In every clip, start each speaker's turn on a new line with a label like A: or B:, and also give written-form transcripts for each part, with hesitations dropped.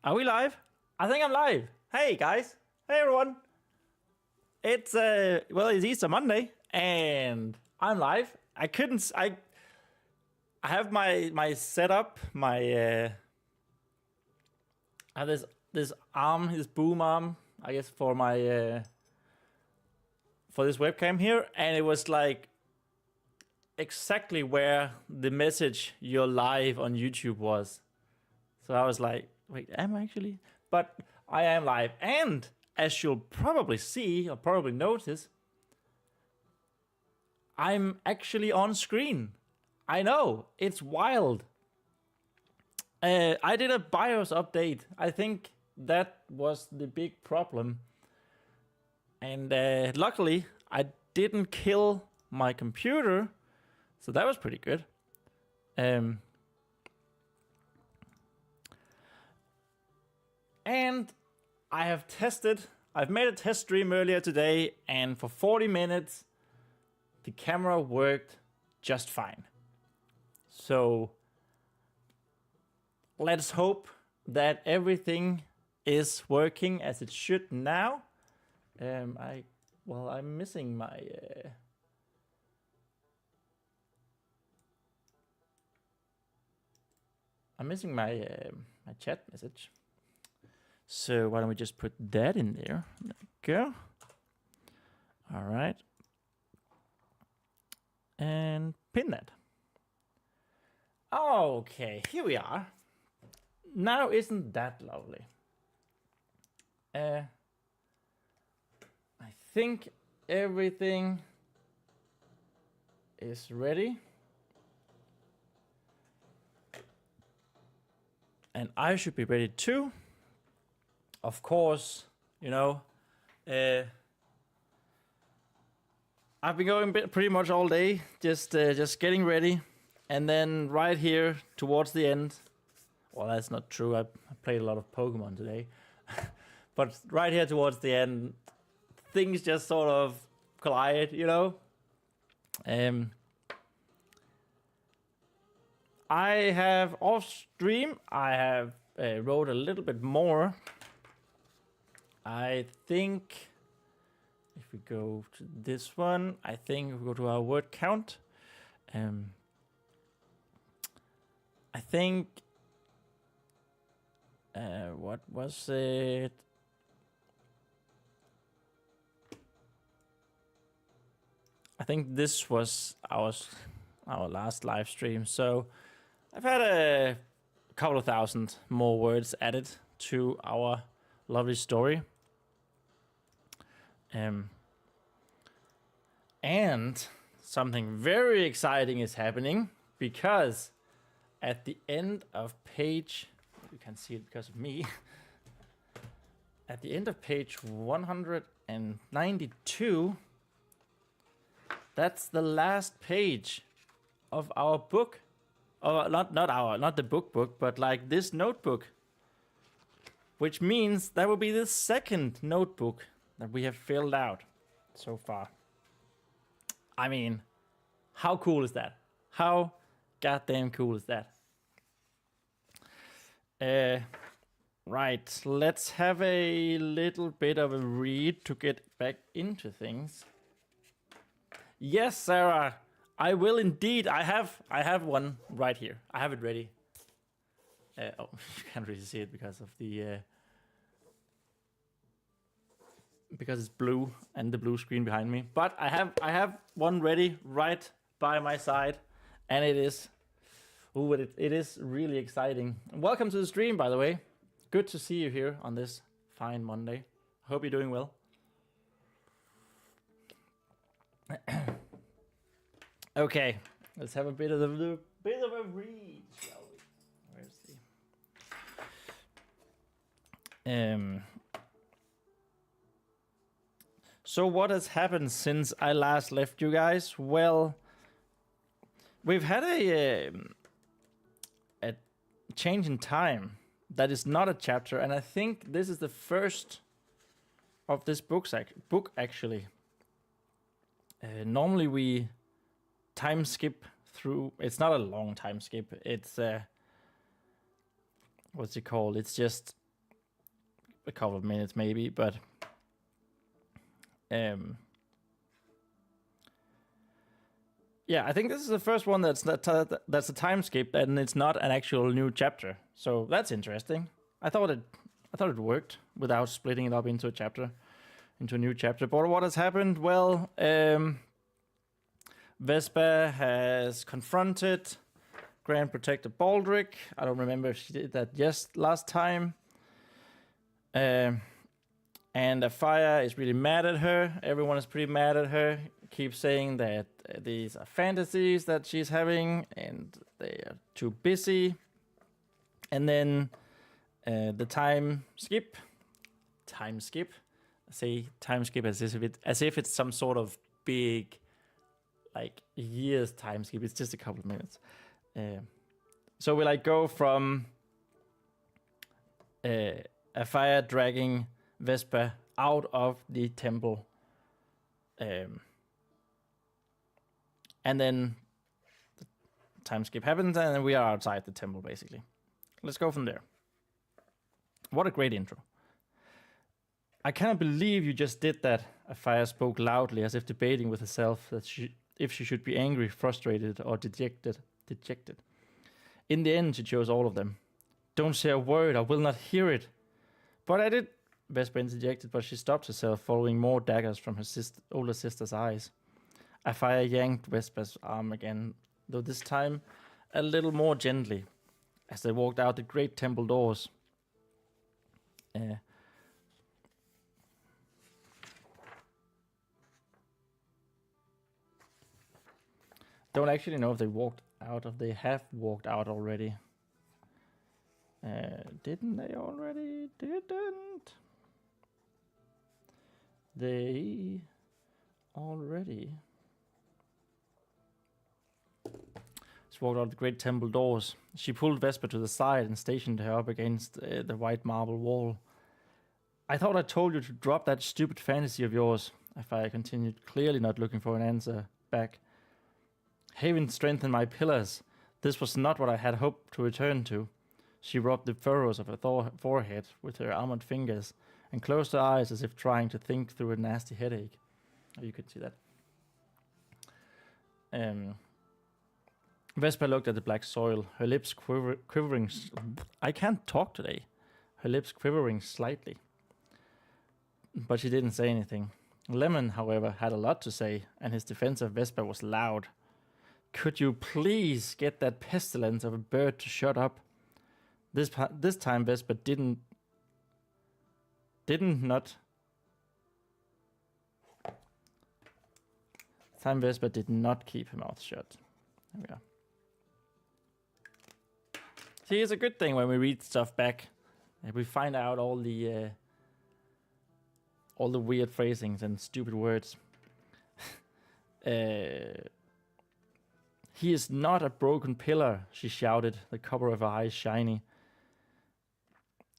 A: Are we live? I think I'm live. Hey guys. Hey everyone. It's it's Easter Monday and I'm live. I have my setup, I have this arm, this boom arm, I guess for my for this webcam here, and it was like exactly where the message "you're live" on YouTube was. So I was like, wait, am I actually? But I am live. And as you'll probably see or probably notice, I'm actually on screen. I know, it's wild. I did a BIOS update. I think that was the big problem. And luckily, I didn't kill my computer. So that was pretty good. And I've made a test stream earlier today, and for 40 minutes, the camera worked just fine. So let's hope that everything is working as it should now. I'm missing my my chat message. So why don't we just put that in there? There we go. All right. And pin that. Okay, here we are. Now isn't that lovely? I think everything is ready. And I should be ready too. Of course, you know, I've been going pretty much all day, just getting ready, and then right here towards the end. Well, that's not true. I played a lot of Pokemon today, but right here towards the end, things just sort of collide, you know. I have off stream. I have wrote a little bit more. I think if we go to this one, I think if we go to our word count, I think, what was it? I think this was our last live stream. So I've had a couple of thousand more words added to our lovely story. And something very exciting is happening, because at the end of page, you can see it because of me, at the end of page 192, that's the last page of our book. Oh, not the book, but like this notebook, which means that will be the second notebook that we have filled out so far. I mean, how cool is that? How goddamn cool is that? Right, let's have a little bit of a read to get back into things. Yes, Sarah, I will indeed. I have one right here. I have it ready. You can't really see it because of the because it's blue and the blue screen behind me. But I have one ready right by my side, and it is really exciting. Welcome to the stream, by the way. Good to see you here on this fine Monday. Hope you're doing well. Okay, let's have a bit of a read, shall we? Where's the So what has happened since I last left you guys? Well, we've had a change in time that is not a chapter, and I think this is the first of this book actually. Normally we time skip through. It's not a long time skip. It's what's it called? It's just a couple of minutes maybe, but yeah, I think this is the first one that's a time skip, and it's not an actual new chapter. So that's interesting. I thought it worked without splitting it up into a new chapter. But what has happened? Well, Vespa has confronted Grand Protector Baldric. I don't remember if she did that last time. And Afire is really mad at her. Everyone is pretty mad at her. Keeps saying that these are fantasies that she's having and they are too busy. And then the time skip. I say time skip as if it's some sort of big, like, years time skip. It's just a couple of minutes. So we go from Afire dragging Vespa out of the temple, and then the time skip happens, and then we are outside the temple, basically. Let's go from there. What a great intro. I cannot believe you just did that. Afire spoke loudly, as if debating with herself that if she should be angry, frustrated, or dejected. In the end, she chose all of them. Don't say a word, I will not hear it. But I did. Vespa interjected, but she stopped herself, following more daggers from her older sister's eyes. Afire yanked Vespa's arm again, though this time a little more gently, as they walked out the great temple doors. Don't actually know if they walked out, if they have walked out already. Didn't they already? Didn't. They already just walked out the great temple doors. She pulled Vespa to the side and stationed her up against the white marble wall. I thought I told you to drop that stupid fantasy of yours, Afire continued, clearly not looking for an answer back. Haven strengthened my pillars. This was not what I had hoped to return to. She rubbed the furrows of her forehead with her armored fingers and closed her eyes as if trying to think through a nasty headache. Oh, you could see that. Vespa looked at the black soil, her lips quivering. I can't talk today. Her lips quivering slightly. But she didn't say anything. Lemon, however, had a lot to say, and his defense of Vespa was loud. Could you please get that pestilence of a bird to shut up? This time Vespa did not keep her mouth shut. There we are. See, it's a good thing when we read stuff back, and we find out all the weird phrasings and stupid words. He is not a broken pillar, she shouted, the cover of her eyes shiny.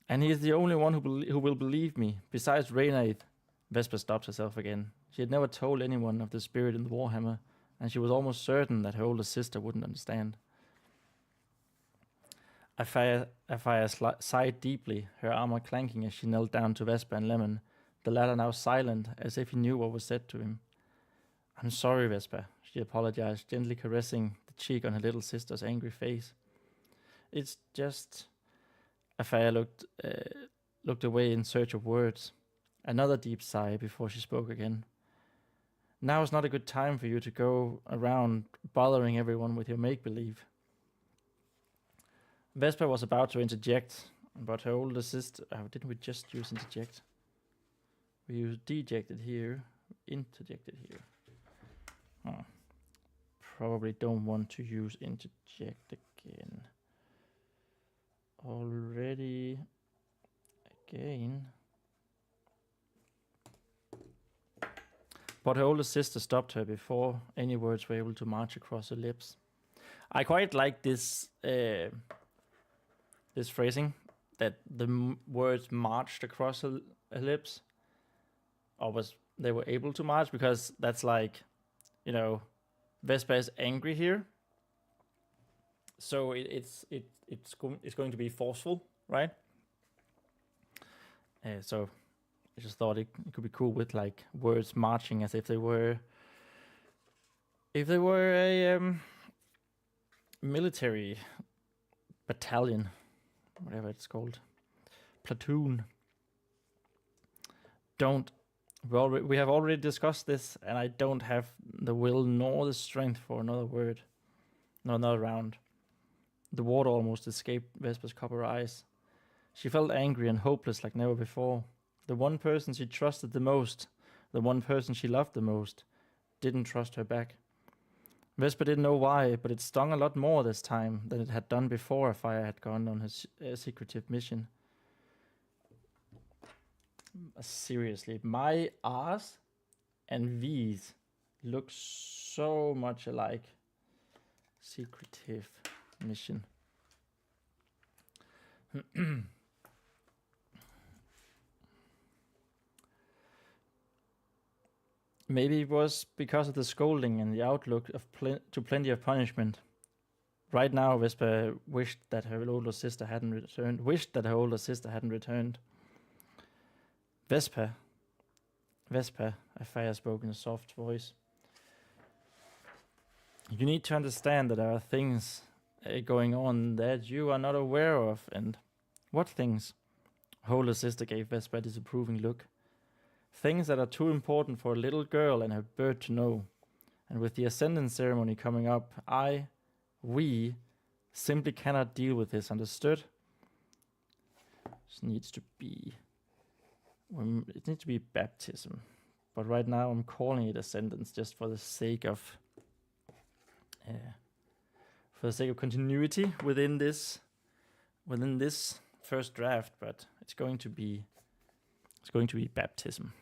A: And he is the only one who will believe me. Besides Reynaid, Vespa stopped herself again. She had never told anyone of the spirit in the Warhammer, and she was almost certain that her older sister wouldn't understand. Afire sighed deeply, her armor clanking as she knelt down to Vespa and Lemon, the latter now silent, as if he knew what was said to him. I'm sorry, Vespa, she apologized, gently caressing the cheek on her little sister's angry face. It's just... Afire looked away in search of words. Another deep sigh before she spoke again. Now is not a good time for you to go around bothering everyone with your make-believe. Vespa was about to interject, but her older sister... Oh, didn't we just use interject? We used dejected here, interjected here. Oh. Probably don't want to use interject again. Already again. But her older sister stopped her before any words were able to march across her lips. I quite like this this phrasing, that the words marched across her lips, or they were able to march, because that's like, Vespa is angry here, so it's going to be forceful, right? So I just thought it could be cool with like words marching as if they were a military battalion, whatever it's called, platoon. We have already discussed this, and I don't have the will nor the strength for another word, no, another round. The water almost escaped Vespa's copper eyes. She felt angry and hopeless like never before. The one person she trusted the most, the one person she loved the most, didn't trust her back. Vespa didn't know why, but it stung a lot more this time than it had done before a fire had gone on his secretive mission. Seriously, my R's and V's look so much alike. Secretive mission. Maybe it was because of the scolding and the outlook of plenty of punishment. Right now, Vespa wished that her older sister hadn't returned. Vespa, Afaya spoke in a soft voice. You need to understand that there are things going on that you are not aware of. And what things? Her older sister gave Vespa a disapproving look. Things that are too important for a little girl and her bird to know. And with the ascendance ceremony coming up, we simply cannot deal with this, understood? It needs to be baptism. But right now I'm calling it ascendance just for the sake of continuity within this first draft, but it's going to be baptism.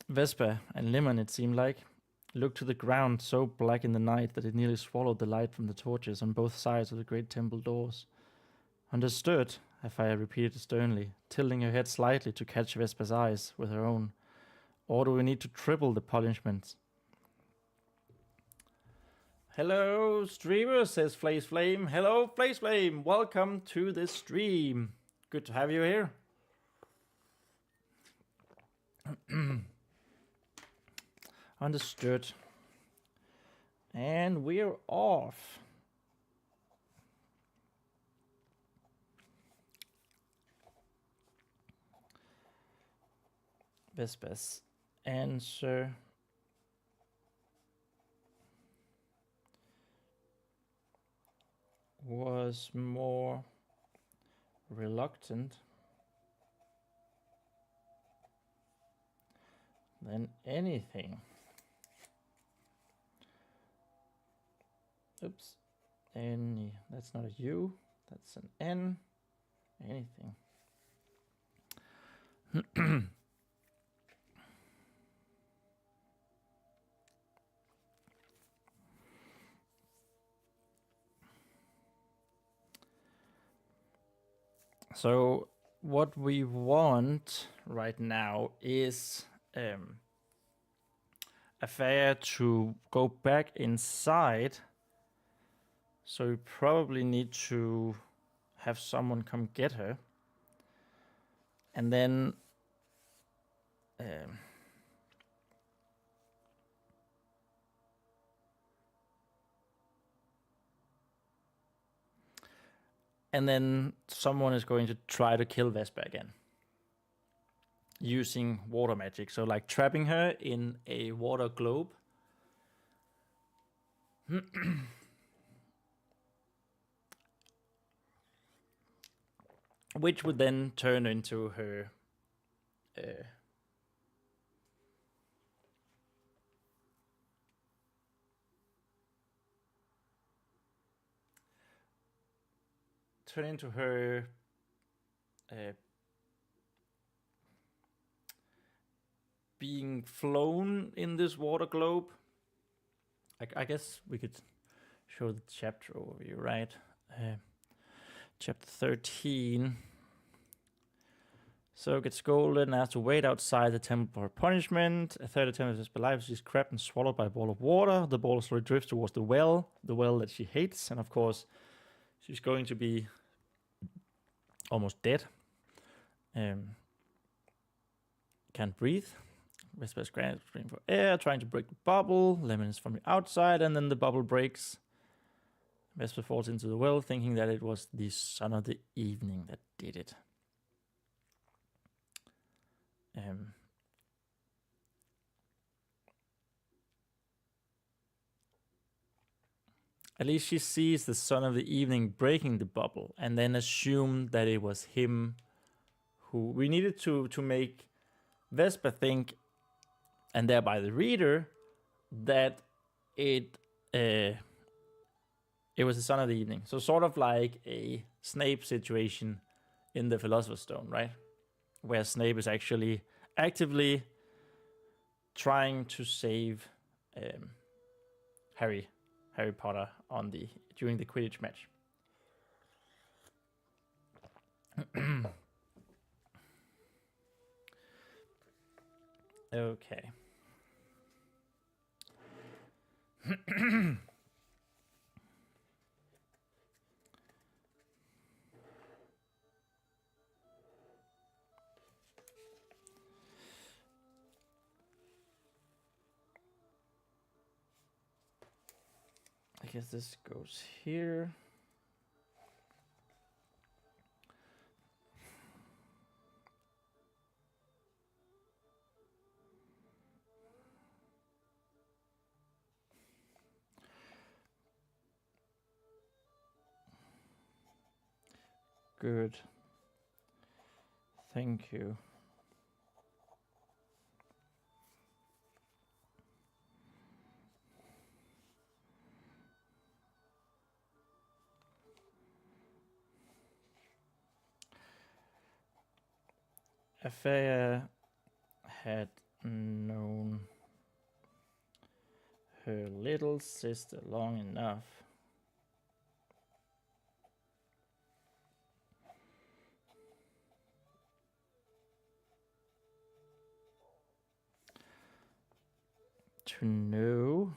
A: Vespa and Lemon, it seemed like, looked to the ground so black in the night that it nearly swallowed the light from the torches on both sides of the great temple doors. Understood, Afaya repeated sternly, tilting her head slightly to catch Vespa's eyes with her own. Or do we need to triple the punishments? Hello, streamer, says Flaze Flame. Hello, Flaze Flame. Welcome to this stream. Good to have you here. Understood. And we're off. Vespa's answer was more reluctant than anything. Oops. That's not a U, that's an N. Anything. So what we want right now is Afaya to go back inside. So we probably need to have someone come get her. And then someone is going to try to kill Vespa again using water magic. So like trapping her in a water globe. Which would then turn into her being flown in this water globe. I guess we could show the chapter overview, right? Chapter 13. So gets scolded and has to wait outside the temple for punishment. A third attempt at her life, she's grabbed and swallowed by a ball of water. The ball slowly drifts towards the well that she hates. And of course, she's going to be almost dead. Can't breathe. Vespa is screaming for air, trying to break the bubble. Lemon is from the outside, and then the bubble breaks. Vespa falls into the well, thinking that it was the sun of the evening that did it. At least she sees the sun of the evening breaking the bubble, and then assumed that it was him who... We needed to make Vespa think, and thereby the reader, that it was the sun of the evening. So sort of like a Snape situation in the Philosopher's Stone, right? Where Snape is actually actively trying to save Harry Potter during the Quidditch match. Okay. I guess this goes here. Good. Thank you. Affair had known her little sister long enough to know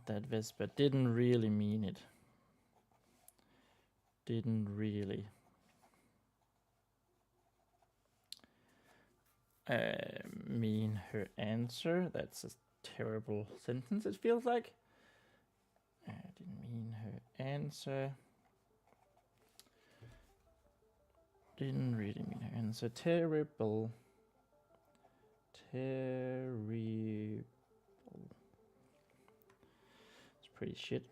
A: that Vespa didn't really mean it. Didn't really mean her answer. That's a terrible sentence, it feels like. Didn't mean her answer. Didn't really mean her answer. Terrible. It's pretty shit.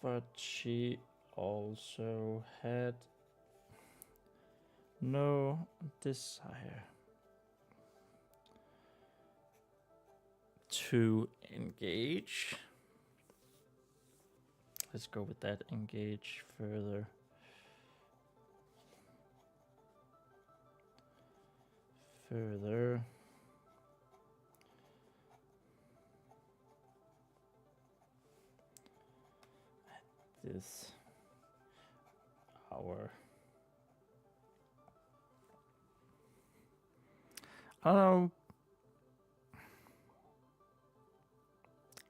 A: But she also had no desire to engage. Let's go with that. Engage further. This hour. I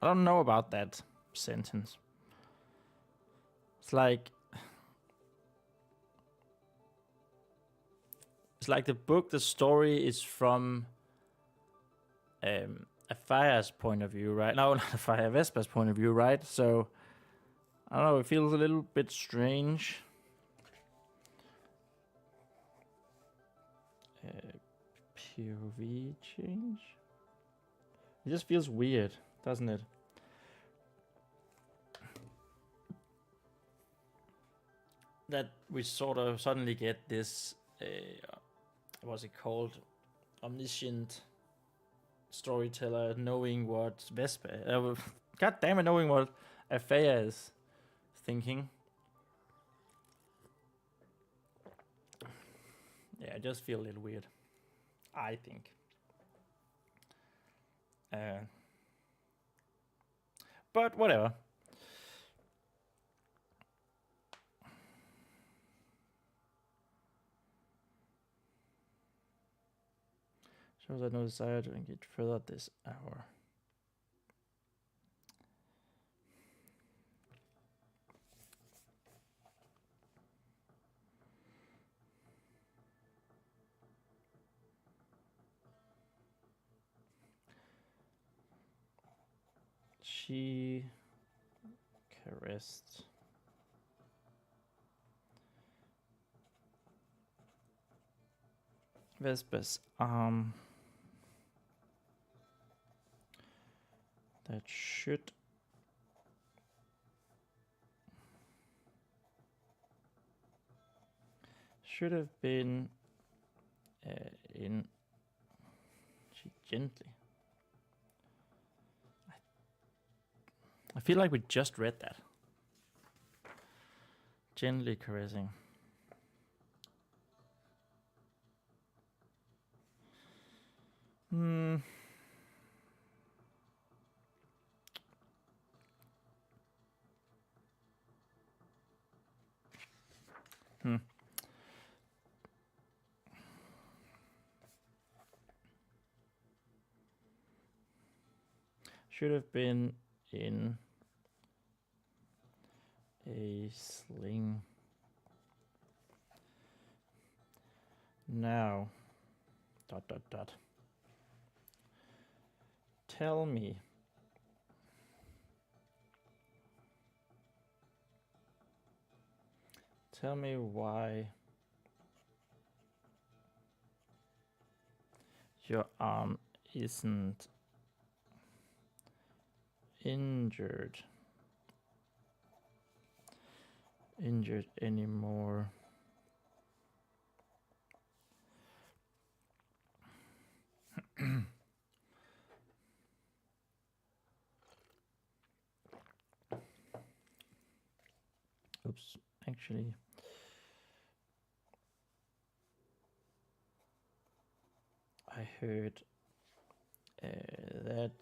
A: don't know about that sentence. It's like the book, the story is from Afire's point of view, right? No, not Afire, Vespa's point of view, right? So I don't know, it feels a little bit strange. POV change? It just feels weird, doesn't it? That we sort of suddenly get this what's it called? Omniscient storyteller knowing what Vespa. God damn it, knowing what Athea is thinking. Yeah, I just feel a little weird. I think. But whatever. Shows I no desire to engage further this hour. She caressed Vespa's arm. That should have been in. She gently. I feel like we just read that. Gently caressing. Hmm. Should have been in a sling. Now, ... Tell me. Tell me why your arm isn't injured anymore. Oops, actually. I heard that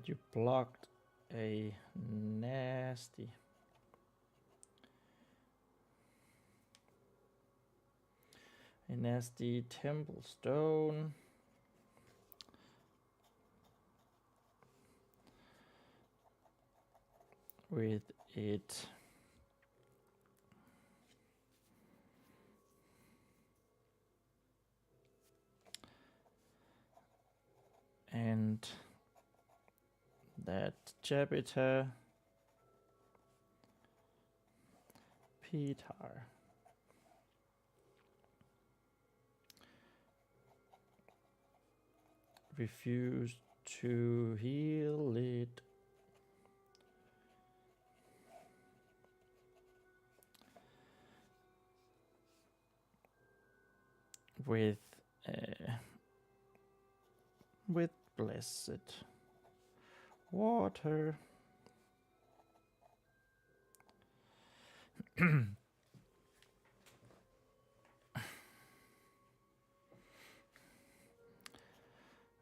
A: you blocked a nasty temple stone with it and that Jupiter Peter refused to heal it. With blessed water.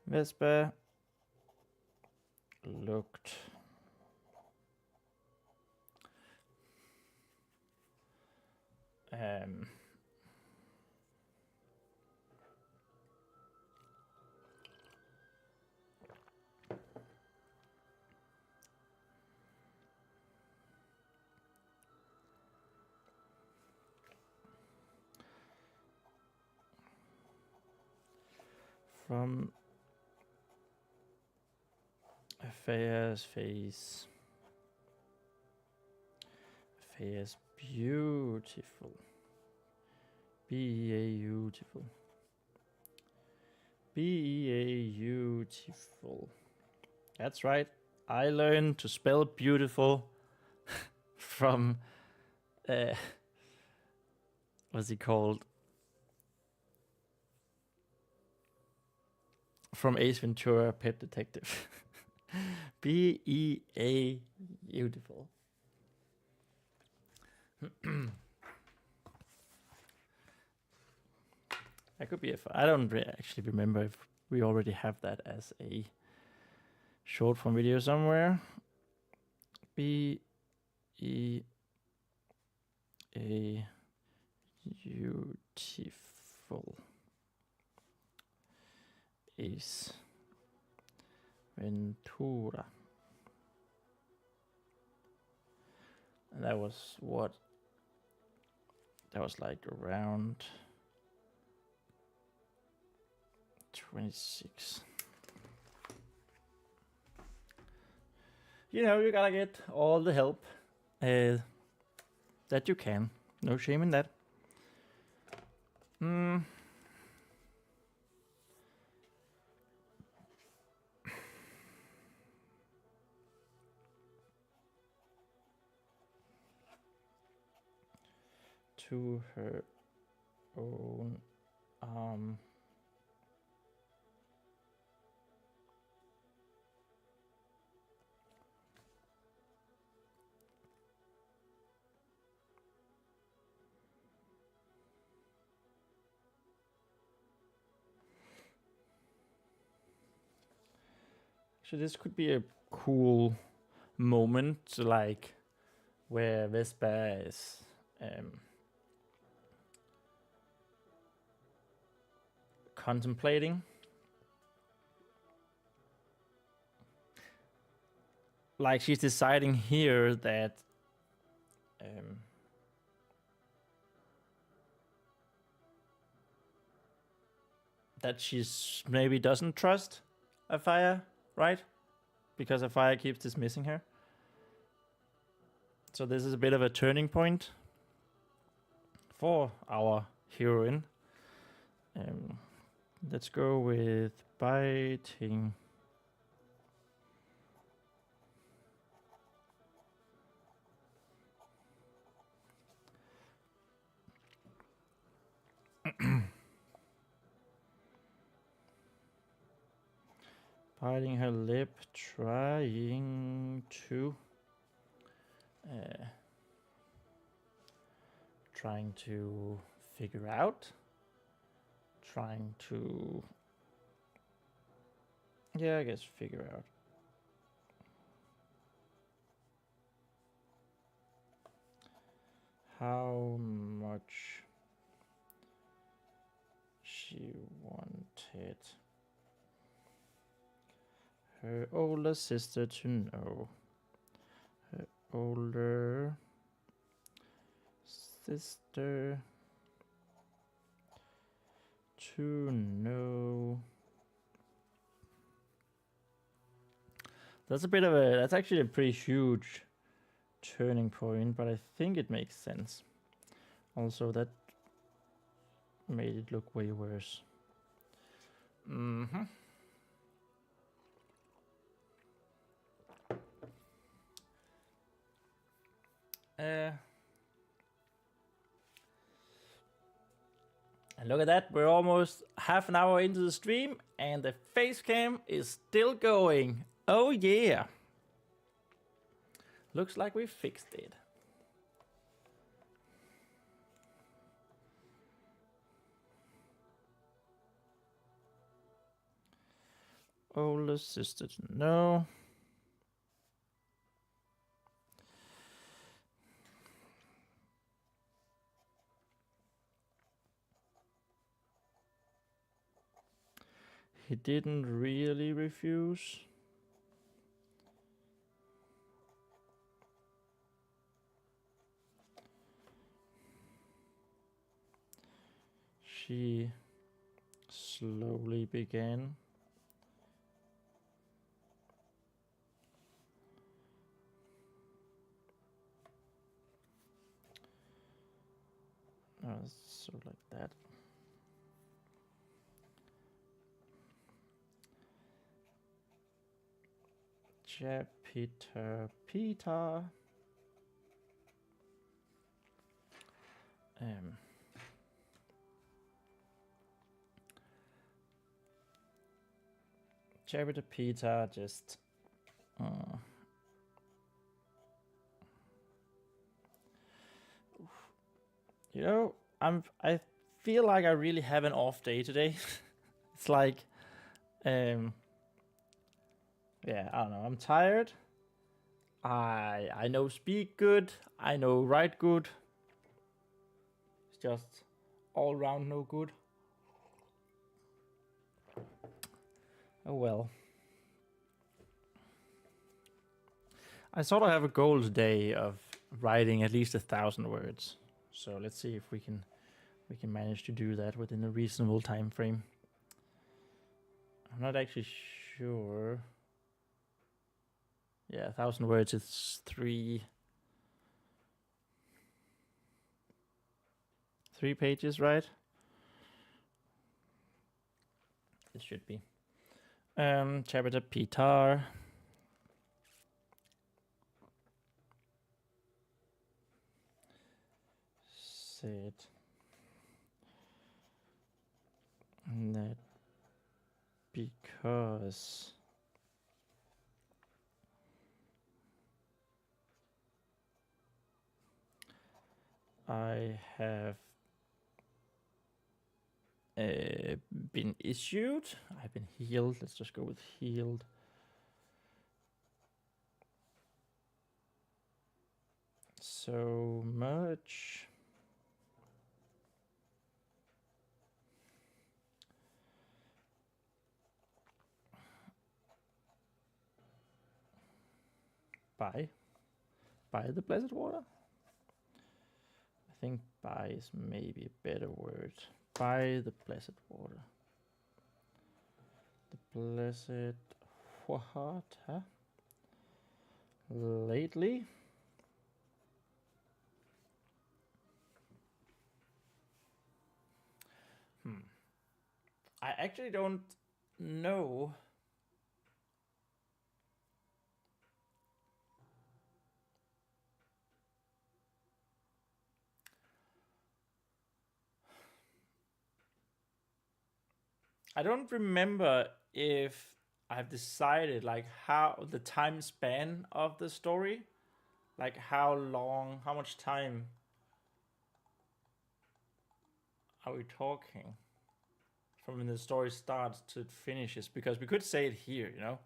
A: Vespa looked from Athea's face. Athea's beautiful. Beautiful. That's right. I learned to spell beautiful from what's he called? From Ace Ventura, Pet Detective. B-E-A, beautiful. That could be I don't actually remember if we already have that as a short form video somewhere. B-E-A, beautiful. Ace Ventura. And that was what? That was like around 26. You know, you gotta get all the help that you can. No shame in that. To her own So this could be a cool moment, like where Vespa is contemplating. Like she's deciding here that that she's maybe doesn't trust Afia, right? Because Afia keeps dismissing her. So this is a bit of a turning point for our heroine. Let's go with biting. Biting her lip, trying to figure out, trying to, yeah, I guess figure out. How much she wanted her older sister to know. Her older sister to know. That's actually a pretty huge turning point, but I think it makes sense. Also, that made it look way worse. And look at that, we're almost half an hour into the stream and the face cam is still going. Oh yeah. Looks like we fixed it. Older sister to know. He didn't really refuse. She slowly began. So like that. Jupiter, Peter. Jupiter, Peter, just. You know, I feel like I really have an off day today. It's like, yeah, I don't know. I'm tired. I know speak good. I know write good. It's just all round no good. Oh well. I sort of have a goal today of writing at least 1,000 words. So let's see if we can manage to do that within a reasonable time frame. I'm not actually sure. Yeah, 1,000 words is three pages, right? It should be. Chapter Peter. Said that because I have been issued, I've been healed, let's just go with healed, so much by the blessed water. I think by is maybe a better word. By the blessed water. The blessed water. Lately. I actually don't know. I don't remember if I've decided like how the time span of the story, like how long, how much time are we talking from when the story starts to it finishes? Because we could say it here, you know.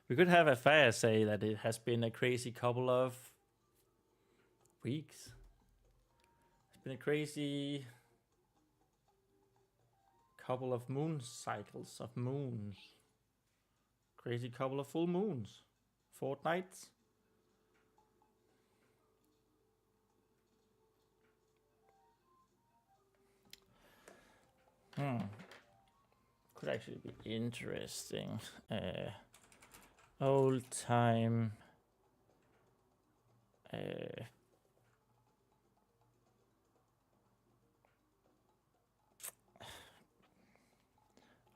A: We could have a fair say that it has been a crazy couple of weeks. It's been a crazy couple of moon cycles of moons. Crazy couple of full moons. Fortnights. Could actually be interesting. Old time.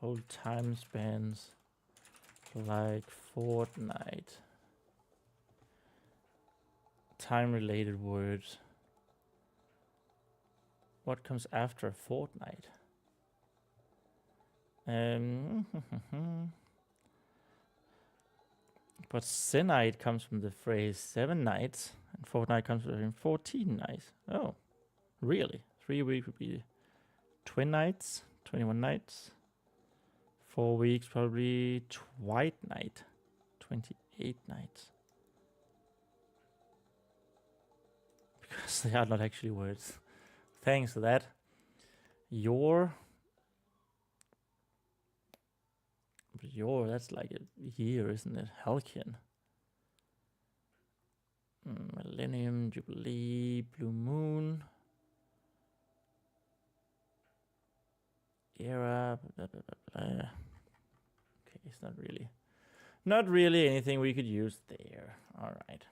A: Old time spans like fortnight. Time related words. What comes after a fortnight? But sennight comes from the phrase 7 nights, and fortnight comes from 14 nights. Oh, really? 3 weeks would be 20 nights, 21 nights. 4 weeks, probably twite night, 28 nights. Because they are not actually words. Thanks for that. Your, that's like a year, isn't it? Halcyon. Millennium, Jubilee, Blue Moon. Era, blah, blah, blah, blah. Okay, it's not really anything we could use there. All right.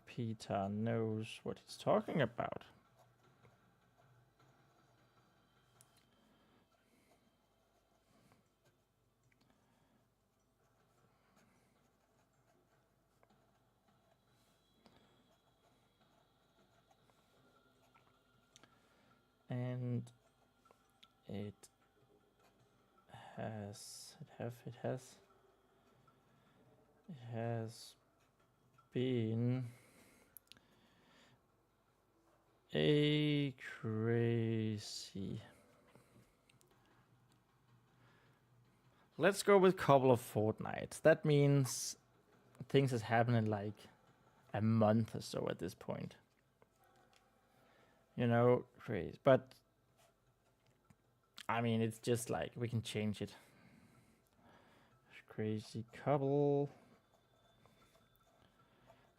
A: Peter knows what he's talking about. And it has been a crazy. Let's go with couple of fortnights. That means things has happened in like a month or so at this point. You know, crazy. But I mean, it's just like we can change it. Crazy couple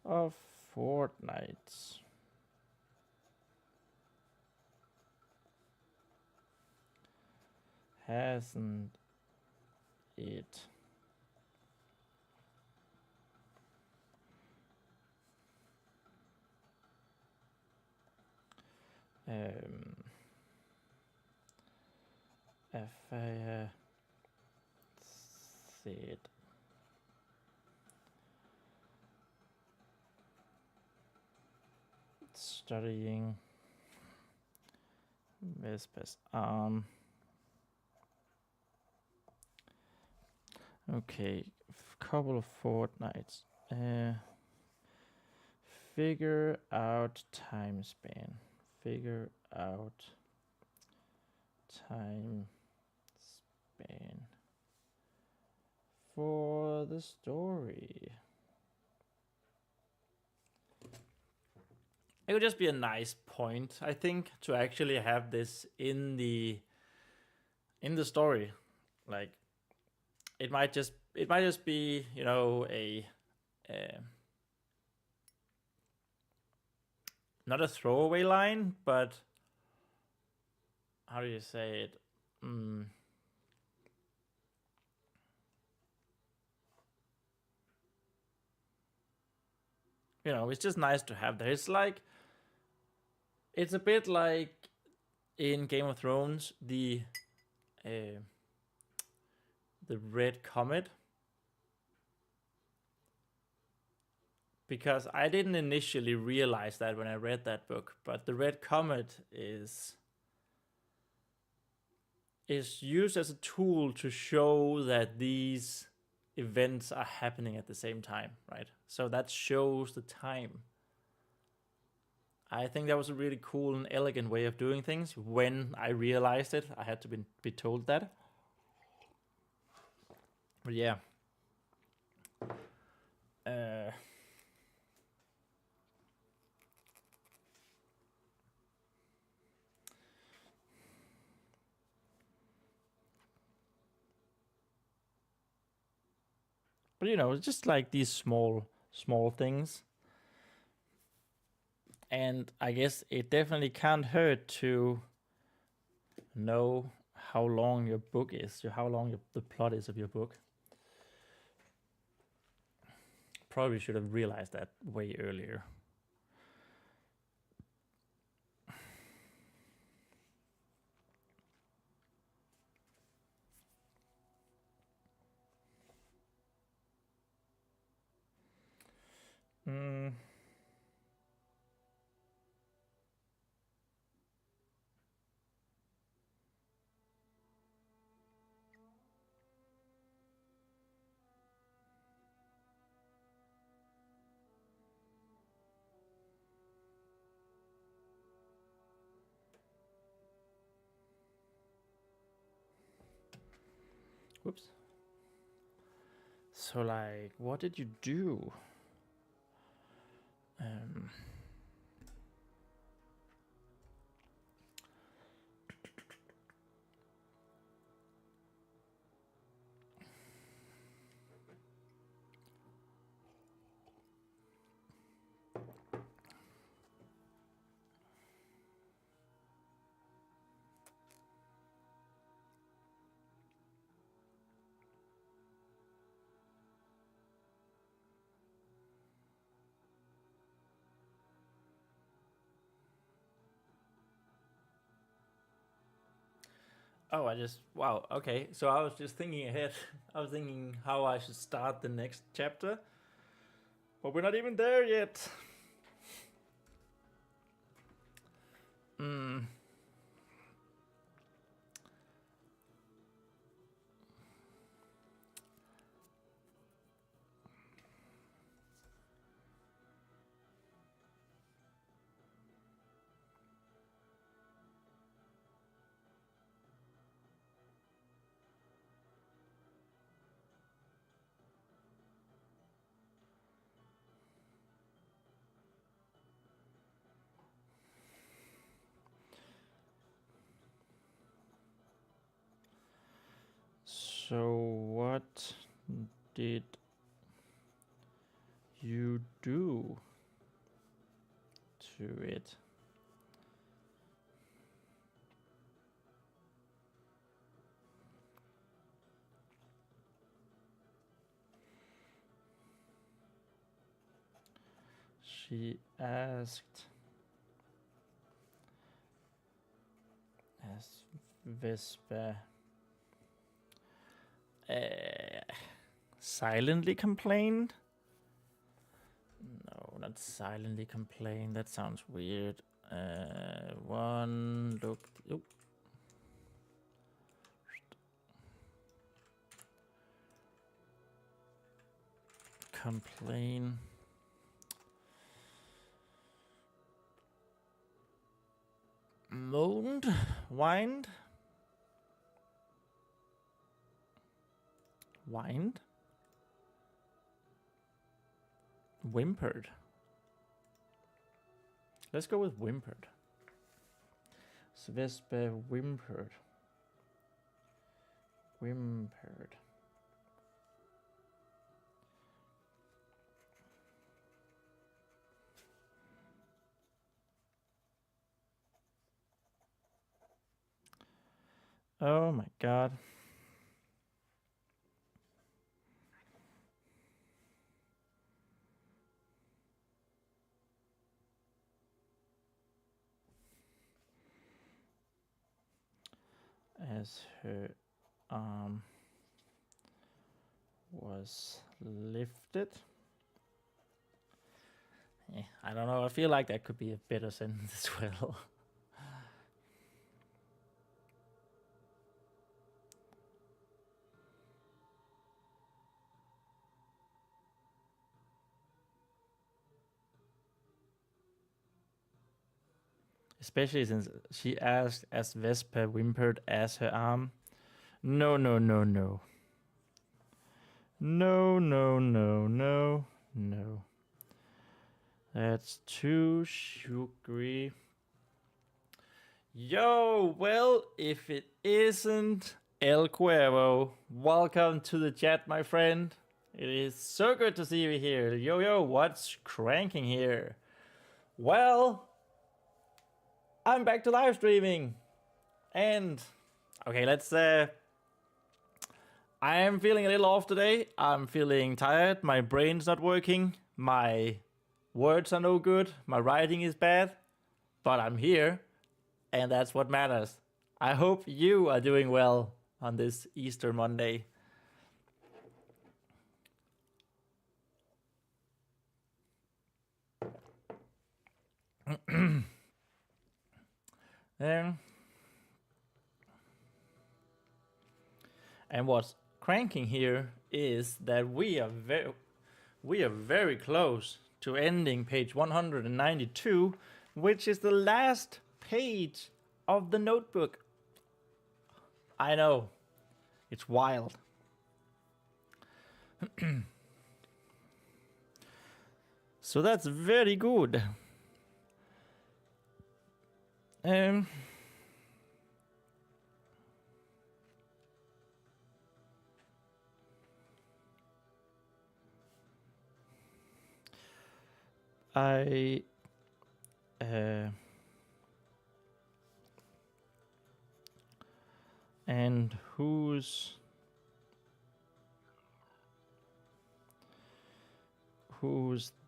A: of fortnights. Hasn't it? Affair said studying Vespa's arm. Okay, couple of fortnights. Figure out time span. Figure out time span for the story. It would just be a nice point, I think, to actually have this in the story. Like, it might just be, you know, a not a throwaway line, but how do you say it? You know, it's just nice to have there. It's like, it's a bit like in Game of Thrones, the red comet. Because I didn't initially realize that when I read that book, but the red comet is used as a tool to show that these events are happening at the same time, right? So that shows the time. I think that was a really cool and elegant way of doing things. When I realized it, I had to be told that. But yeah. But you know, it's just like these small things. And I guess it definitely can't hurt to know how long your book is, how long the plot is of your book. Probably should have realized that way earlier. Whoops. So like, what did you do? Oh, wow, okay. So I was just thinking ahead. I was thinking how I should start the next chapter. But we're not even there yet. So what did you do to it? She asked as Vespa silently complained. No, not silently complained. That sounds weird. One looked. Oh. Complain. Moaned? Whined? Whined? Whimpered. Let's go with whimpered. Vespa whimpered. Whimpered. Oh my god. As her arm was lifted. I don't know. I feel like that could be a better sentence as well. Especially since she asked as Vespa whimpered as her arm. No, no, no, no. No, no, no, no, no. That's too sugary. Yo, well, if it isn't El Cuervo, welcome to the chat, my friend. It is so good to see you here. Yo, what's cranking here? Well, I'm back to live streaming. And, okay, let's, I am feeling a little off today. I'm feeling tired. My brain's not working. My words are no good. My writing is bad. But I'm here. And that's what matters. I hope you are doing well on this Easter Monday. And what's cranking here is that we are very close to ending page 192, which is the last page of the notebook. I know, it's wild. So that's very good. And who's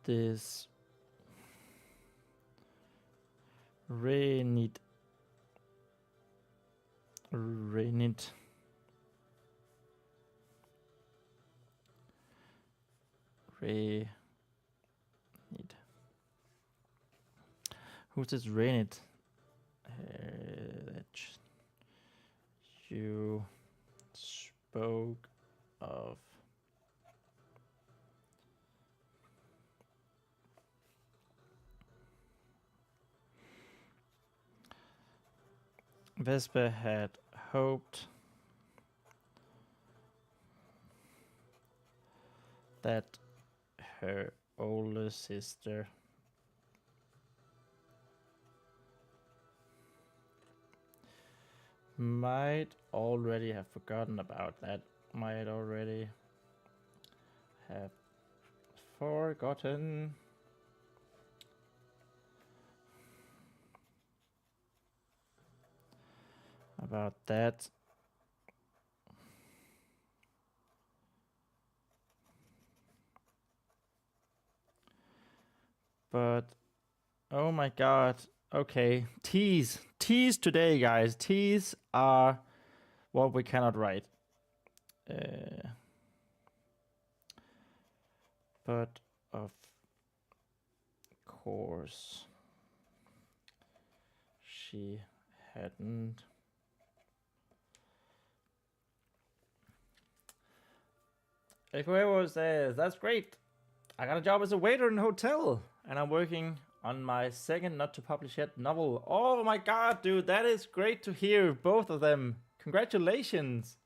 A: this Renit. Renit. Who's this Renit? That you spoke of. Vespa had hoped that her older sister might already have forgotten about that. Might already have forgotten about that. But oh my god. Okay, T's today, guys. T's are what we cannot write. But of course she hadn't. Whoever says, that's great. I got a job as a waiter in a hotel, and I'm working on my second not to publish yet novel. Oh my god, dude, that is great to hear, both of them. Congratulations.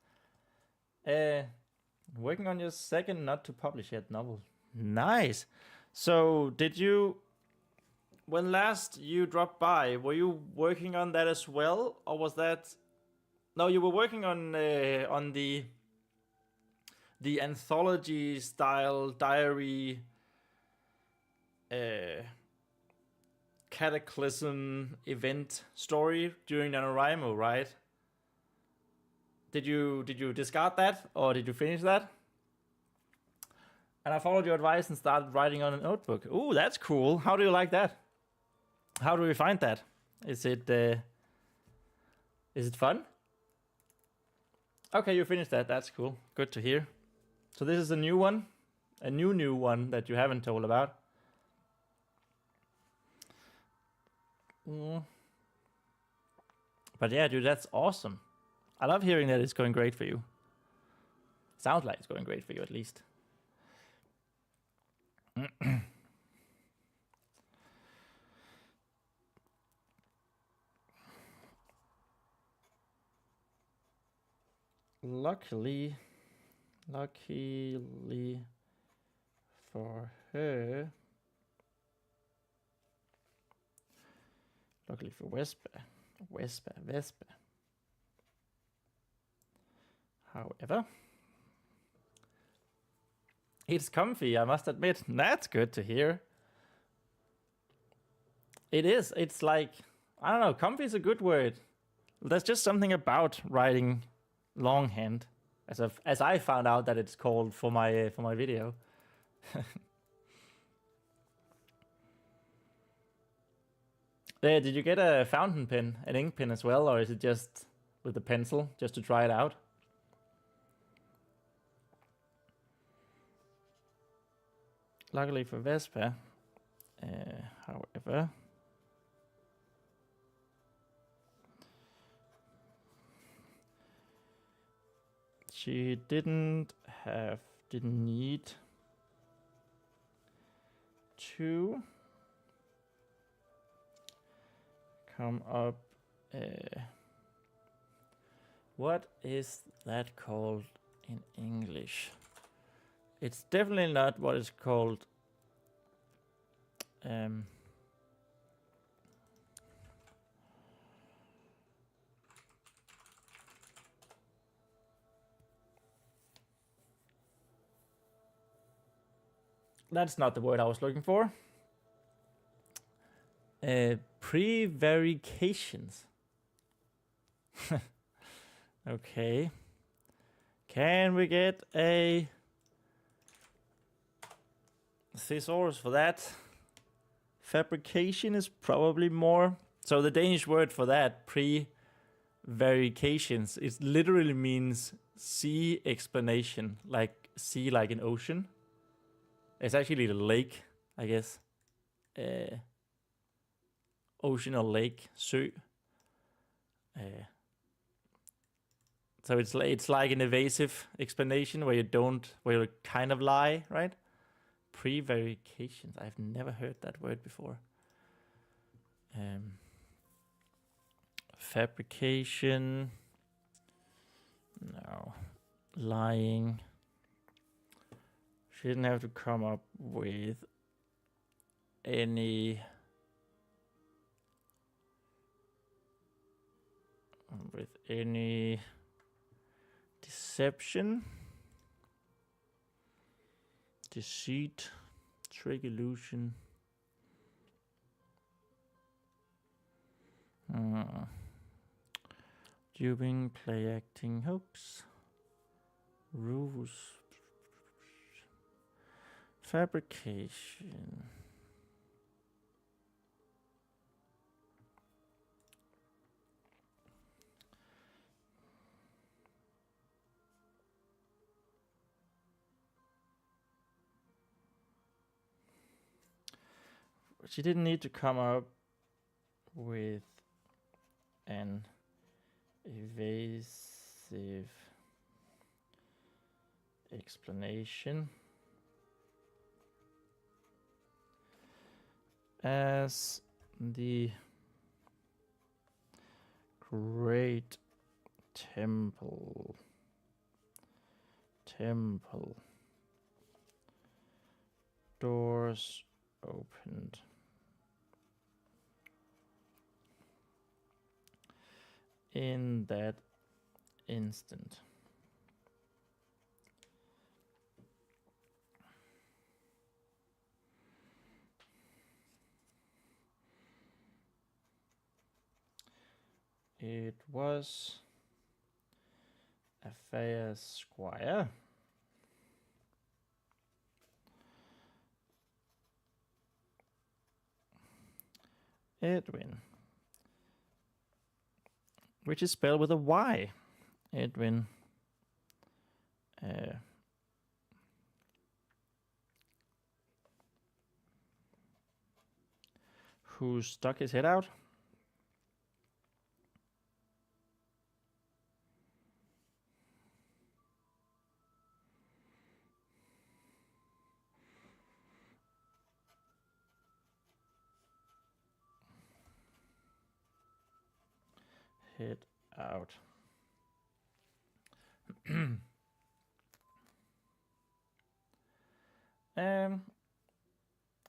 A: Working on your second not to publish yet novel. Nice. So did you, when last you dropped by, were you working on that as well? Or was that, no, you were working on the anthology style diary cataclysm event story during NaNoWriMo, right? Did you discard that, or did you finish that? And I followed your advice and started writing on a notebook. Ooh, that's cool. How do you like that? How do we find that? Is it fun? Okay, you finished that. That's cool. Good to hear. So this is a new one, a new one that you haven't told about. But yeah, dude, that's awesome. I love hearing that it's going great for you. Sounds like it's going great for you, at least. Luckily for her, luckily for Vespa. However, it's comfy, I must admit. That's good to hear. It is. It's like, I don't know, comfy is a good word. There's just something about writing longhand, as I found out that it's called for my video. Did you get a fountain pen, an ink pen as well, or is it just with the pencil, just to try it out? Luckily for Vespa, however, she didn't need to come up. What is that called in English? It's definitely not what it's called. That's not the word I was looking for. Prevarications. Okay. Can we get a thesaurus for that? Fabrication is probably more. So the Danish word for that, prevarication, varications. It literally means sea explanation, like sea like an ocean. It's actually the lake, I guess. Ocean or lake, sø. So it's like an evasive explanation where you kind of lie, right? Prevarications. I've never heard that word before. Fabrication. No. Lying. She didn't have to come up with any deception, deceit, trick, illusion. Duping, play acting, hoax, ruse, fabrication. She didn't need to come up with an evasive explanation. As the great temple doors opened. In that instant. It was a fair squire. Edwin. Which is spelled with a Y. Edwin. Who stuck his head out. Head out.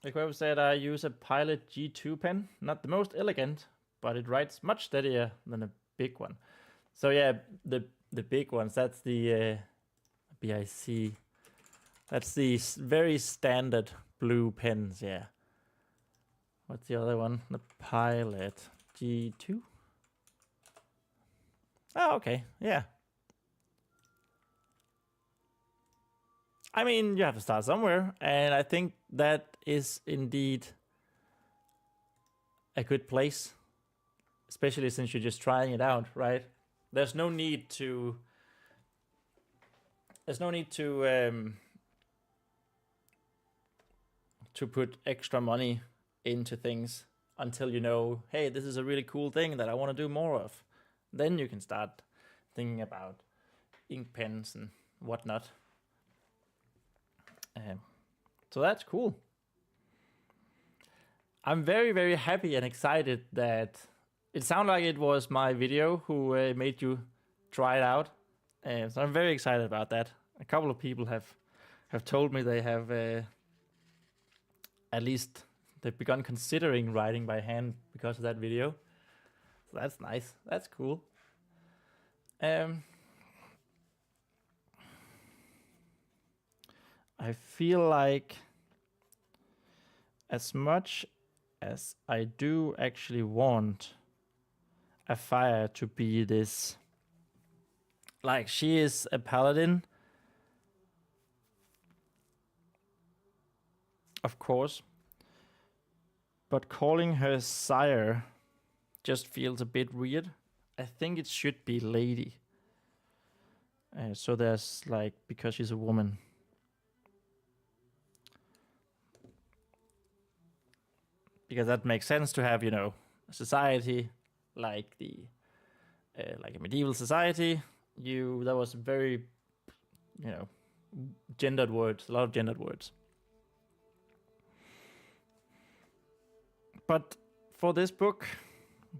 A: Like whoever said, I use a Pilot G2 pen. Not the most elegant, but it writes much steadier than a big one. So yeah, the big ones, that's the BIC. That's the very standard blue pens, yeah. What's the other one? The Pilot G2? Oh, okay, yeah. I mean, you have to start somewhere, and I think that is indeed a good place, especially since you're just trying it out, right? There's no need to put extra money into things until you know, hey, this is a really cool thing that I want to do more of. Then you can start thinking about ink pens and whatnot. So that's cool. I'm very, very happy and excited that it sounded like it was my video who made you try it out. So I'm very excited about that. A couple of people have told me they have at least they've begun considering writing by hand because of that video. So that's nice. That's cool. I feel like as much as I do actually want a fire to be this, like she is a paladin, of course, but calling her sire just feels a bit weird. I think it should be lady. So there's like, because she's a woman. Because that makes sense to have, a society like like a medieval society. That was very, gendered words, a lot of gendered words. But for this book,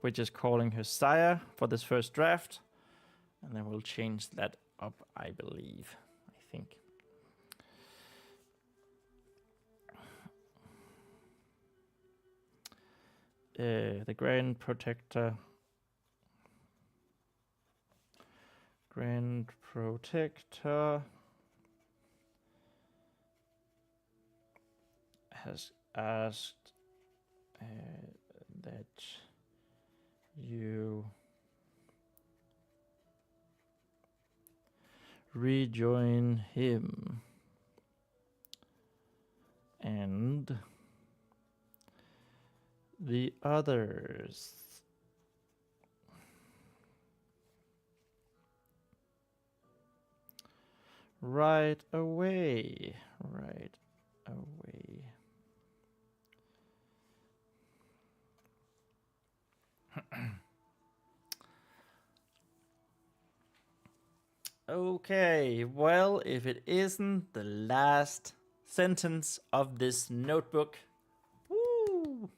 A: we're just calling her sire for this first draft, and then we'll change that up, I believe. I think. The Grand Protector. Grand Protector has asked that you rejoin him and the others. Right away. Okay, well, if it isn't the last sentence of this notebook, woo,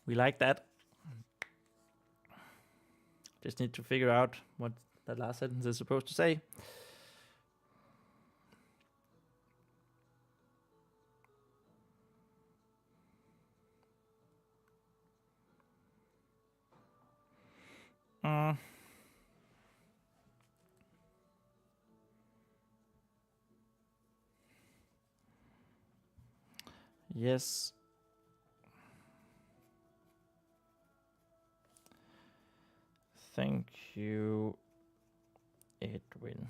A: we like that. Just need to figure out what that last sentence is supposed to say. Yes. Thank you, Edwin.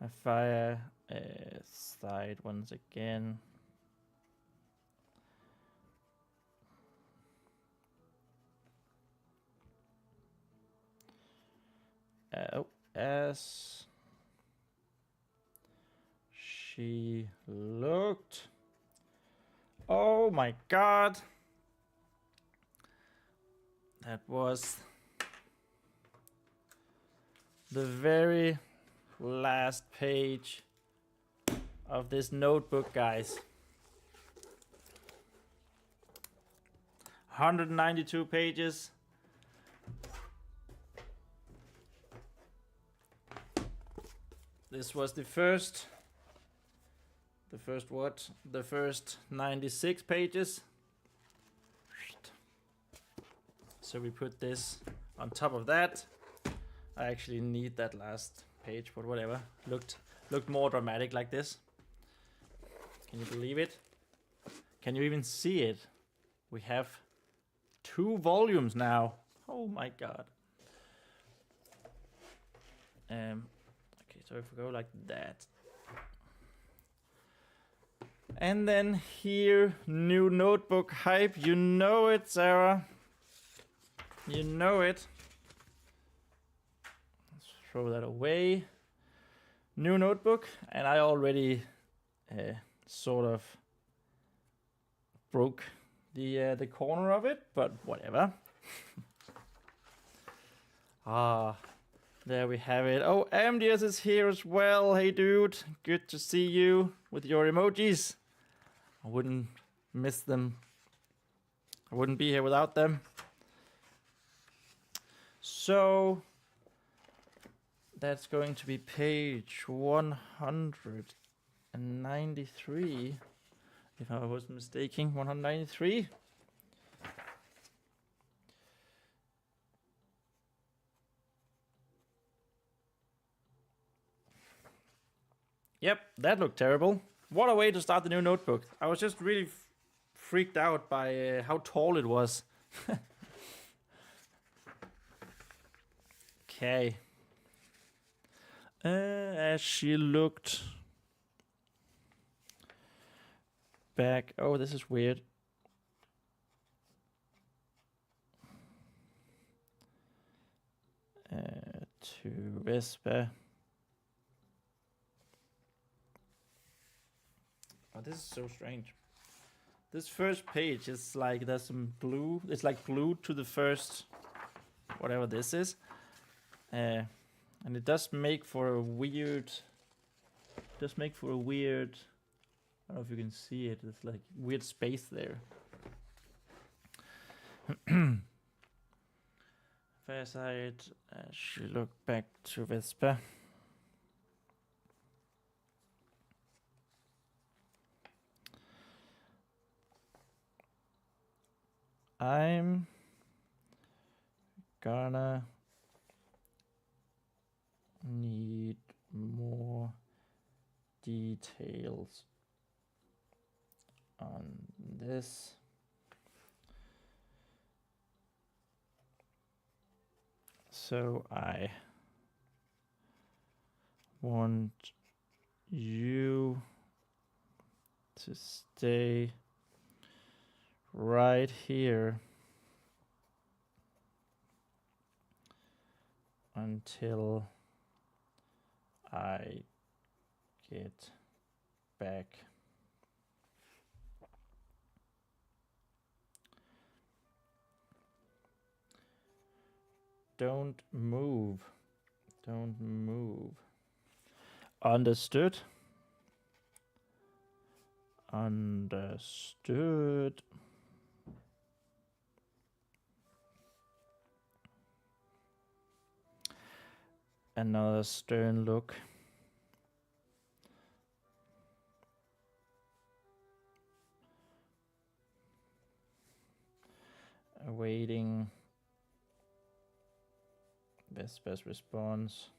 A: I fire side once again. As she looked. Oh my god. That was the very last page of this notebook, guys. 192 pages. This was the first what? The first 96 pages. So we put this on top of that. I actually need that last page, but whatever. Looked more dramatic like this. Can you believe it? Can you even see it? We have 2 volumes now. Oh my god. Okay, so if we go like that. And then here, new notebook hype. You know it, Sarah. You know it. Let's throw that away. New notebook, and I already sort of broke the corner of it, but whatever. There we have it. Oh, Amdius is here as well. Hey, dude. Good to see you with your emojis. I wouldn't miss them. I wouldn't be here without them. So that's going to be page 193. If I wasn't mistaken, 193. Yep, that looked terrible. What a way to start the new notebook. I was just really freaked out by how tall it was. Okay. As she looked back. Oh, this is weird. To Vespa. Oh, this is so strange. This first page is like there's some glue. It's like glued to the first, whatever this is, and it does make for a weird. Does make for a weird. I don't know if you can see it. It's like weird space there. Fair side. She looked back to Vespa. I'm gonna need more details on this. So I want you to stay right here until I get back. Don't move. Don't move. Understood? Understood. Another stern look. Awaiting Vespa's response.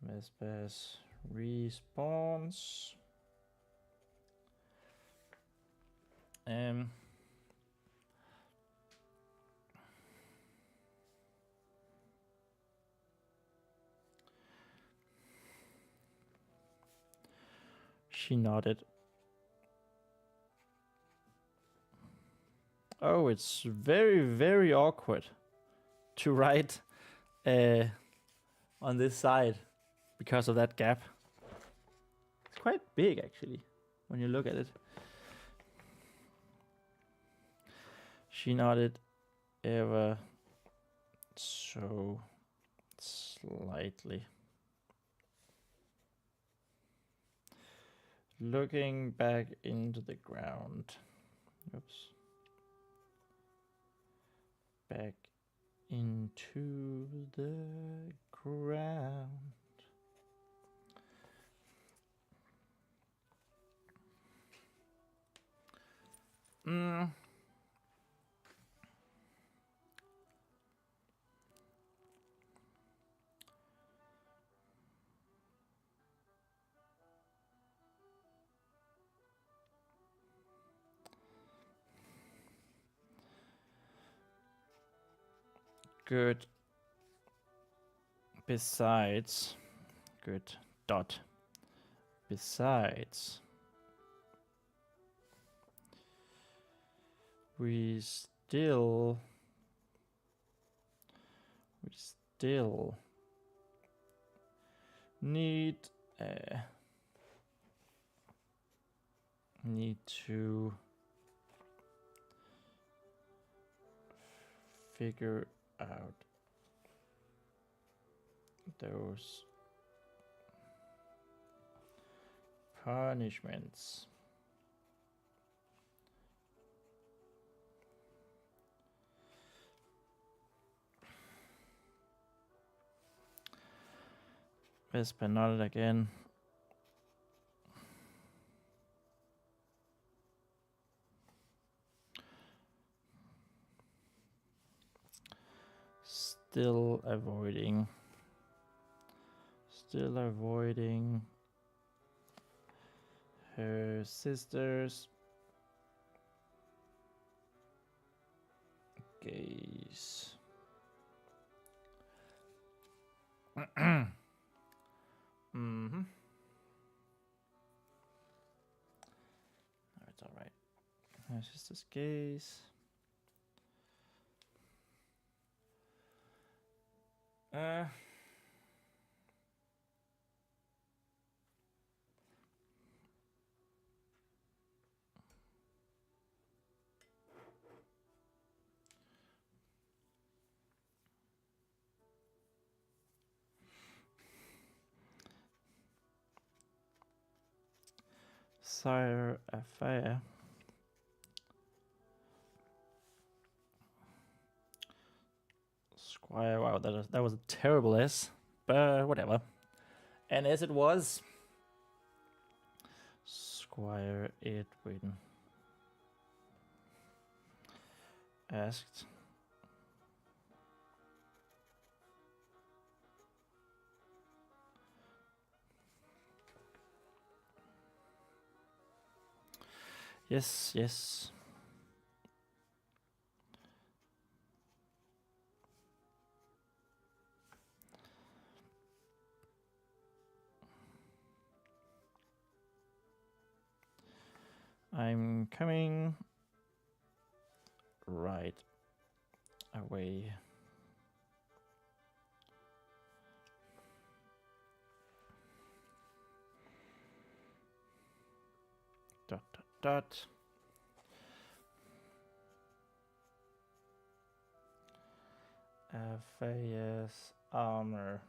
A: Vespa's response. She nodded. Oh, it's very, very awkward to write on this side because of that gap. It's quite big, actually, when you look at it. She nodded ever so slightly. Looking back into the ground. Oops. Back into the ground. Good. Besides, good. Dot. Besides, we still need to figure out those punishments. Vespa nodded again. Still avoiding her sister's gaze. sister's gaze. Sire affair. Squire. Wow, that was a terrible S, but whatever. And as it was, Squire Edwin asked, yes, yes. I'm coming right away. Dot, dot, dot. FAS armor.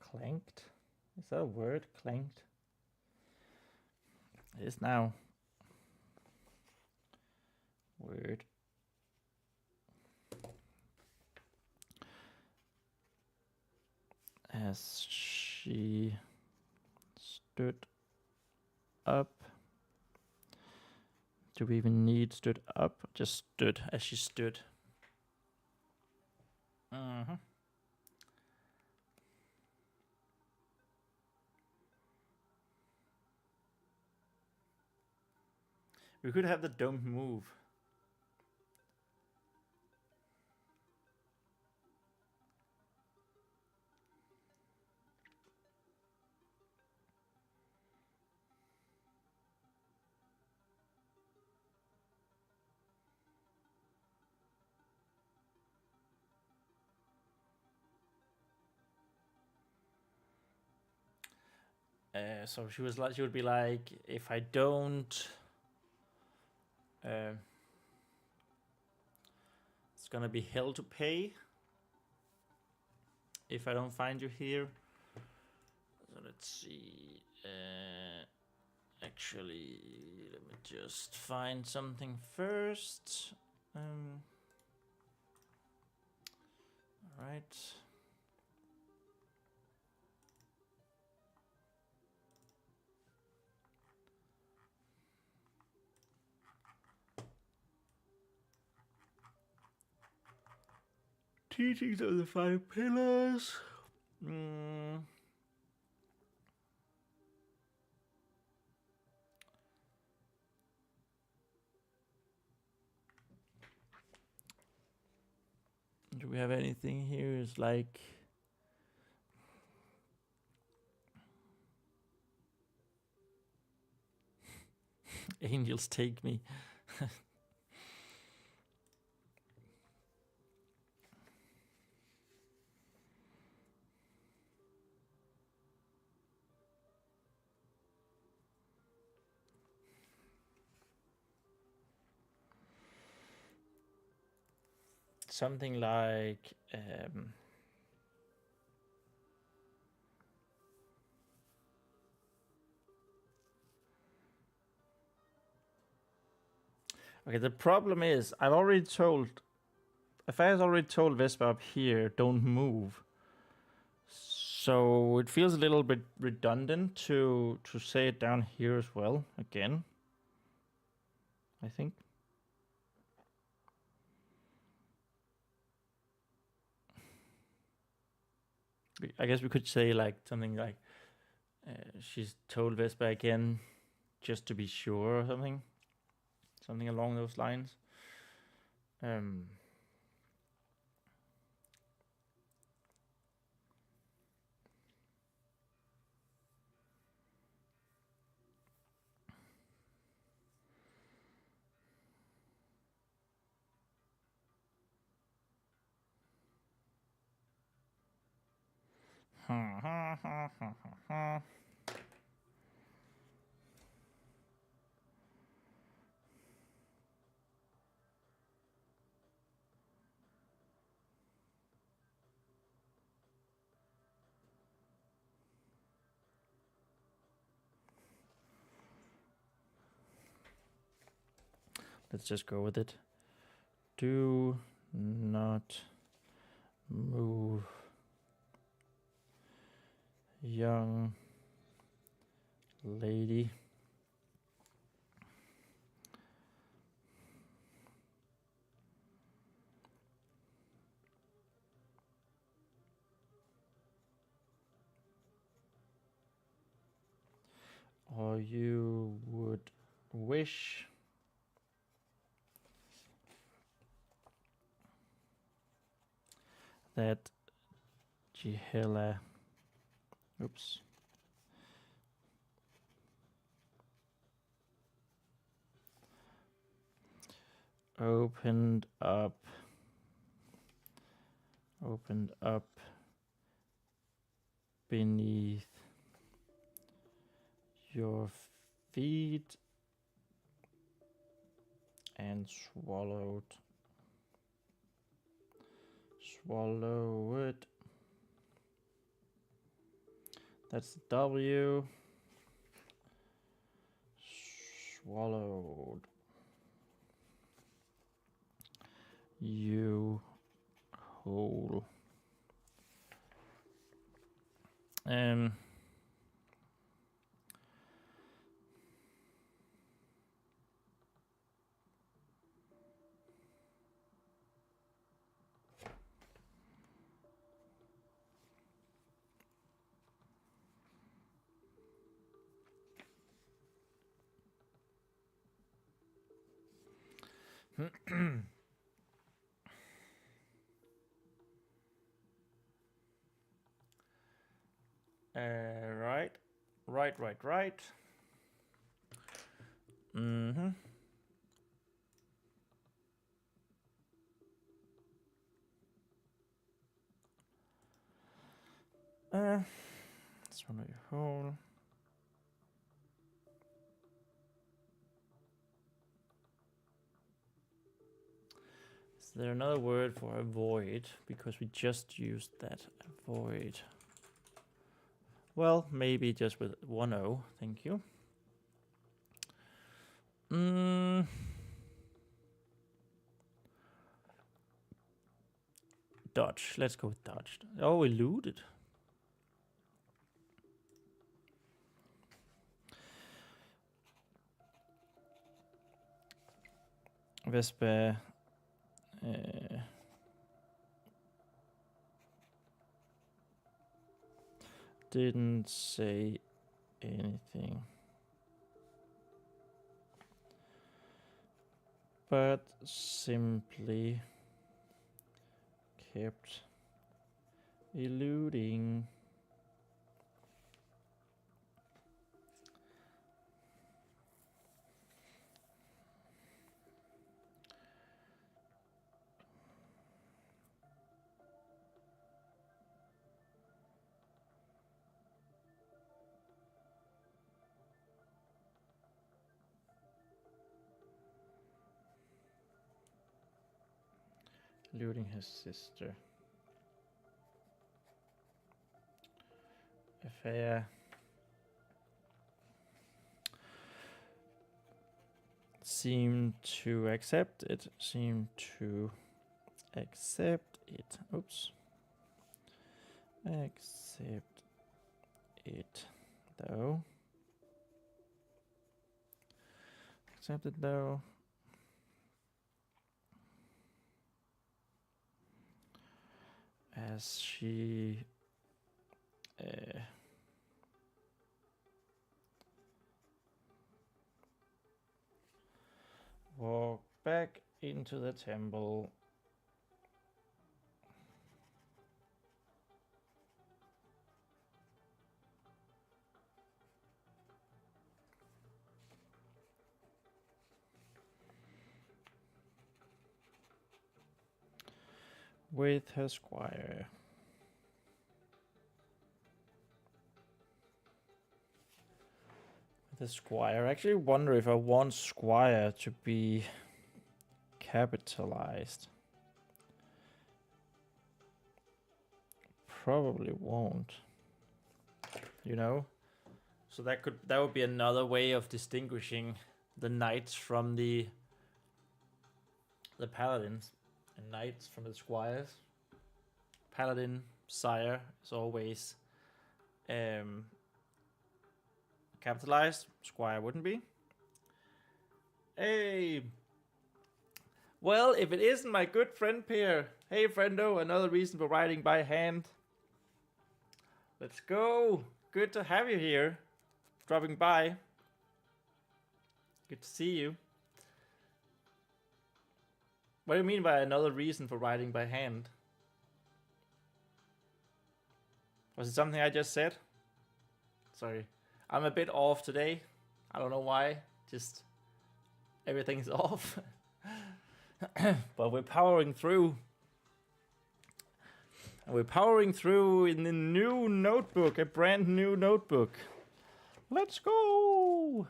A: Clanked? Is that a word? Clanked? It is now. Word. As she stood up. Do we even need stood up? Just stood as she stood. We could have the don't move. So she would be like, if I don't, it's gonna be hell to pay if I don't find you here. So let's see. Actually, let me just find something first. All right. Teachings of the 5 pillars. Do we have anything here? It's like angels take me. Something like okay, the problem is I've already told Vespa up here, don't move. So it feels a little bit redundant to say it down here as well again. I think. I guess we could say like something like she's told Vespa again just to be sure or something. Something along those lines. Let's just go with it. Do not move, young lady. Or you would wish that Gihela, opened up beneath your feet and swallow it. That's the W. Swallowed. You whole. Right. Swallow your whole. Is there another word for avoid? Because we just used that. Avoid. Well, maybe just with one O. Thank you. Dodge. Let's go with dodged. Oh, eluded. Vespa. Didn't say anything, but simply kept eluding. Eluding his sister. Affair. Seem to accept it. Oops. Accept it, though. Accept it, though. As she back into the temple. With her squire. The squire. I actually wonder if I want squire to be capitalized. Probably won't. You know? So that would be another way of distinguishing the knights from the paladins, and knights from the squires. Paladin sire is always capitalized. Squire wouldn't be. Hey, well, if it isn't my good friend Pierre. Hey, friendo, another reason for writing by hand. Let's go. Good to have you here. Dropping by. Good to see you. What do you mean by another reason for writing by hand? Was it something I just said? Sorry. I'm a bit off today. I don't know why. Just everything's off. But we're powering through. And we're powering through in the new notebook, a brand new notebook. Let's go!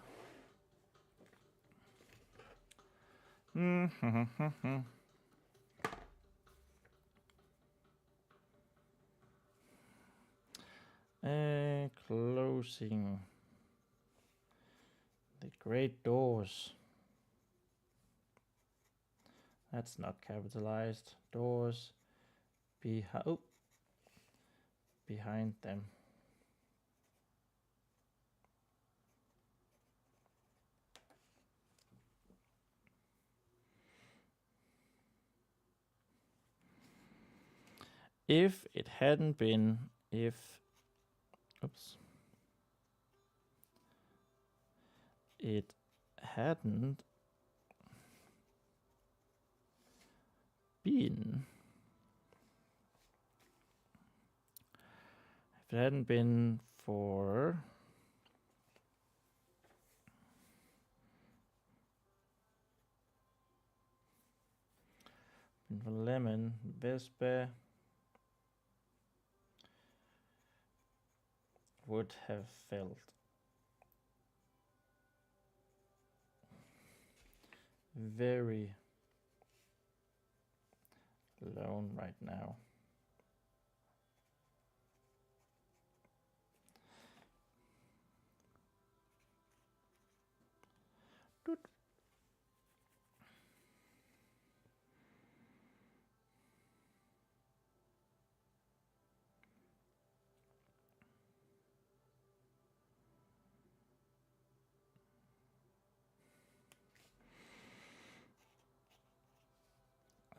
A: Closing the great doors. That's not capitalized. Doors behind them. If it hadn't been, it hadn't been, if it hadn't been for lemon, Vespa would have felt very alone right now.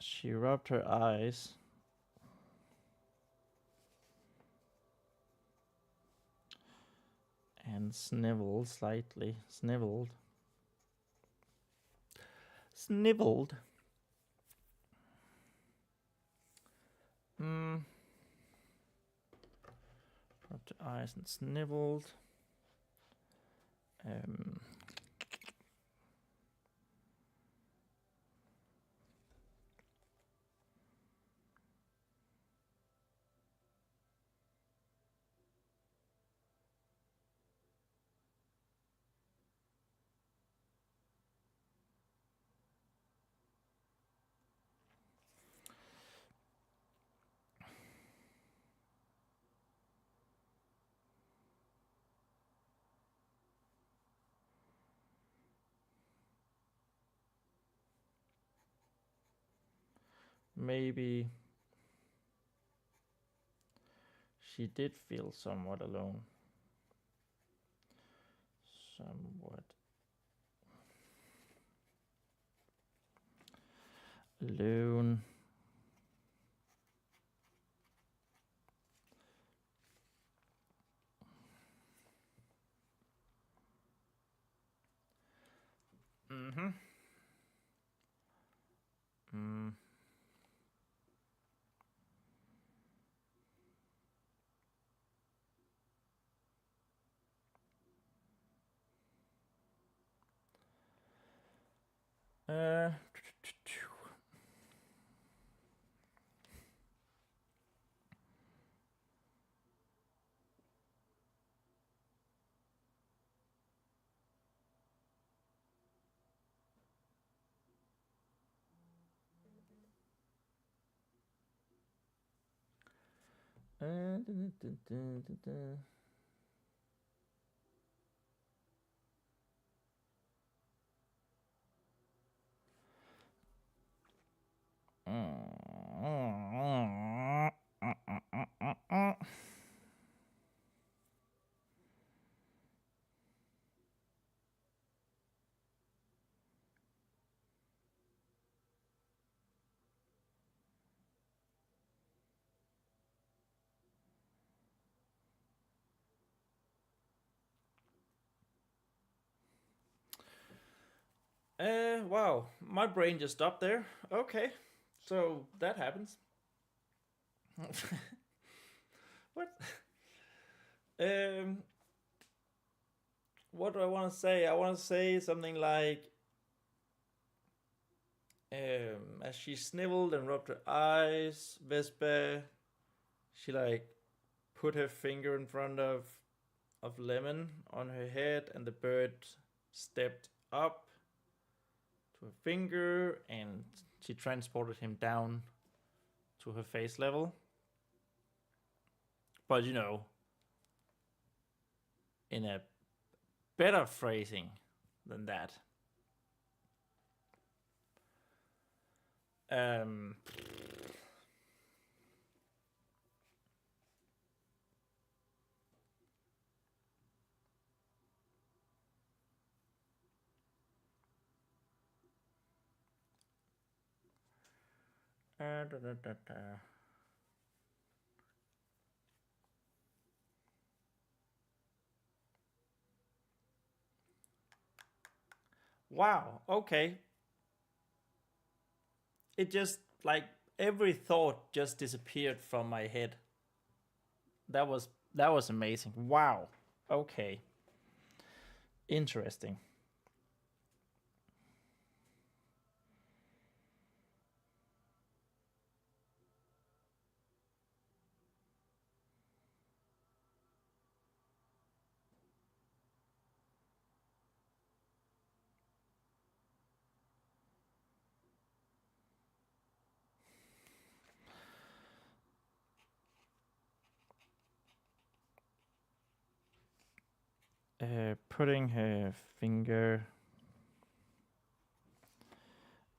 A: She rubbed her eyes and sniveled slightly. Sniveled. Rubbed her eyes and sniveled. Maybe she did feel somewhat alone. Somewhat alone. Uh, dun, dun, dun, dun, dun. Wow, my brain just stopped there. Okay, so that happens. What? Um, what do I want to say? I want to say something like, as she sniveled and rubbed her eyes, Vespa, she like put her finger in front of Lemon on her head, and the bird stepped up to her finger, and she transported him down to her face level. But you know, in a better phrasing than that. Um, da, da, da, da. Wow, okay. It just like every thought just disappeared from my head. That was amazing. Wow. Okay. Interesting. Putting her finger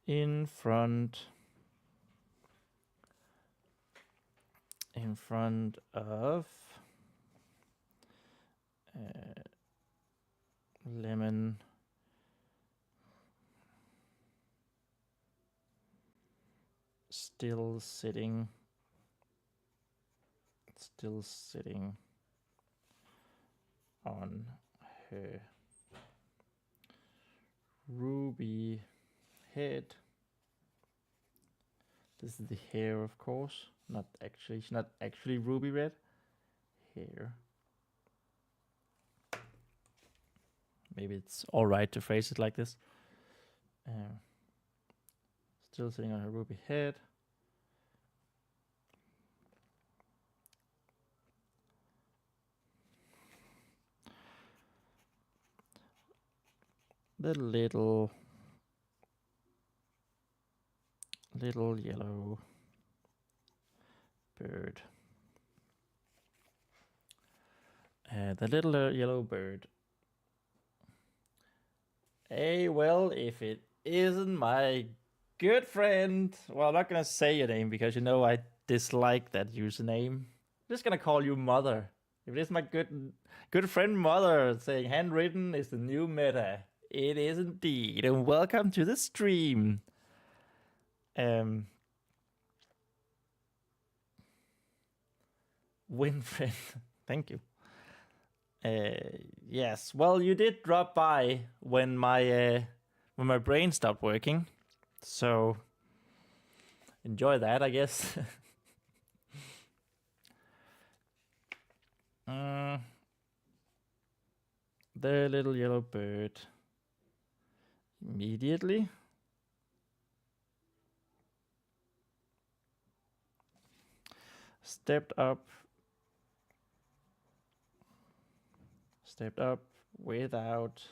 A: in front of Lemon, still sitting on her ruby head. This is the hair, of course. She's not actually ruby red. Hair. Maybe it's all right to phrase it like this. Still sitting on her ruby head. The little yellow bird. The little yellow bird. Hey, well, if it isn't my good friend, well, I'm not gonna say your name because you know I dislike that username. I'm just gonna call you Mother. If it is my good friend Mother saying handwritten is the new meta, it is indeed, and welcome to the stream. Winfriend, thank you. Yes, well, you did drop by when my brain stopped working, so enjoy that, I guess. The little yellow bird immediately Stepped up without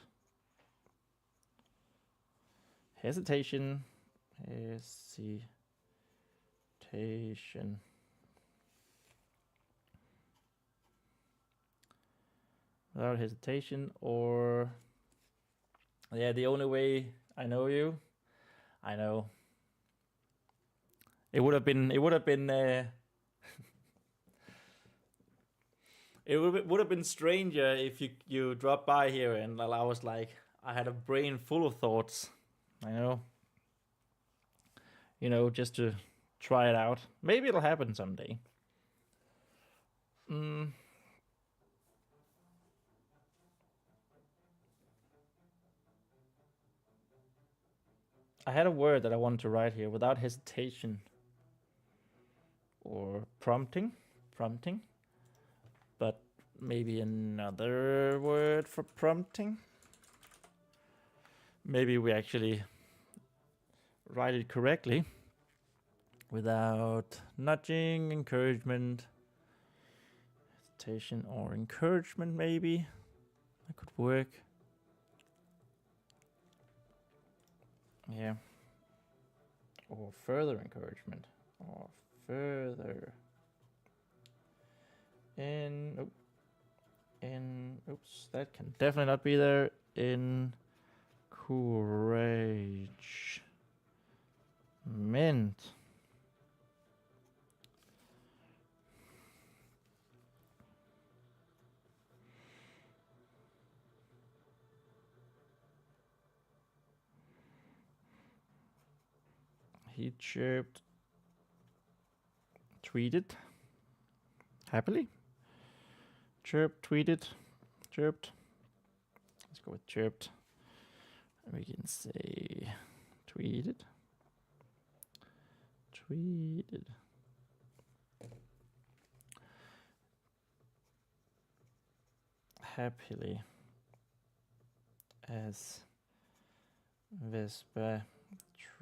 A: hesitation. Without hesitation, or yeah, the only way I know you. I know. It would have been it would have been stranger if you dropped by here and I was like, I had a brain full of thoughts. I know. Just to try it out. Maybe it'll happen someday. I had a word that I wanted to write here without hesitation. Or prompting. But maybe another word for prompting. Maybe we actually write it correctly. Without nudging, encouragement, hesitation, or encouragement, maybe. That could work. Yeah. Or further encouragement. Or further. Oops, that can definitely not be there. Encouragement. He chirped, tweeted, happily. Chirped, tweeted, chirped. Let's go with chirped. We can say tweeted. Happily as Vespa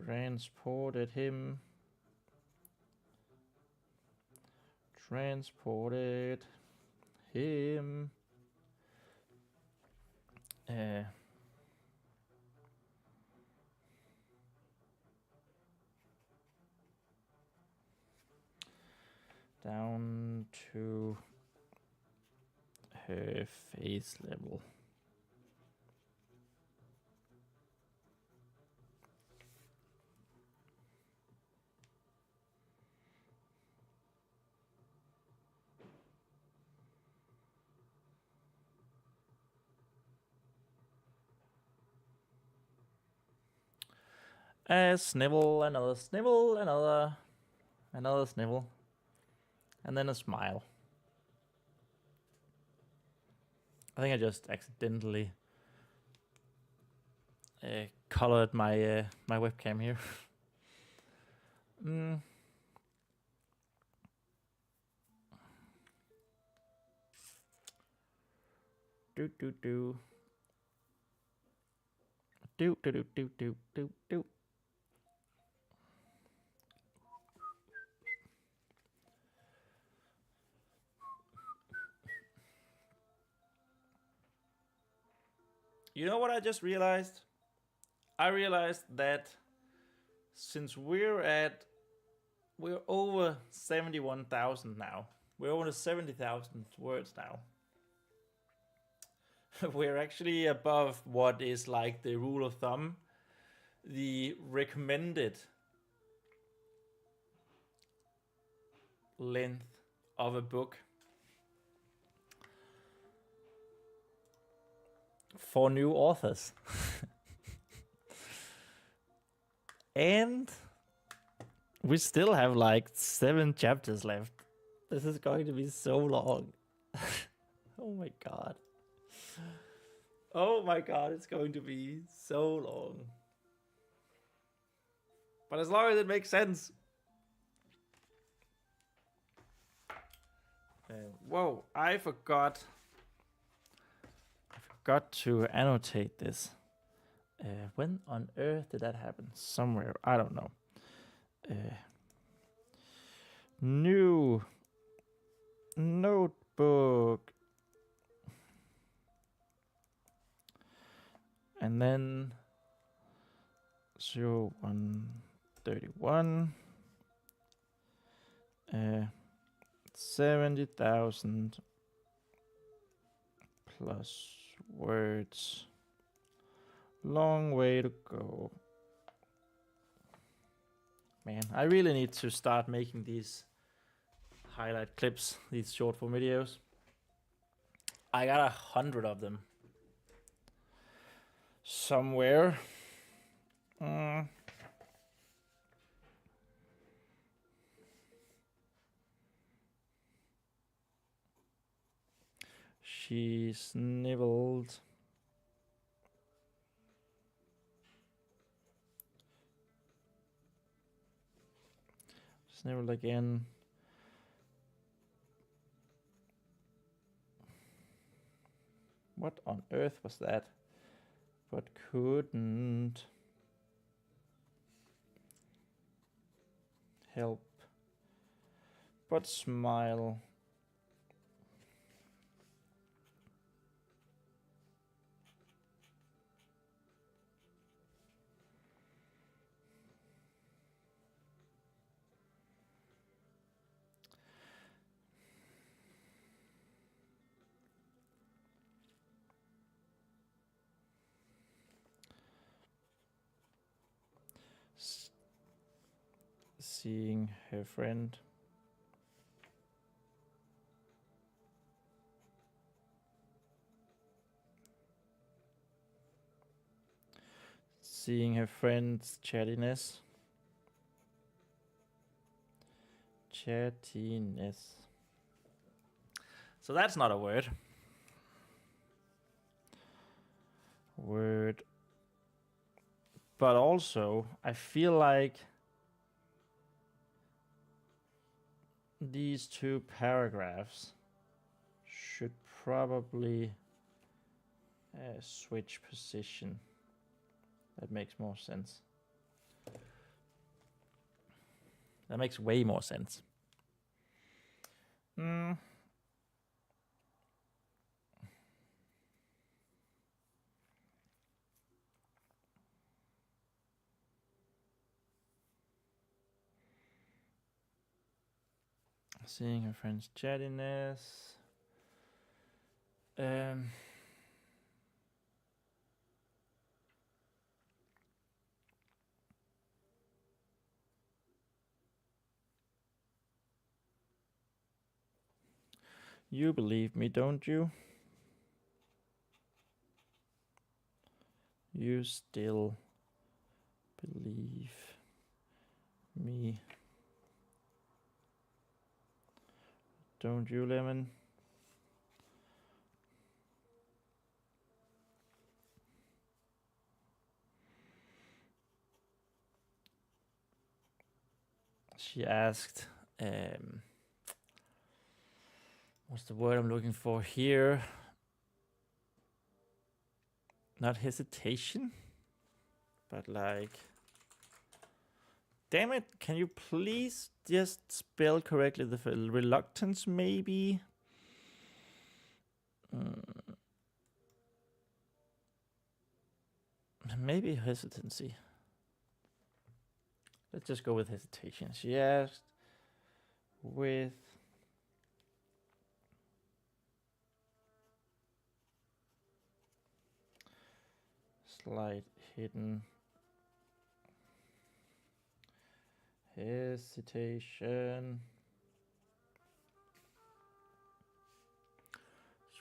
A: transported him. Down to her face level. A snivel, another snivel, another snivel, and then a smile. I think I just accidentally colored my my webcam here. Do. You know what I just realized? I realized that since we're over 71,000 now. We're over 70,000 words now. We're actually above what is like the rule of thumb, the recommended length of a book for new authors. And we still have like 7 chapters left. This is going to be so long. Oh my god. Oh my god, it's going to be so long. But as long as it makes sense. Whoa, I forgot to annotate this. When on earth did that happen? Somewhere, I don't know. New notebook. And then 0131. 70,000 plus words. Long way to go. Man, I really need to start making these highlight clips, these short form videos. I got 100 of them somewhere. She sniveled. Sniveled again. What on earth was that? But couldn't help but smile. Seeing her friend. Seeing her friend's chattiness. Chattiness. So that's not a word. Word. But also, I feel like these two paragraphs should probably switch position. That makes more sense. That makes way more sense. Seeing her friend's chattiness. You believe me, don't you? You still believe me, don't you, Lemon? She asked, what's the word I'm looking for here? Not hesitation, but like, damn it, can you please just spell correctly the reluctance, maybe? Maybe hesitancy. Let's just go with hesitation. She asked with slight hidden hesitation.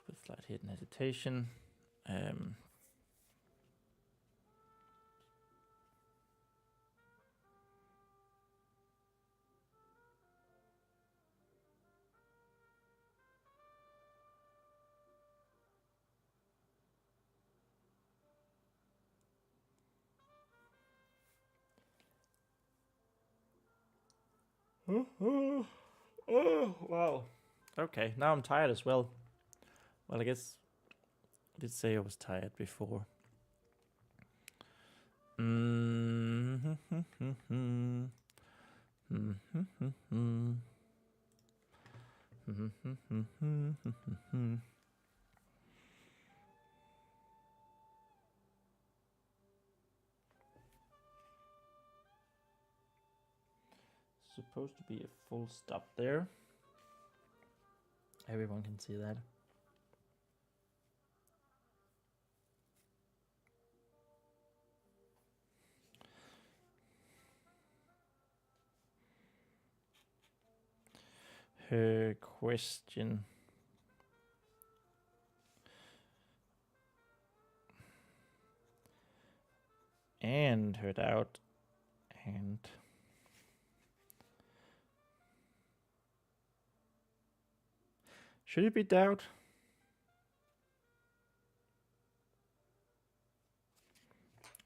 A: With slight hidden hesitation. Oh, wow. Okay, now I'm tired as well. Well, I guess I did say I was tired before. supposed to be a full stop there. Everyone can see that. Her question. And her doubt. And should it be doubt?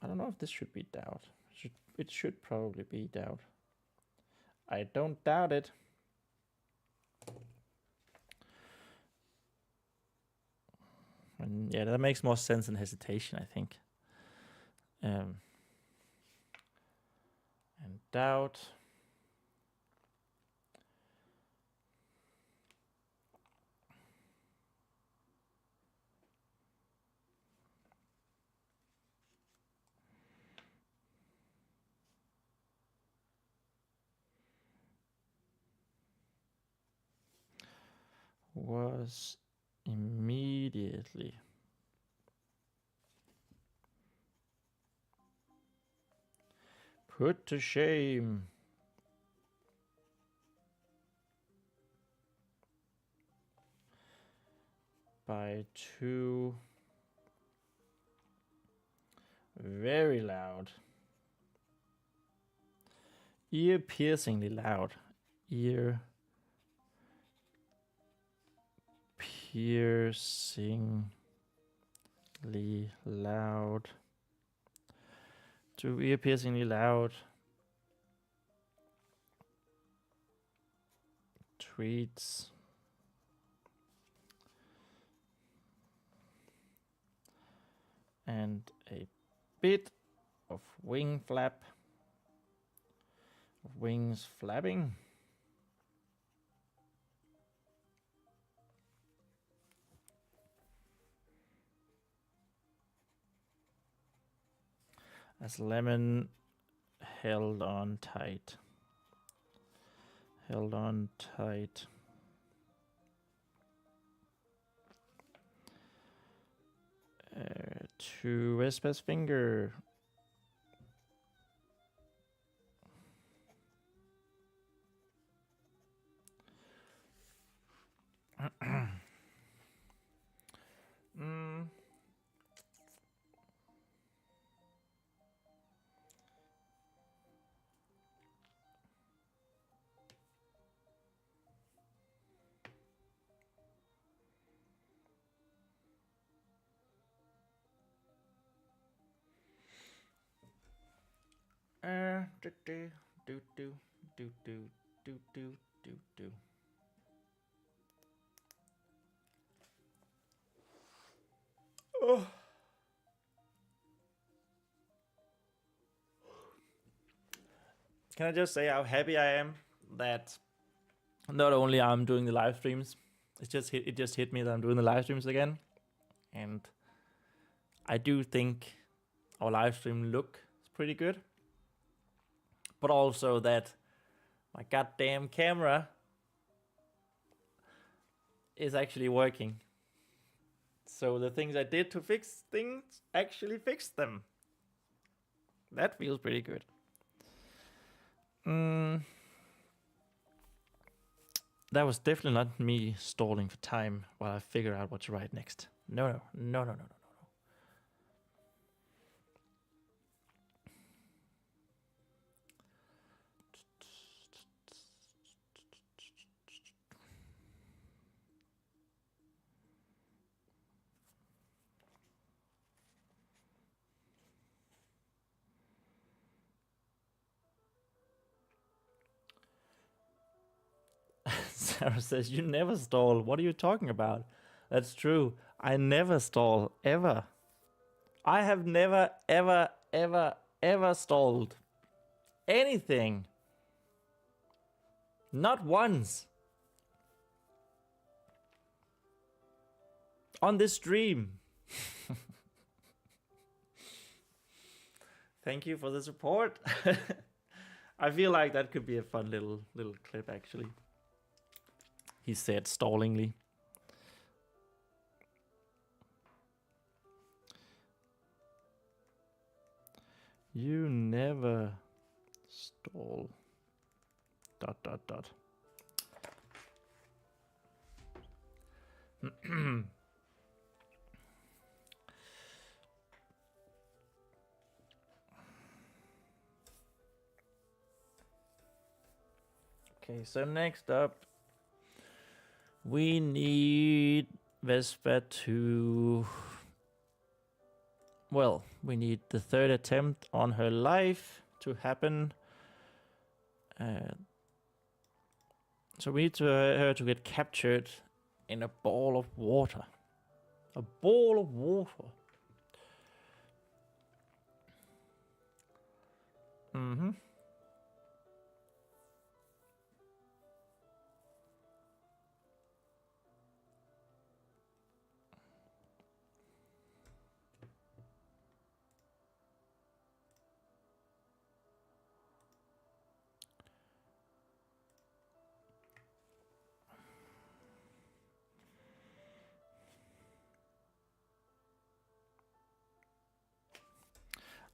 A: I don't know if this should be doubt. It should probably be doubt. I don't doubt it. And yeah, that makes more sense than hesitation, I think. And doubt. Was immediately put to shame by two very loud, ear-piercingly loud, ear-piercingly loud, two ear-piercingly loud tweets and a bit of wing flap, wings flapping. As Lemon held on tight. Held on tight. To Vespa's finger. Do. Oh. Can I just say how happy I am that not only I'm doing the live streams, it just hit me that I'm doing the live streams again, and I do think our live stream looks pretty good, but also that my goddamn camera is actually working. So the things I did to fix things actually fixed them. That feels pretty good. That was definitely not me stalling for time while I figure out what to write next. No. Sarah says, you never stall. What are you talking about? That's true. I never stall, ever. I have never, ever stalled anything. Not once. On this stream. Thank you for the support. I feel like that could be a fun little clip, actually. He said stallingly. You never stall. ... Okay, so next up, we need Vespa to... Well, we need the third attempt on her life to happen. So we need her to get captured in a ball of water. A ball of water. Mm-hmm.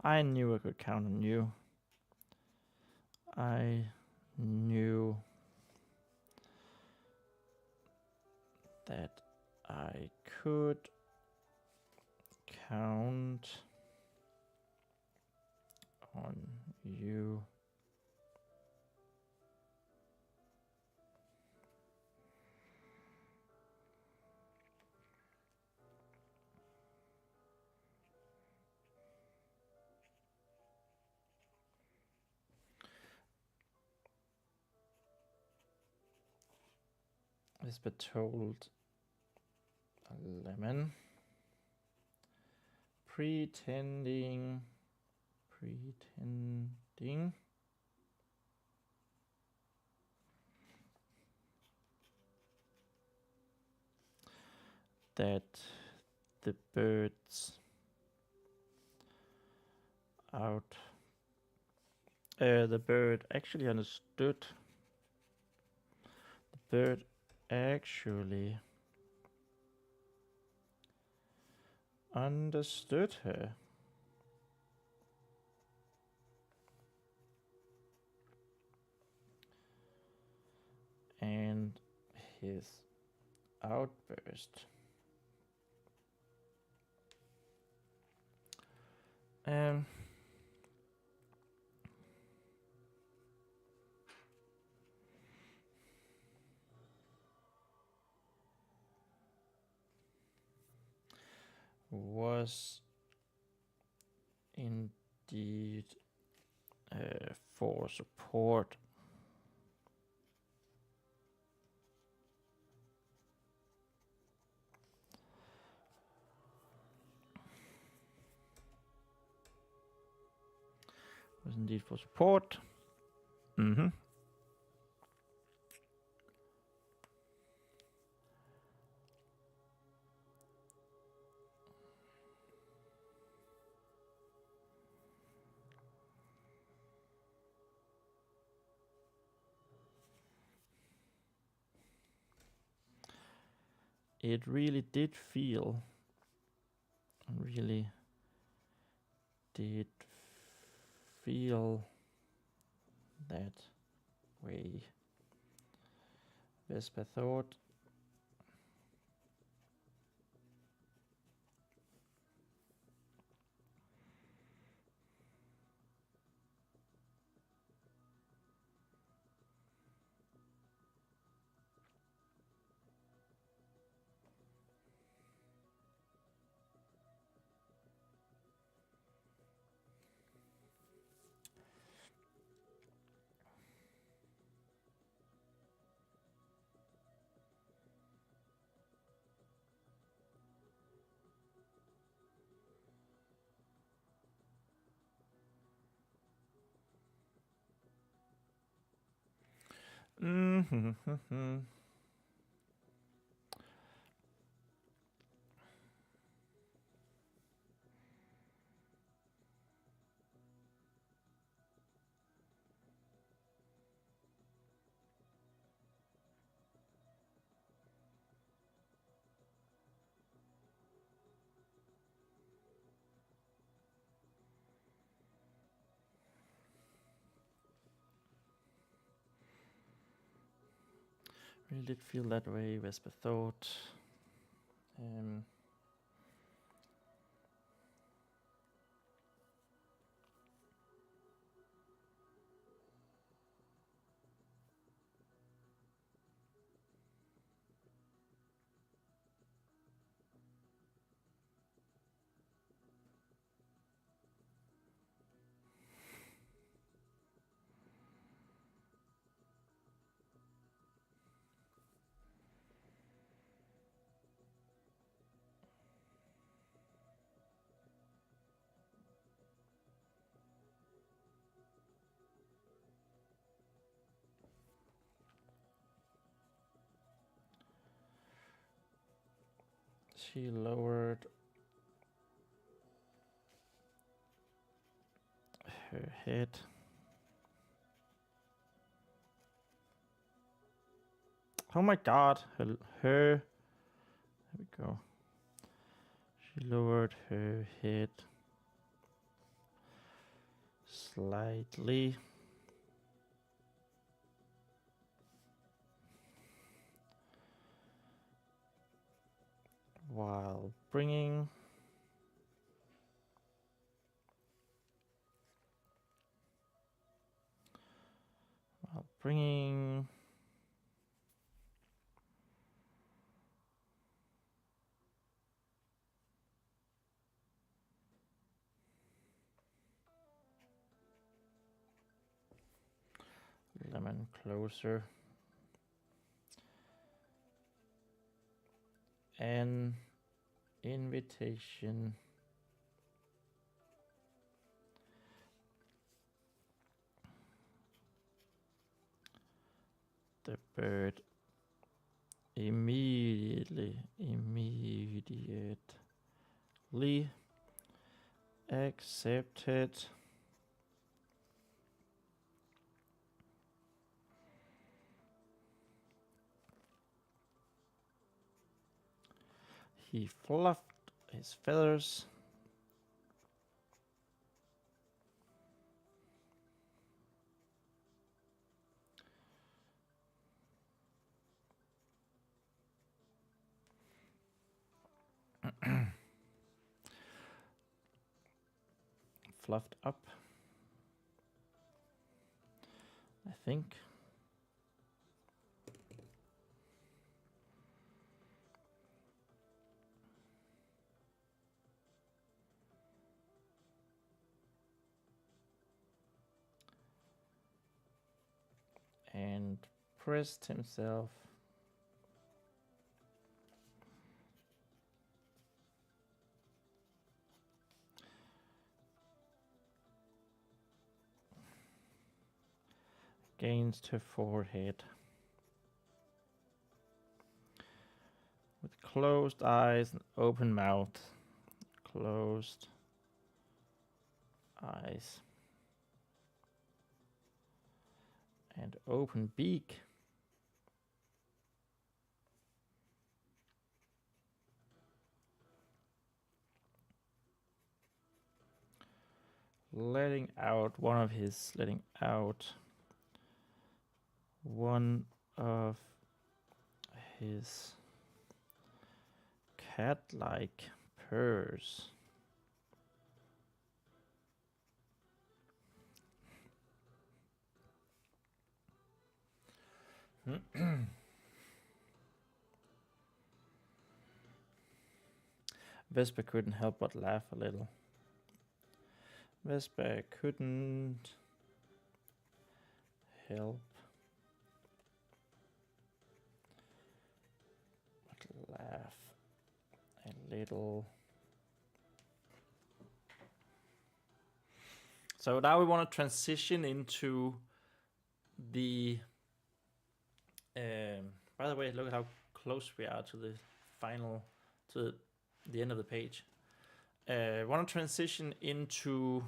A: I knew I could count on you. I knew that I could count on you. Vespa told a lemon, pretending that the birds the bird actually understood. The bird actually understood her. And his outburst was indeed for support. Was indeed for support. Mm-hmm. It really did feel that way. Vespa thought. Mm-hmm. Really did feel that way, Vespa thought. She lowered her head. Oh my god, her. There we go. She lowered her head slightly. While bringing lemon closer. An invitation. The bird immediately accepted. He fluffed his feathers. Fluffed up, I think. And pressed himself against her forehead. With closed eyes and open mouth. Closed eyes and open beak. Letting out one of his cat-like purrs. Vespa couldn't help but laugh a little. Vespa couldn't help but laugh a little. So now we want to transition into the. By the way, look at how close we are to the final, to the end of the page. Want to transition into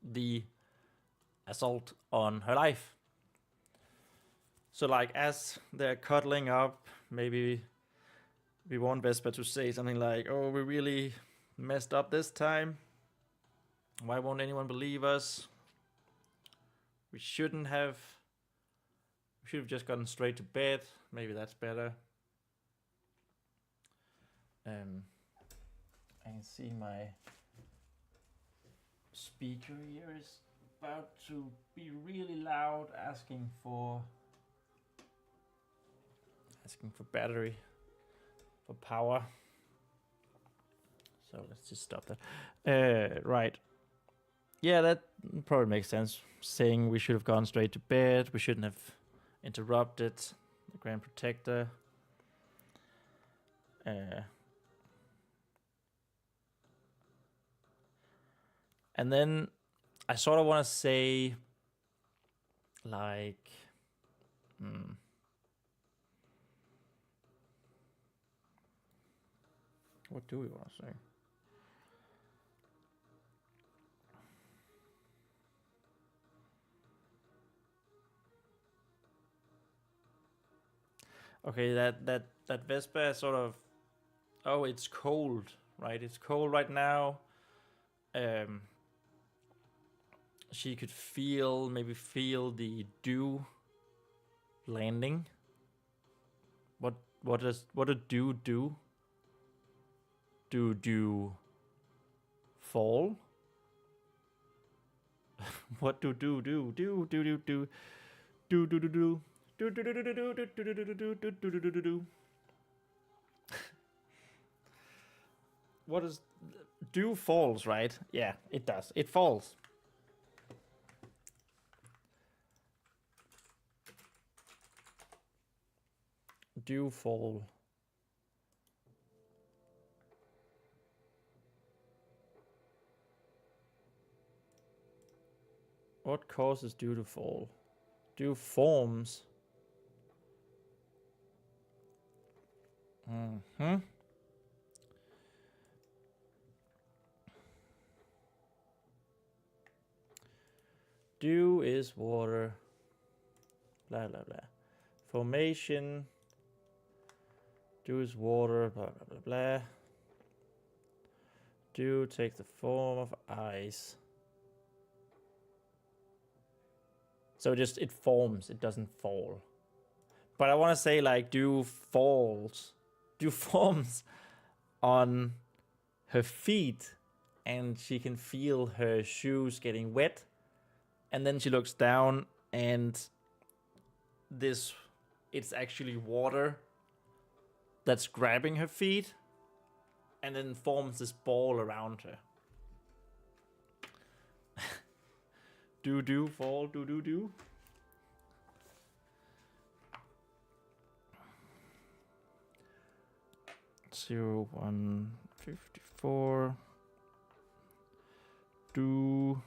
A: the assault on her life. So like as they're cuddling up, maybe we want Vespa to say something like, "Oh, we really messed up this time. Why won't anyone believe us? We shouldn't have. We should have just gotten straight to bed. Maybe that's better. I can see my speaker here is about to be really loud, asking for battery, for power. So let's just stop that. Right. Yeah, that probably makes sense. Saying we should have gone straight to bed. We shouldn't have interrupted the Grand Protector. And then I sort of want to say, like, what do we want to say? Okay, that Vespa is sort of, oh, it's cold, right? It's cold right now. She could maybe feel the dew landing. What do dew do? Do dew fall? What do do do do do do do do do do do do do do do do do do do. What is dew falls, right? Yeah, it does. It falls. Dew fall. What causes dew to fall? Dew forms. Dew is water. Blah blah blah. Formation. Dew is water. Blah blah blah blah. Dew takes the form of ice. So it forms, it doesn't fall. But I want to say, like, dew falls. Dew forms on her feet, and she can feel her shoes getting wet. And then she looks down, and it's actually water that's grabbing her feet, and then forms this ball around her. Do fall, do. 154. Do.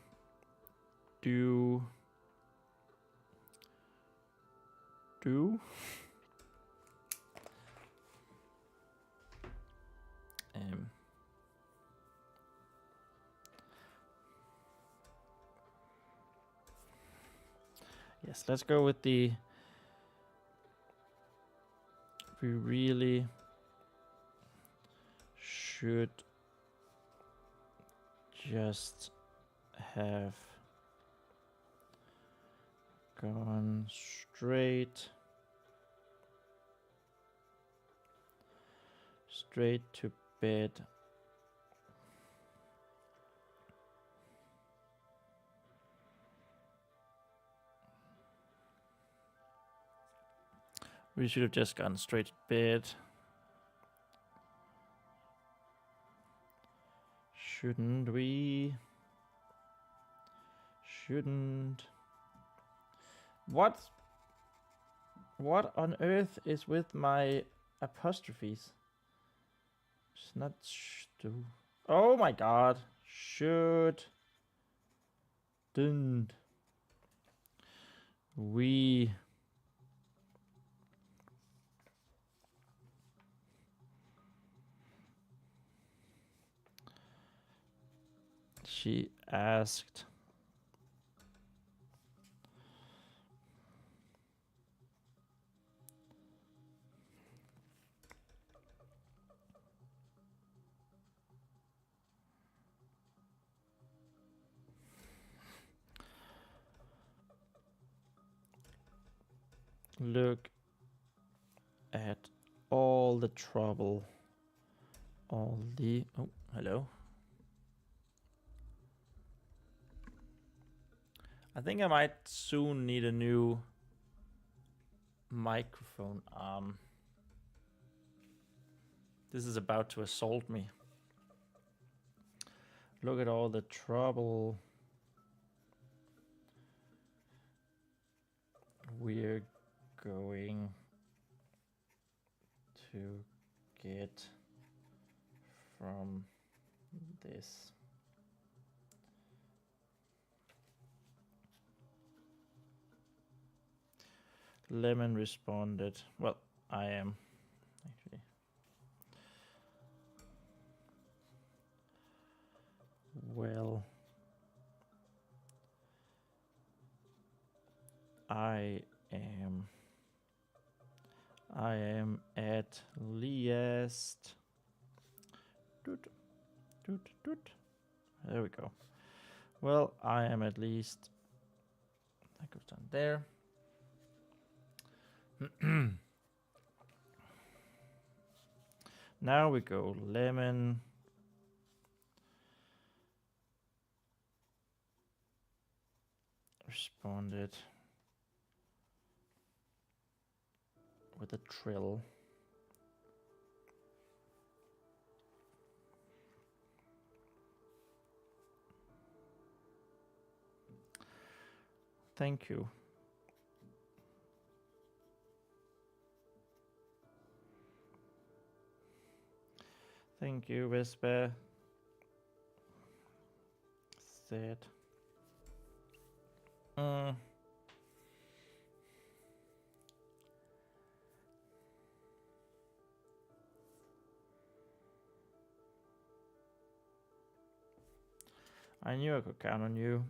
A: Yes, let's go with the. We really should just have gone straight to bed. We should have just gone straight to bed. Shouldn't we? Shouldn't. What on earth is with my apostrophes? It's not do. Oh my god. Shouldn't we? She asked. Look at all the trouble, all the... Oh, hello. I think I might soon need a new microphone arm. This is about to assault me. Look at all the trouble we're going to get from this. Lemon responded, well, I am actually. Well, I am at least. There we go. Well, I am at least. That goes down there. Now we go lemon. Responded with a trill. Thank you. Thank you, Vespa. Said. I knew I could count on you.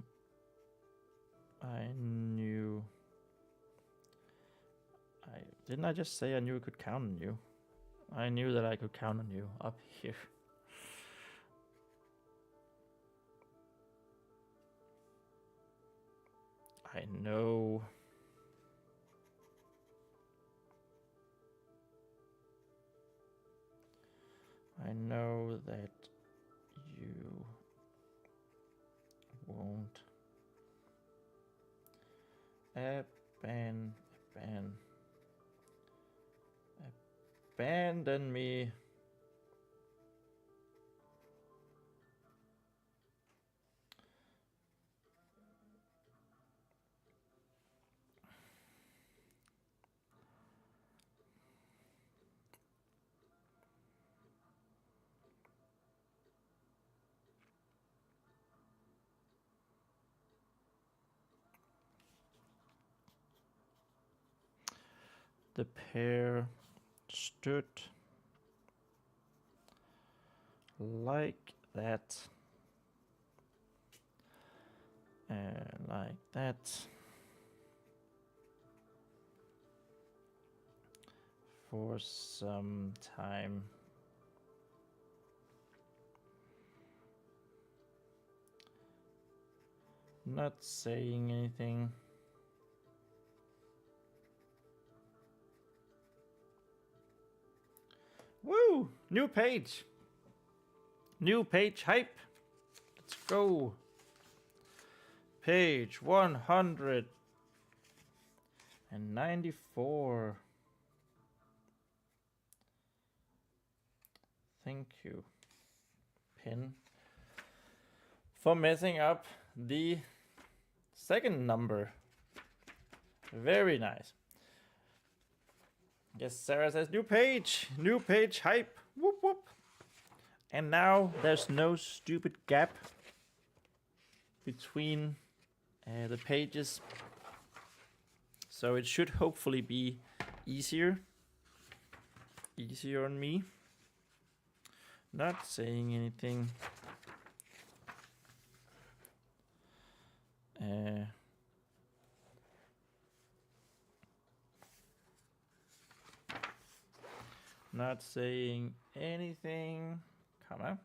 A: Didn't I just say I knew I could count on you? I knew that I could count on you up here. I know. I know that you won't abandon me. The pair stood like that, for some time. Not saying anything. Woo! New page. New page hype. Let's go. Page 194. Thank you, pen, for messing up the second number. Very nice. Yes, Sarah says new page hype. Whoop whoop. And now there's no stupid gap between the pages, so it should hopefully be easier on me. Not saying anything. Not saying anything, comma.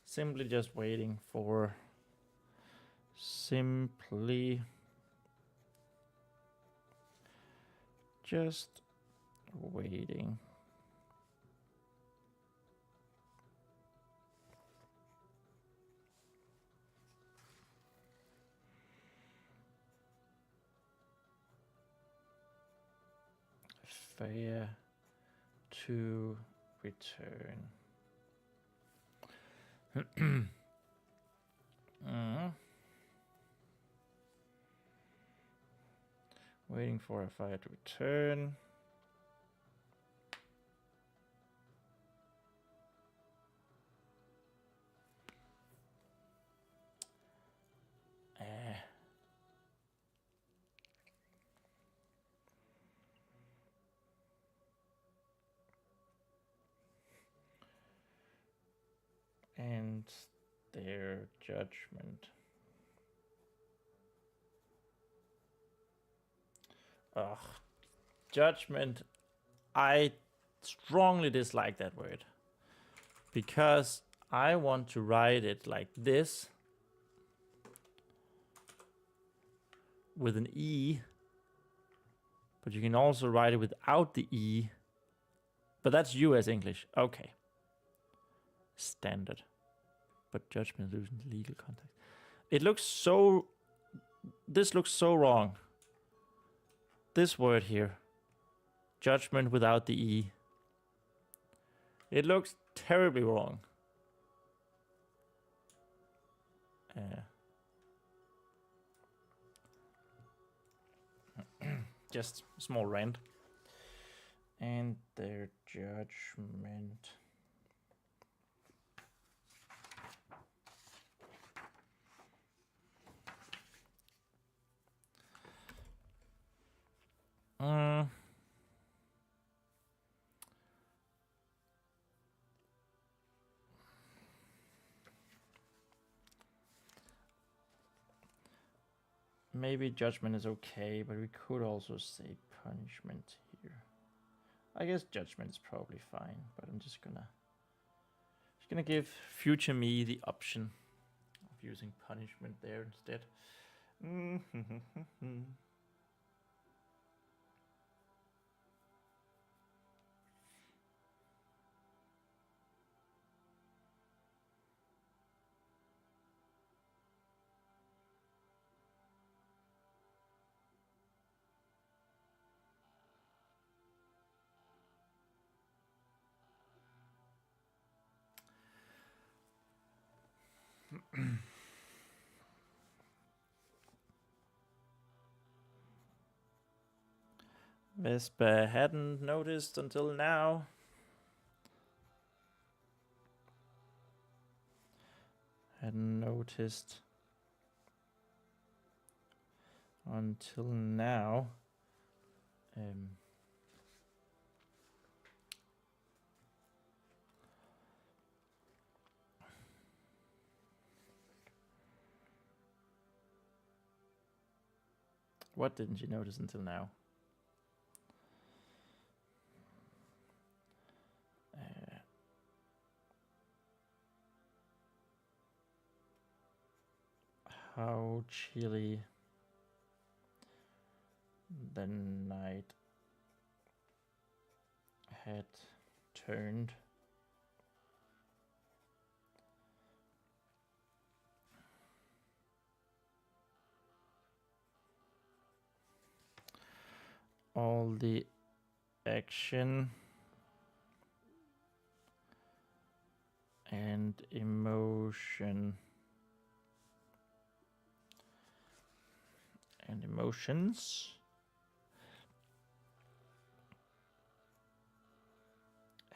A: Simply just waiting for simply just waiting. Fair to return. Waiting for a fire to return. And their judgment. Ugh. Judgment. I strongly dislike that word. Because I want to write it like this. With an E. But you can also write it without the E. But that's US English. Okay. Standard. But judgment losing legal context. It looks so... This looks so wrong. This word here. Judgment without the E. It looks terribly wrong. Just a small rant. And their judgment. Maybe judgment is okay, but we could also say punishment here. I guess judgment is probably fine, but I'm just gonna give future me the option of using punishment there instead. Vespa hadn't noticed until now. Hadn't noticed until now. What didn't you notice until now? How chilly the night had turned. All the action and emotion and emotions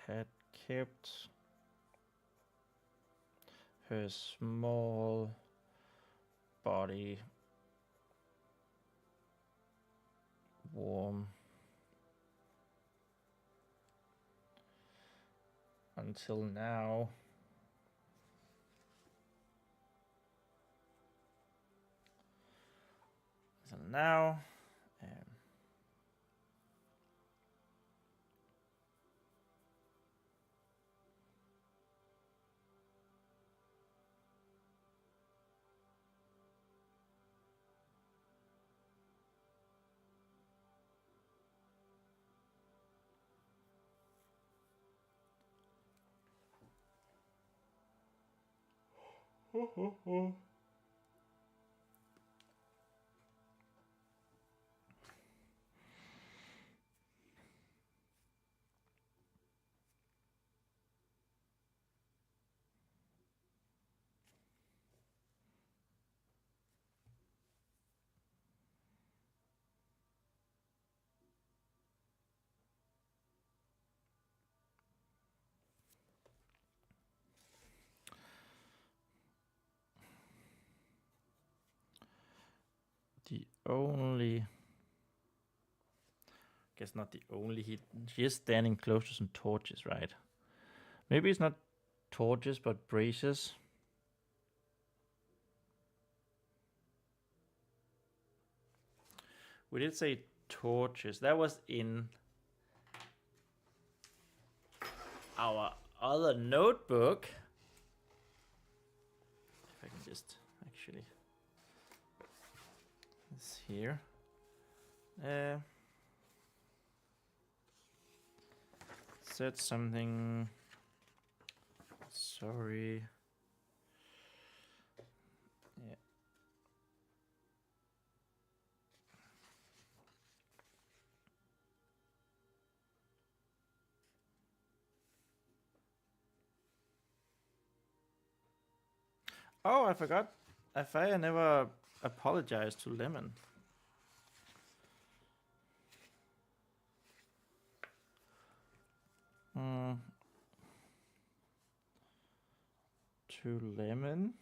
A: had kept her small body warm until now. So now, The only... Guess not the only. She is standing close to some torches, right? Maybe it's not torches, but braces. We did say torches. That was in our other notebook. If I can just actually... It's here. Said something. Sorry. Yeah. Oh, I forgot. I never apologized to Lemon. To Lemon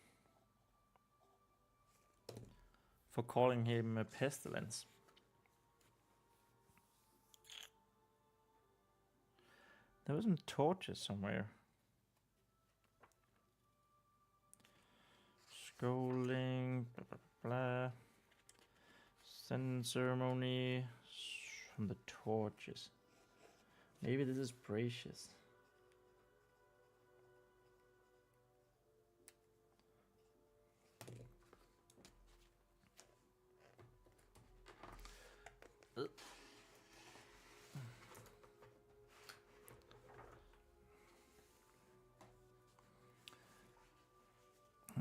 A: for calling him a pestilence. There was some torches somewhere. Scolding, blah, blah, blah. Send ceremony from the torches. Maybe this is precious.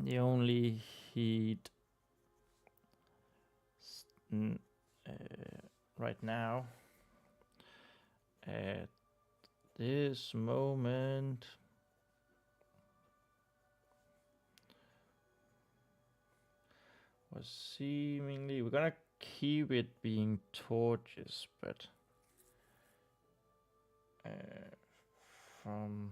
A: The only heat right now at this moment was seemingly, we're gonna keep it being torches, but from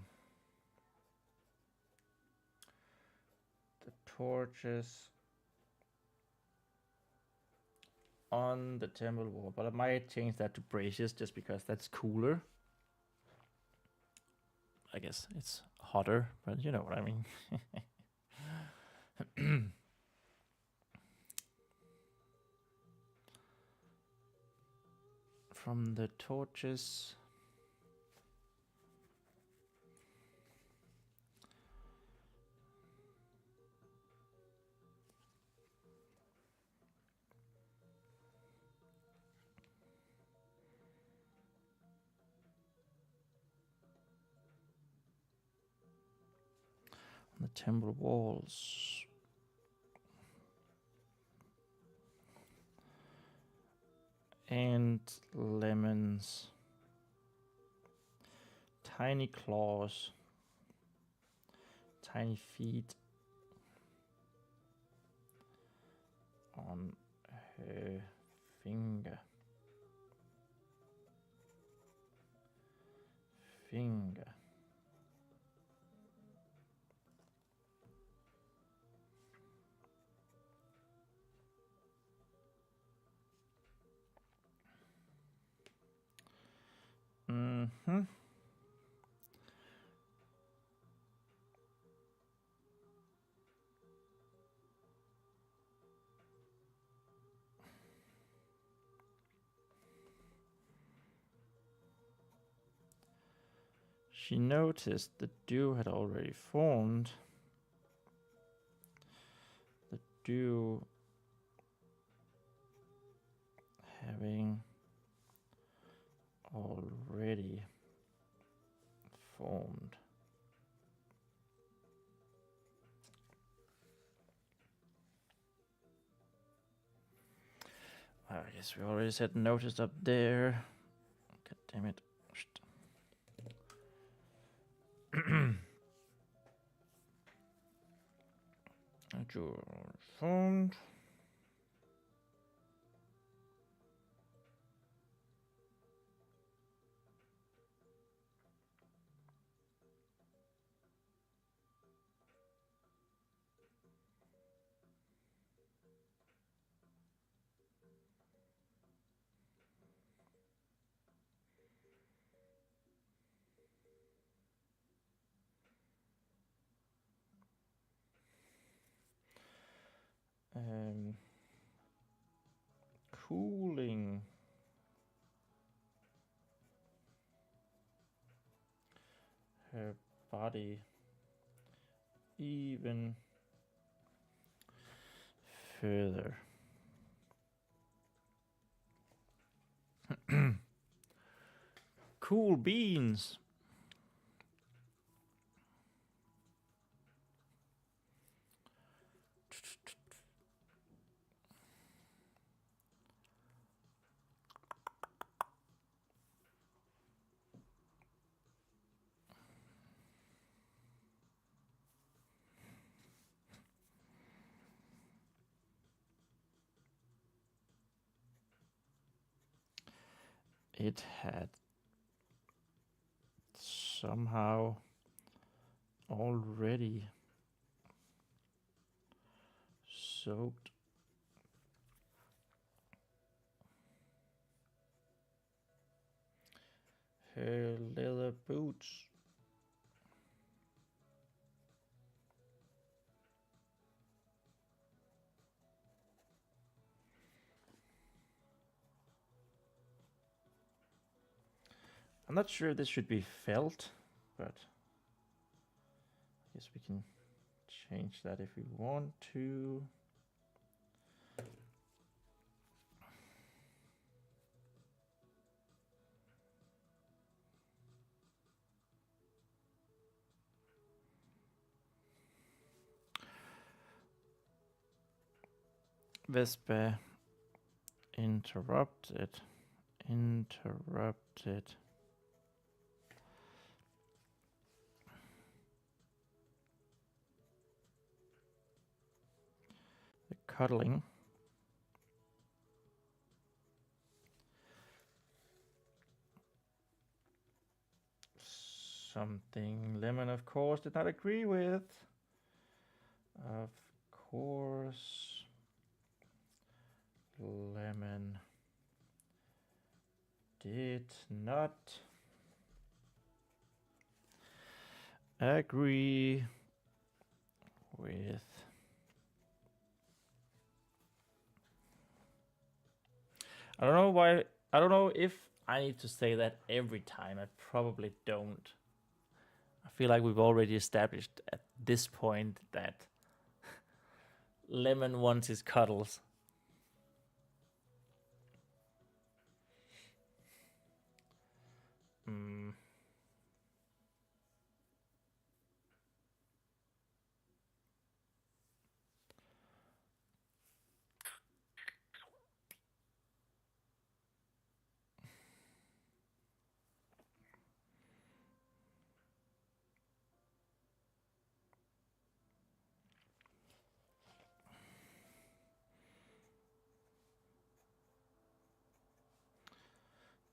A: the torches on the temple wall, but I might change that to braces just because that's cooler. I guess it's hotter, but you know what I mean. From the torches. The temple walls. And Lemon's tiny claws, tiny feet on her finger. She noticed the dew had already formed. The dew having already formed. I guess we already said noticed up there. God damn it. Found. Cooling. Her body even further. Cool beans. It had somehow already soaked her leather boots. I'm not sure this should be felt, but I guess we can change that if we want to. Vespa interrupted. The cuddling. Something Lemon, of course, did not agree with. Of course, Lemon did not agree with. I don't know why. I don't know if I need to say that every time. I probably don't. I feel like we've already established at this point that Lemon wants his cuddles.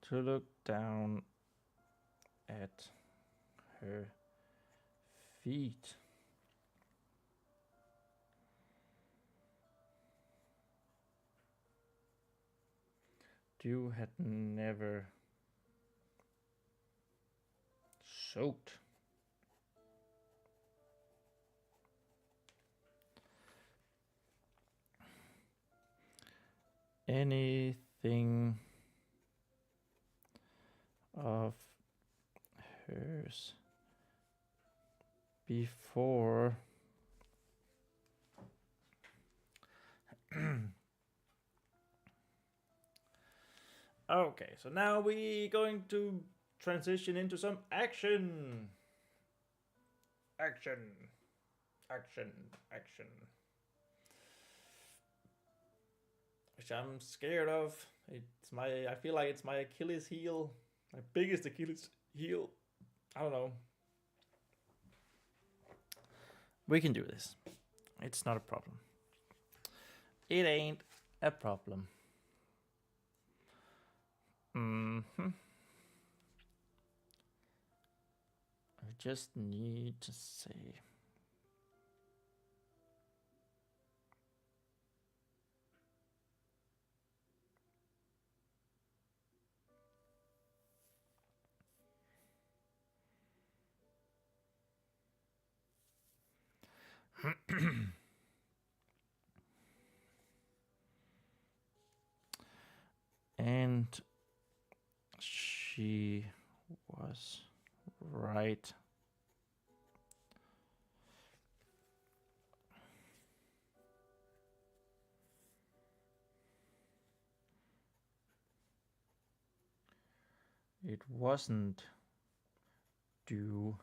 A: To look down at her feet. Dew had never soaked. Anything of hers before okay, so now we're going to transition into some action. Action. which I'm scared of. I feel like it's my Achilles heel, my biggest Achilles heel. I don't know. We can do this. It's not a problem. It ain't a problem. I just need to say. And she was right. It wasn't dew,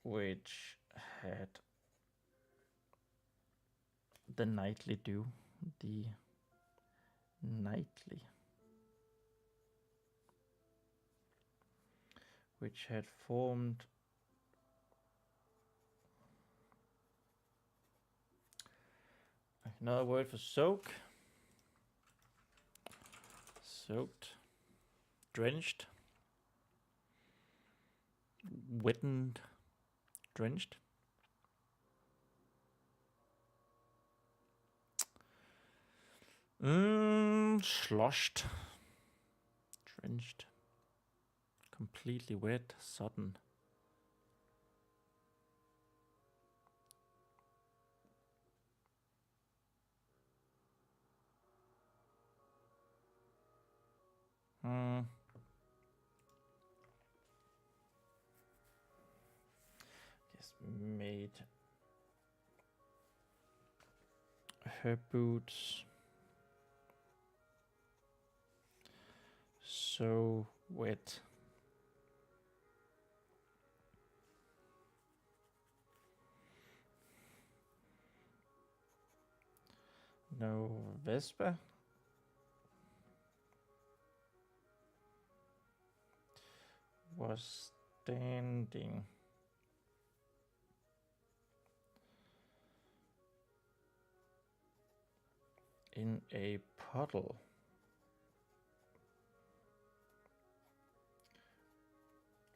A: which had the nightly dew, the nightly, which had formed another word for soak, soaked, drenched, wetted, drenched. Sloshed, drenched, completely wet, sodden. Just made her boots so wet. No Vespa. Was standing in a puddle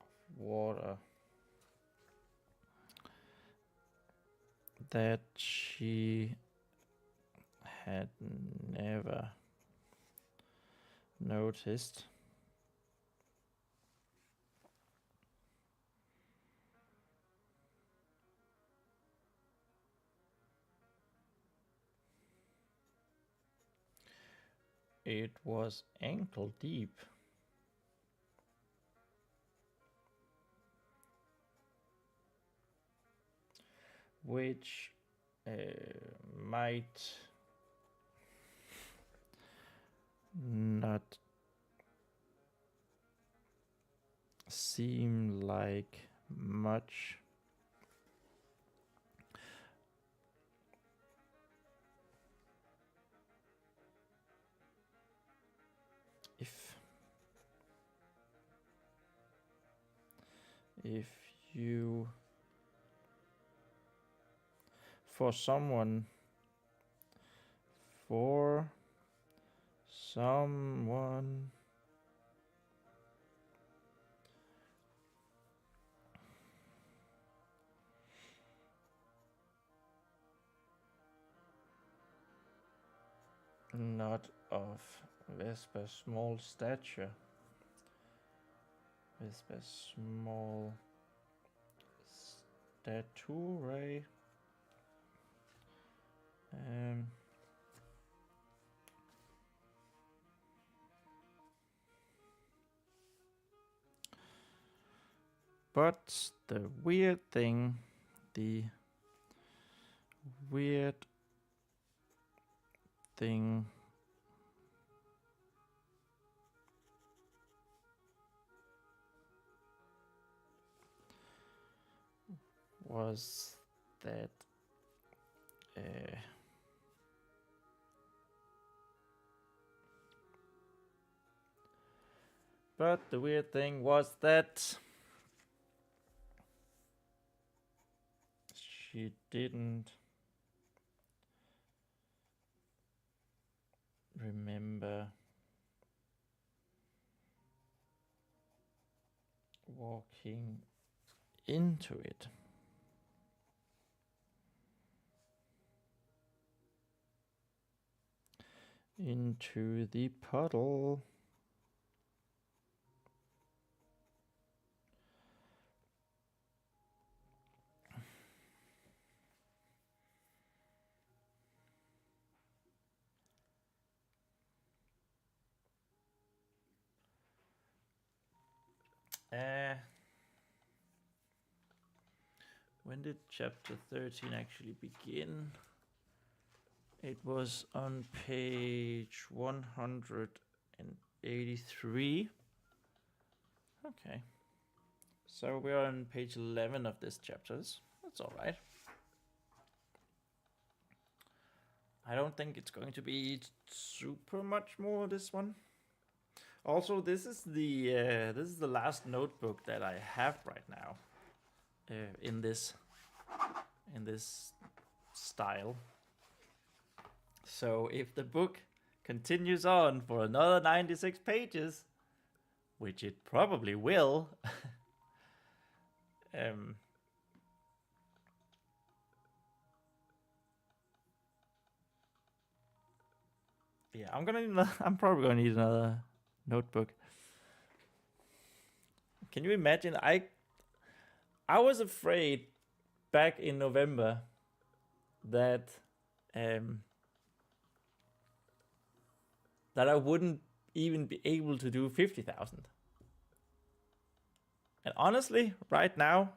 A: of water that she had never noticed. It was ankle deep. Which might not seem like much, if you, for someone not of Vespa small stature, Vespa small stature, but the weird thing was that But the weird thing was that she didn't remember walking into it. Into the puddle. When did chapter 13 actually begin? It was on page 183. Okay. So we're on page 11 of this chapters. That's all right. I don't think it's going to be super much more this one. Also, this is the last notebook that I have right now in this style. So if the book continues on for another 96 pages, which it probably will, yeah, I'm probably gonna need another notebook. Can you imagine? I was afraid back in November that that I wouldn't even be able to do 50,000. And honestly, right now,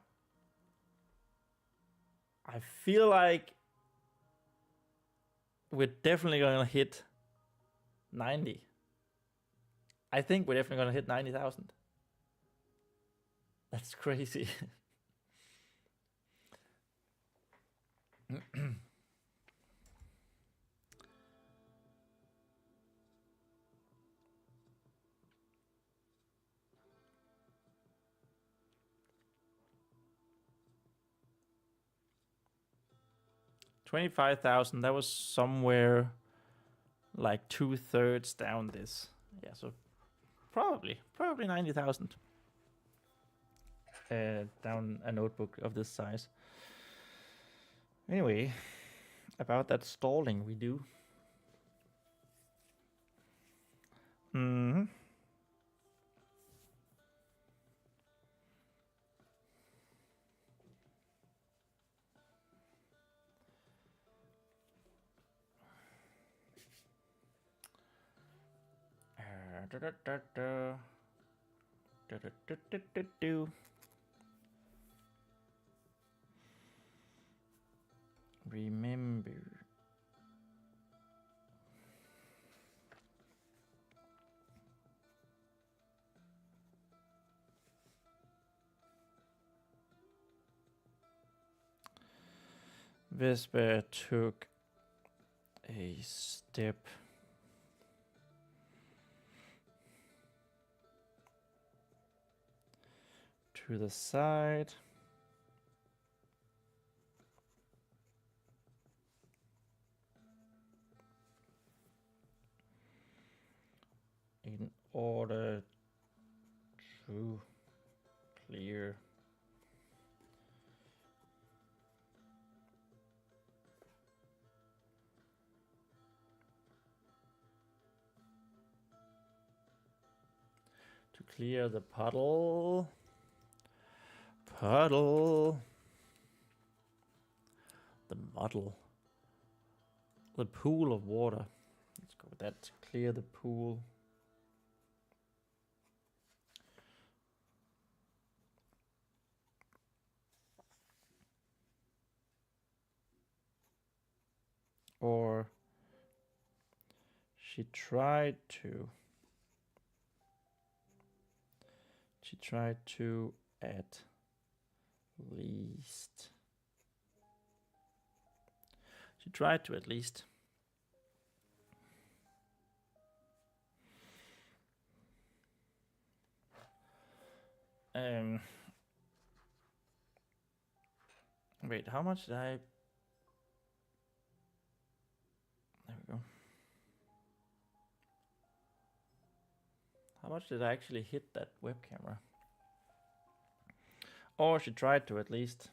A: I feel like we're definitely gonna hit 90. I think we're definitely gonna hit 90,000. That's crazy. 25,000. That was somewhere like 2/3 down this. Yeah, so probably 90,000. Down a notebook of this size. Anyway, about that stalling we do. Mm-hmm. Remember. Vespa took a step to the side. In order to clear the puddle. The muddle. The pool of water. Let's go with that. Clear the pool. Or she tried to at least. She tried to at least. Wait, how much did I? There we go. How much did I actually hit that web camera? Or she tried to, at least.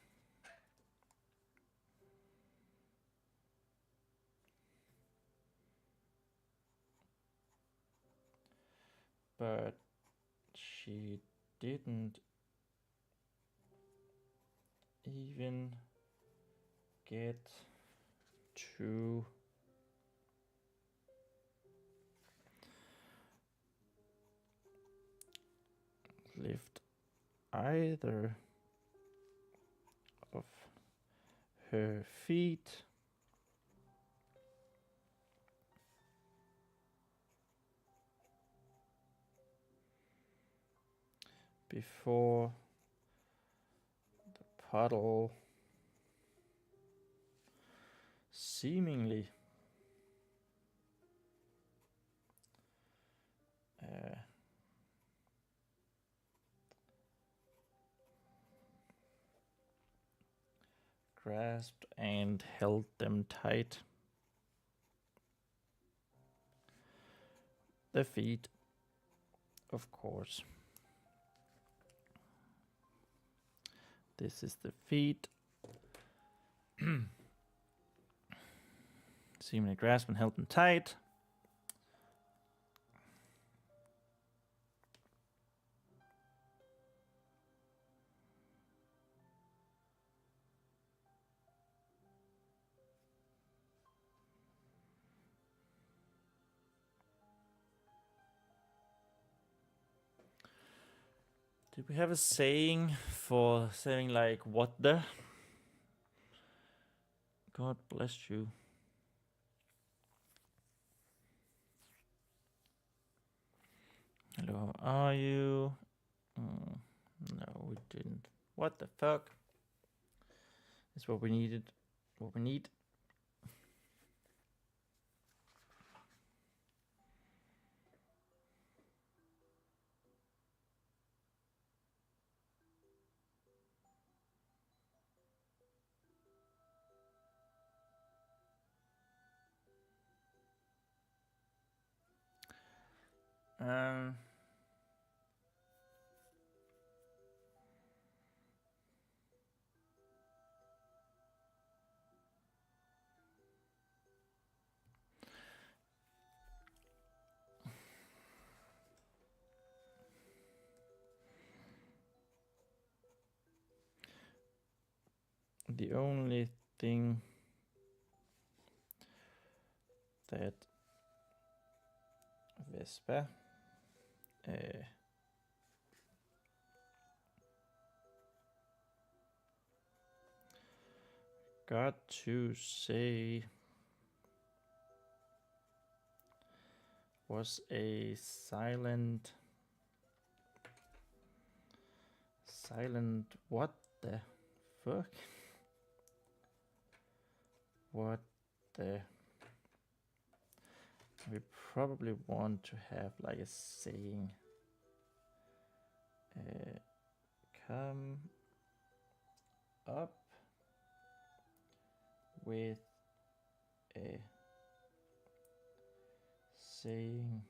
A: But she didn't even get to lift either of her feet before the puddle seemingly grasped and held them tight. The feet, of course. This is the feet. Seemingly grasped and held them tight. Did we have a saying for saying like what the? God bless you. Hello, how are you? No, we didn't. What the fuck? That's what we needed. What we need. The only thing that Vespa got to say was a silent what the fuck? What the? We probably want to have like a saying. Come up with a saying.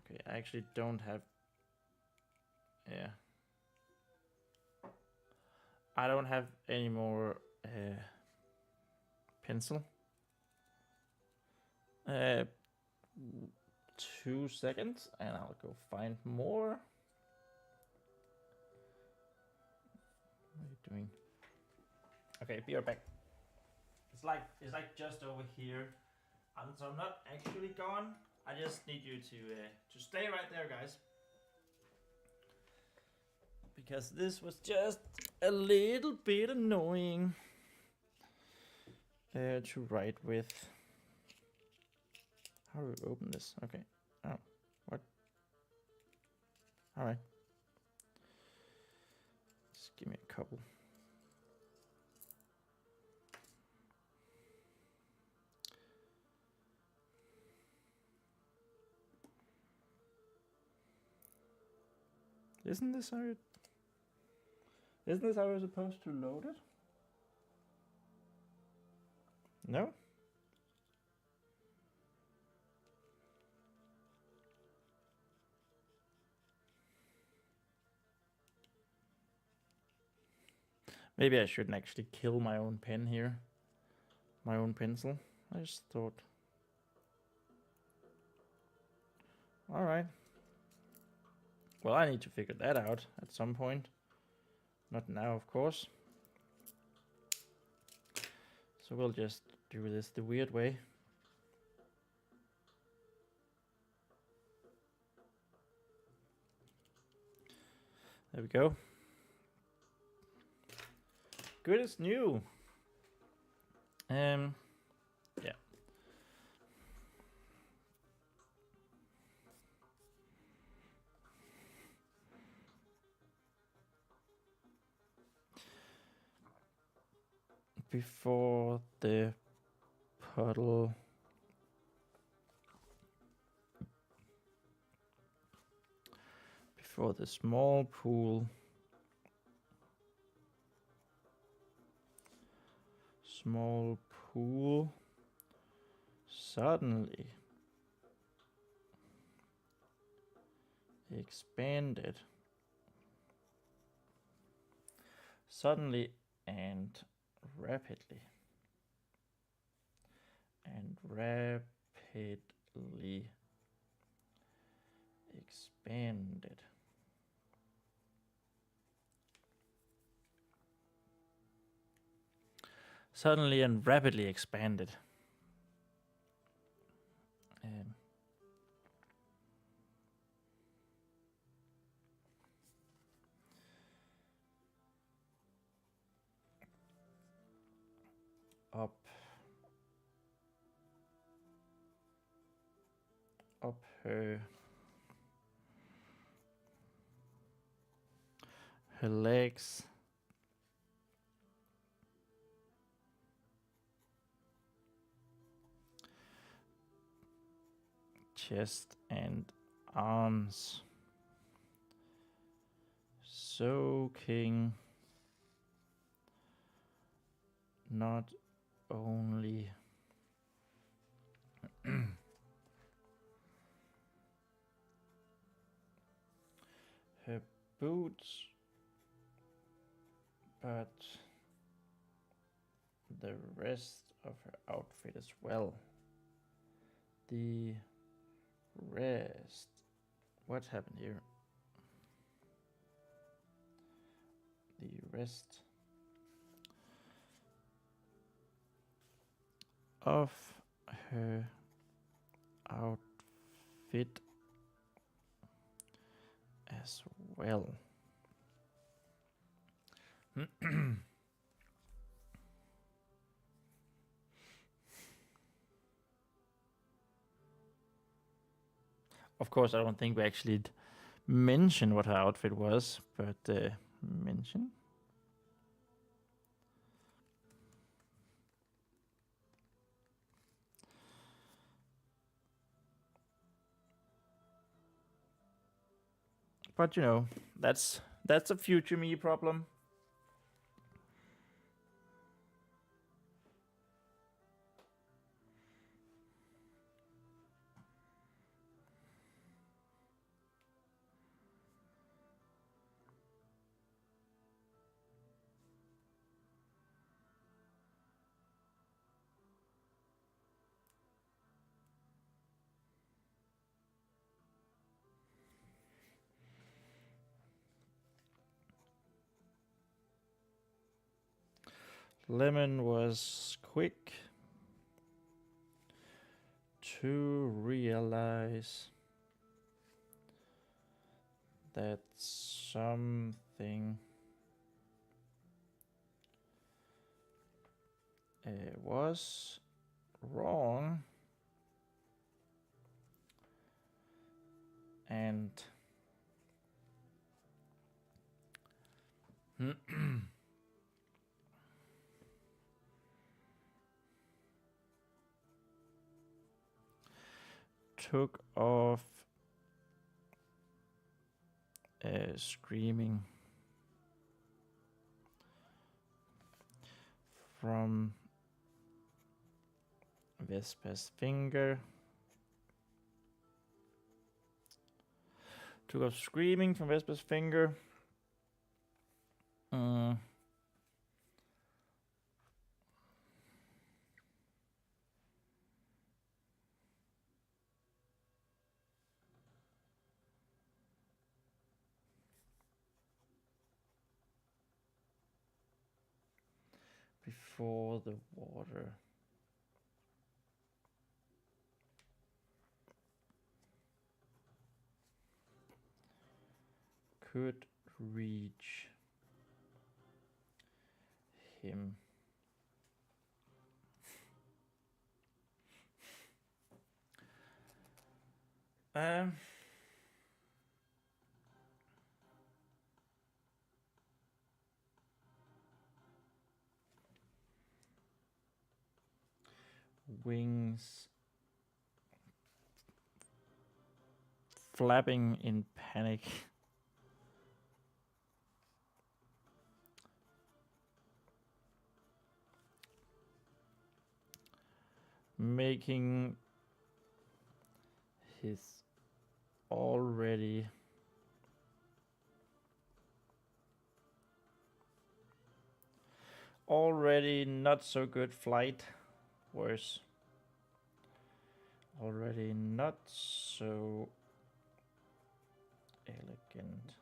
A: Okay, I actually don't have. Yeah. I don't have any more pencil. 2 seconds and I'll go find more. What are you doing? Okay, be right back. It's like just over here. So I'm not actually gone. I just need you to stay right there, guys. Because this was just a little bit annoying to write with. How do we open this? Okay. Oh, what? All right. Just give me a couple. Isn't this how it... Isn't this how we're supposed to load it? No? Maybe I shouldn't actually kill my own pen here. My own pencil. I just thought... Alright. Well, I need to figure that out at some point. Not now, of course. So we'll just do this the weird way. There we go. Good as new. Yeah. Before the puddle. Before the small pool. Small pool suddenly expanded. Suddenly and rapidly. And rapidly expanded. Suddenly and rapidly expanded. Up her legs, chest and arms, soaking not only her boots, but the rest of her outfit as well. The rest. What happened here? The rest of her outfit as well. Of course, I don't think we actually mention what her outfit was, but mention. But you know, that's a future me problem. Lemon was quick to realize that something was wrong and took off screaming from Vespa's finger. Took off screaming from Vespa's finger. Before the water. Could reach him. Wings flapping in panic. Making his already not so good flight worse. Already not so elegant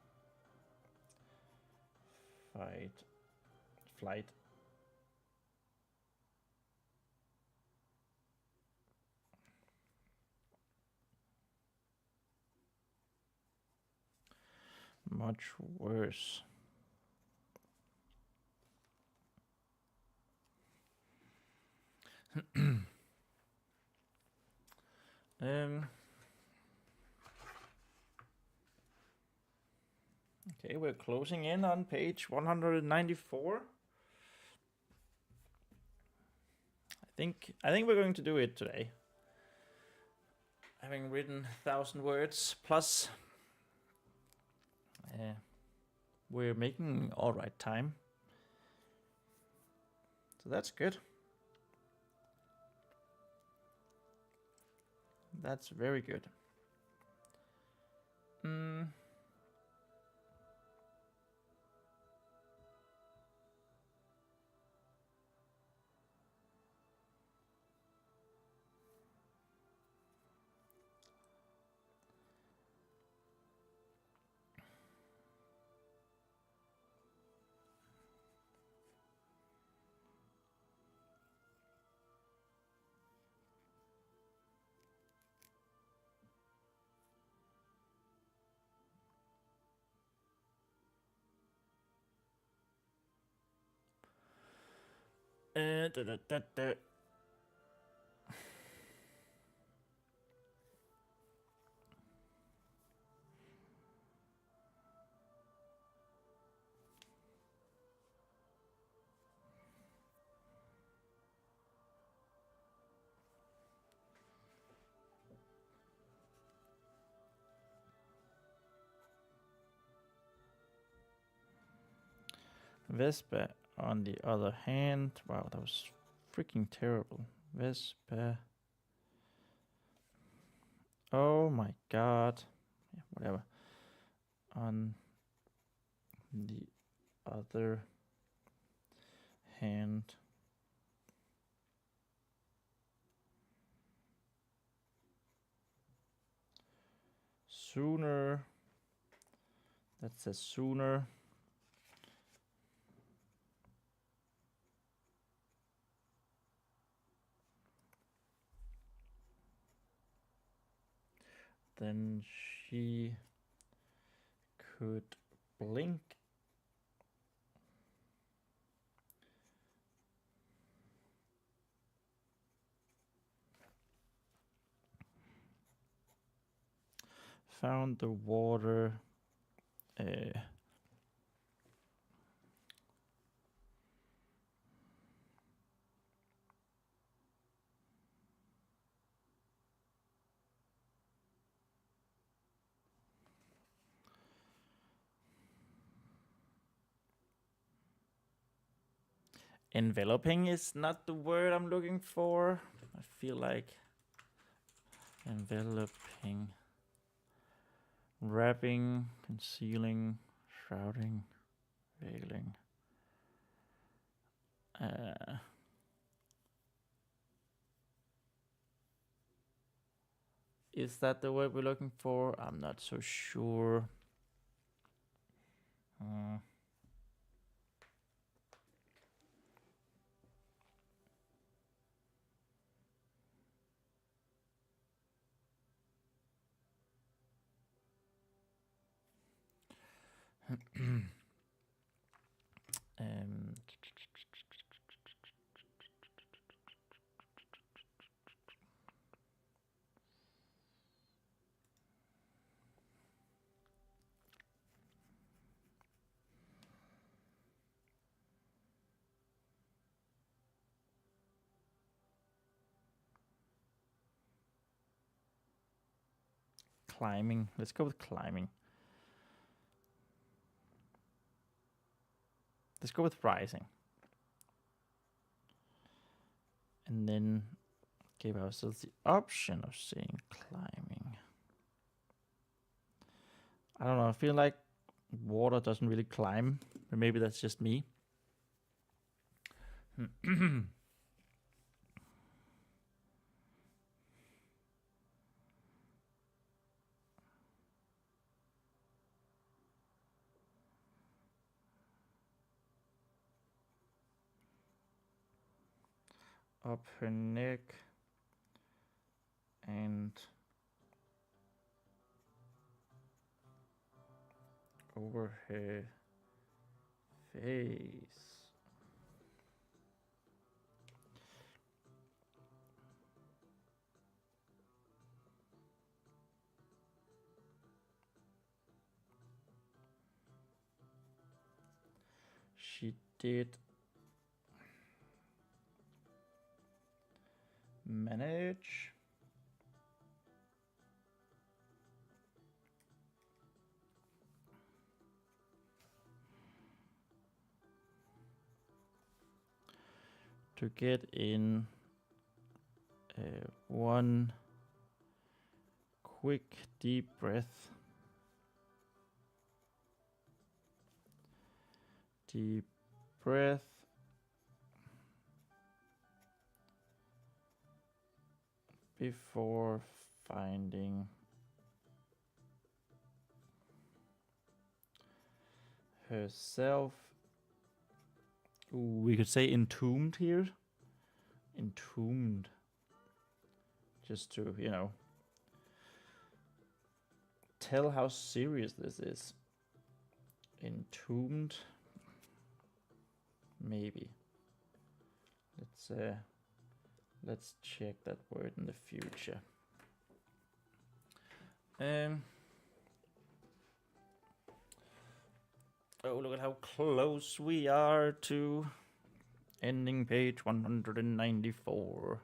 A: flight. Much worse. Okay, we're closing in on page 194. I think we're going to do it today. Having written 1,000 words plus, we're making all right time. So that's good. That's very good. Vespa, on the other hand, wow, that was freaking terrible. Vespa. Oh my god. Yeah, whatever. On the other hand, sooner. That says sooner. Then she could blink. Found the water. Enveloping is not the word I'm looking for. I feel like enveloping, wrapping, concealing, shrouding, veiling. Is that the word we're looking for? I'm not so sure. Climbing. Let's go with climbing. Let's go with rising. And then give ourselves the option of saying climbing. I don't know, I feel like water doesn't really climb, but maybe that's just me. Up her neck and over her face. She did manage to get in one quick deep breath. Deep breath. Before finding herself. Ooh, we could say entombed here. Entombed. Just to, you know, tell how serious this is. Entombed. Maybe. Let's check that word in the future. Oh, look at how close we are to ending page 194.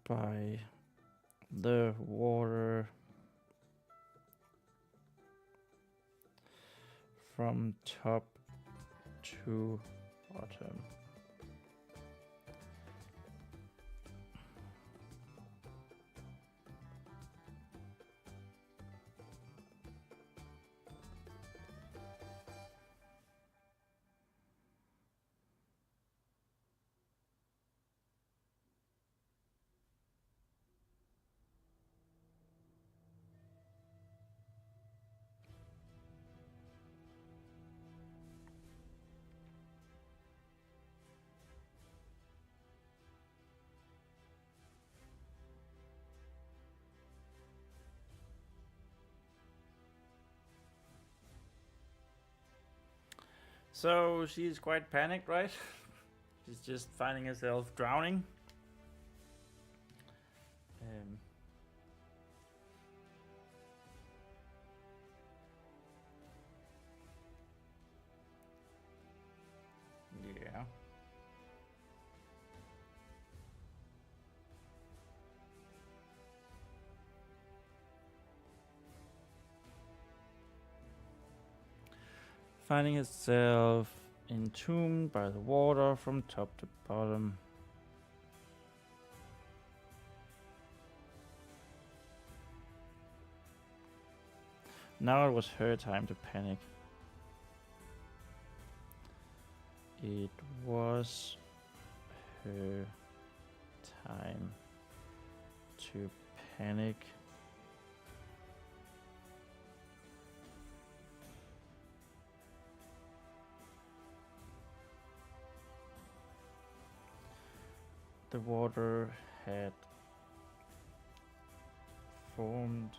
A: By the water from top to bottom. So she's quite panicked, right? She's just finding herself drowning. Yeah. Finding herself entombed by the water from top to bottom. Now it was her time to panic. It was her time to panic. The water had formed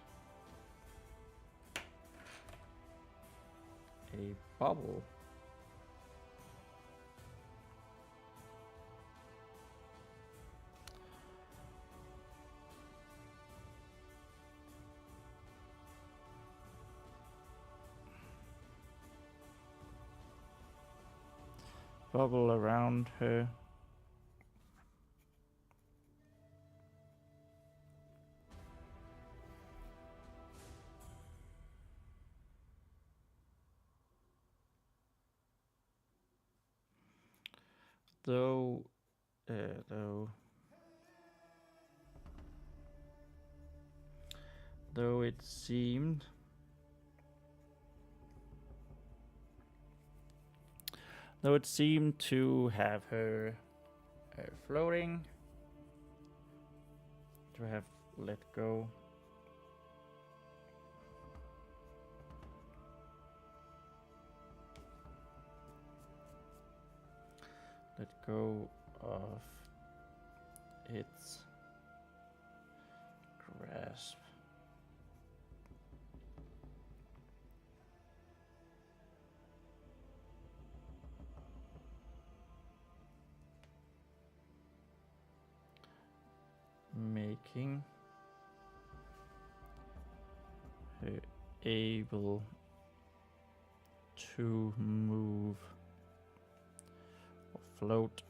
A: a bubble. Bubble around her. Though it seemed to have her floating, to have let go. Let go of its grasp. Making her able to move or float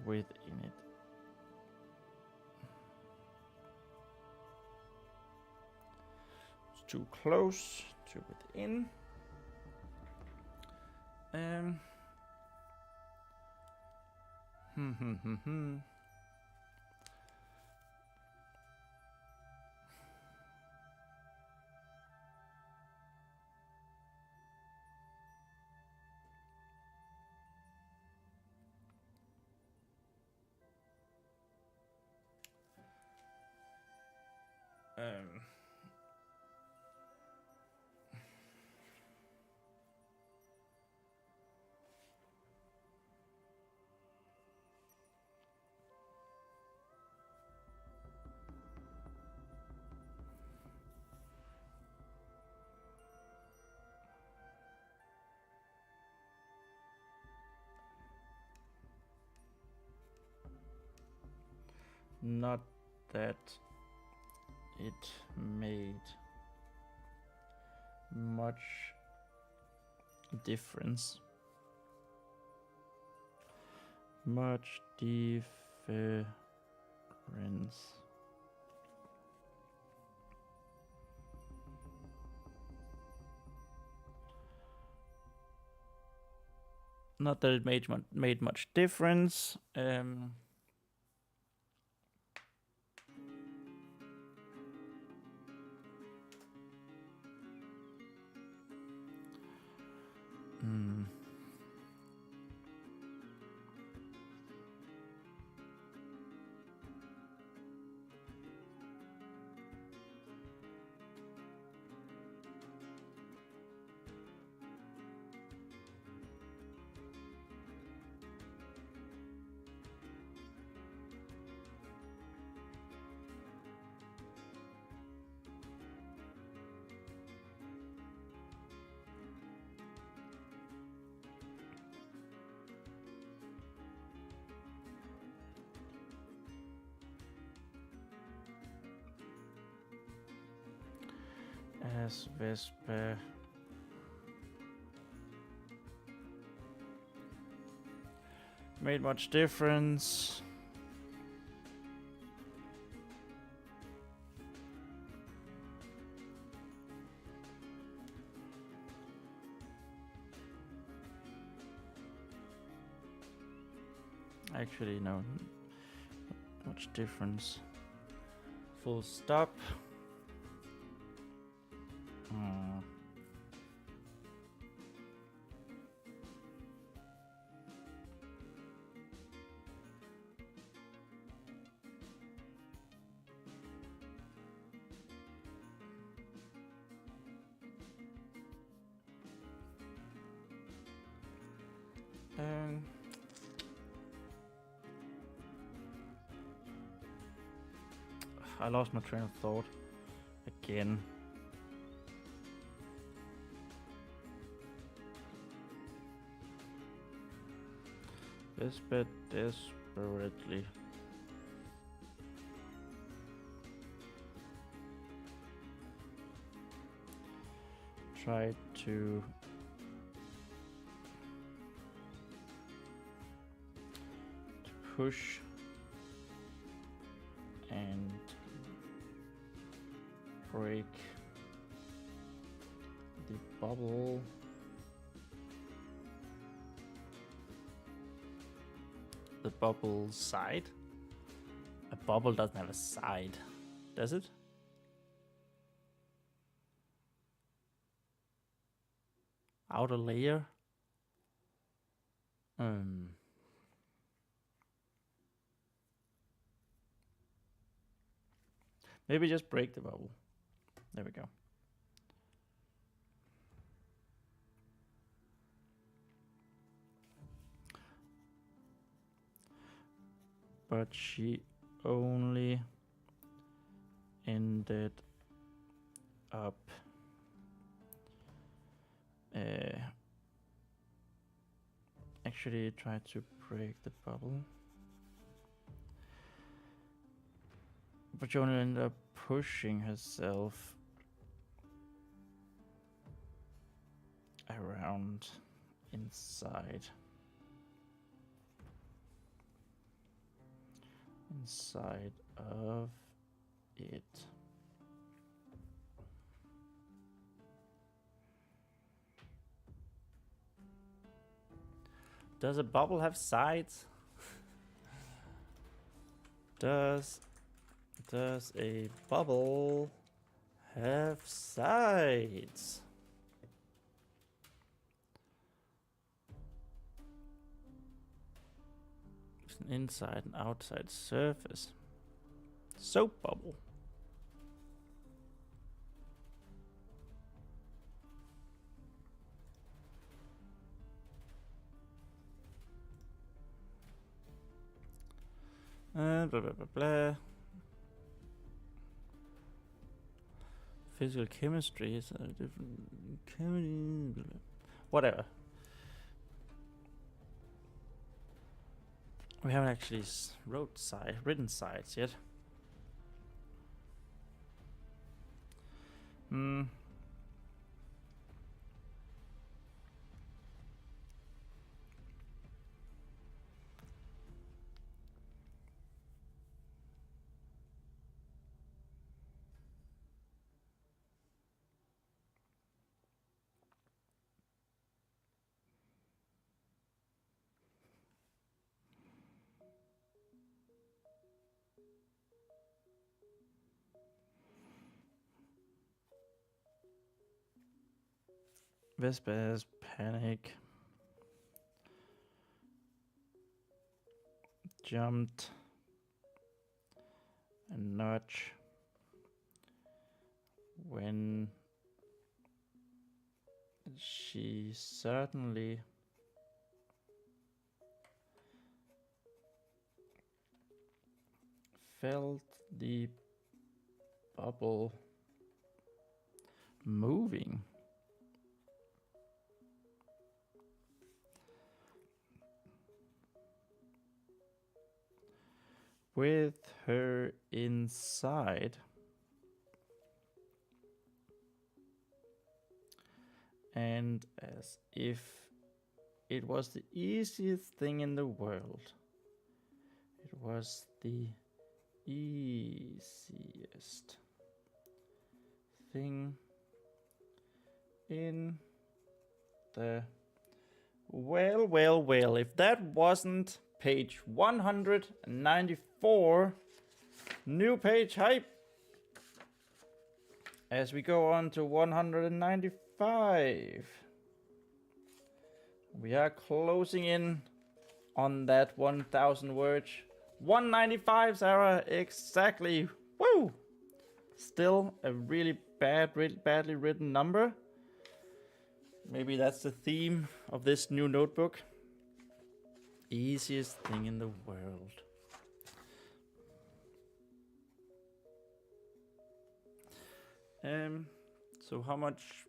A: within it. It's too close to within. Not that it made much difference. Much difference. Not that it made much difference. as Vespa. Made much difference. Actually, no, not much difference. Full stop. I lost my train of thought again. Vespa desperately. Try to push and break the bubble. The bubble side? A bubble doesn't have a side, does it? Outer layer? Maybe just break the bubble. There we go. But she only ended up actually tried to break the bubble. But she only ended up pushing herself around inside of it. Does a bubble have sides? Does a bubble have sides? It's an inside and outside surface. Soap bubble. Blah blah blah blah. Physical chemistry is a different chemistry. Whatever. We haven't actually written sides yet. Vespa has panic. Jumped a notch when she certainly felt the bubble moving. With her inside And as if it was the easiest thing in the world. It was the easiest thing in the well, if that wasn't page 194, new page hype, as we go on to 195. We are closing in on that 1,000 words. 195, Sarah, exactly. Woo! Still a really badly written number. Maybe that's the theme of this new notebook. Easiest thing in the world. So how much?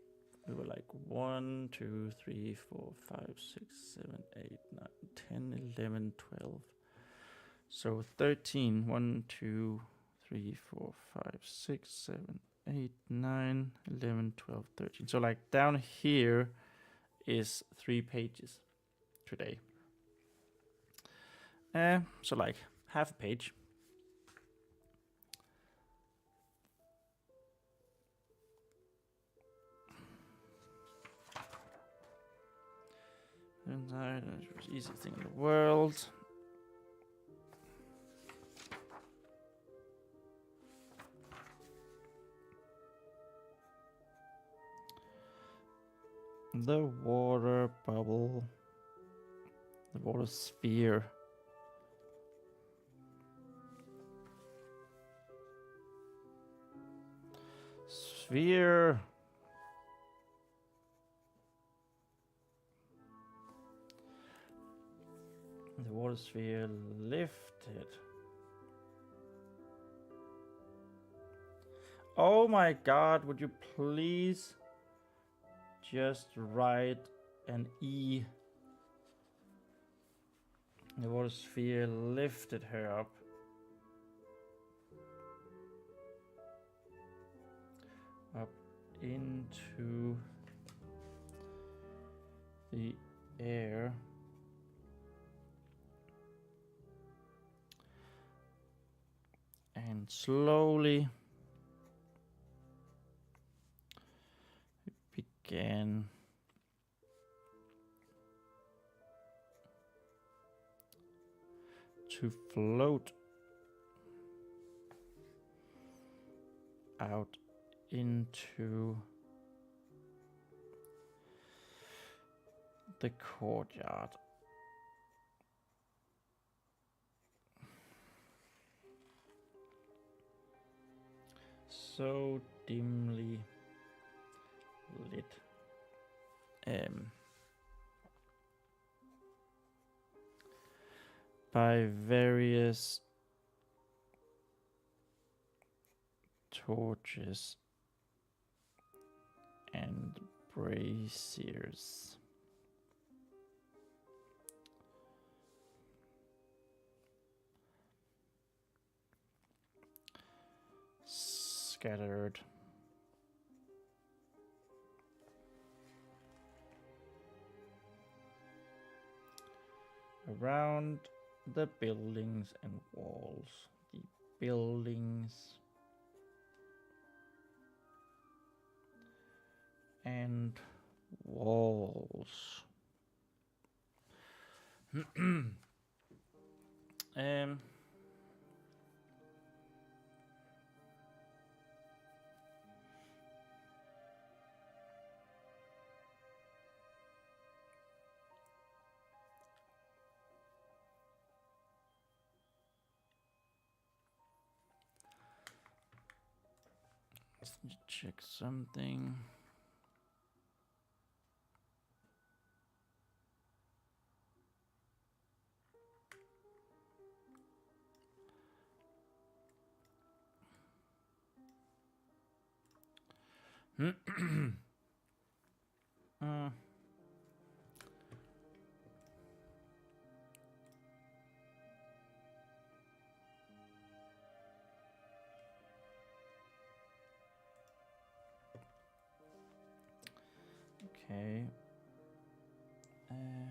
A: We were like 1, 2, 3, 4, 5, 6, 7, 8, 9, 10, 11, 12. So 13. 1, 2, 3, 4, 5, 6, 7, 8, 9, 11, 12, 13. So like down here is 3 pages today. So like half a page. And that was the easiest thing in the world. The water bubble. The water sphere. Sphere. The water sphere lifted. Oh my God, would you please just write an E? The water sphere lifted her up. Up into the air. And slowly it began to float out into the courtyard. So dimly lit. By various torches and braziers. Scattered around the buildings and walls. The buildings and walls. Let's check something. Okay. And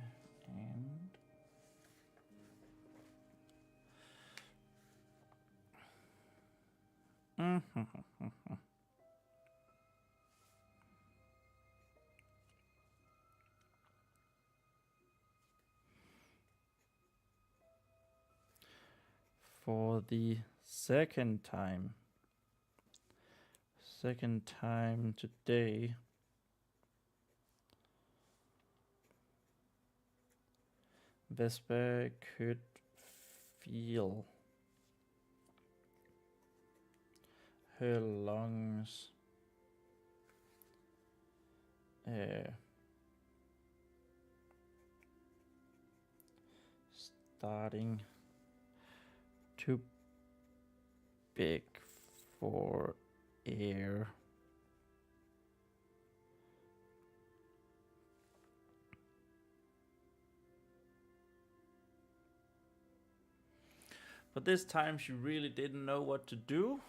A: for the second time today, Vespa could feel her lungs starting to beg for air. But this time she really didn't know what to do.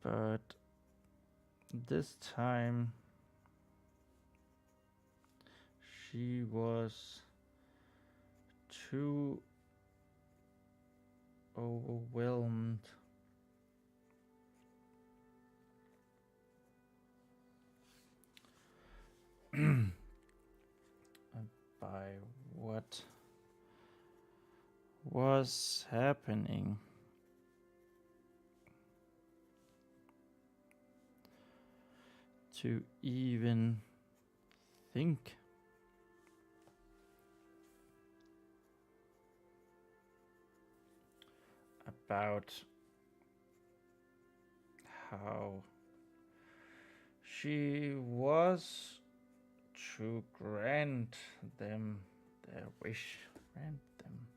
A: But this time she was too overwhelmed by what was happening. To even think about how she was to grant them their wish, grant them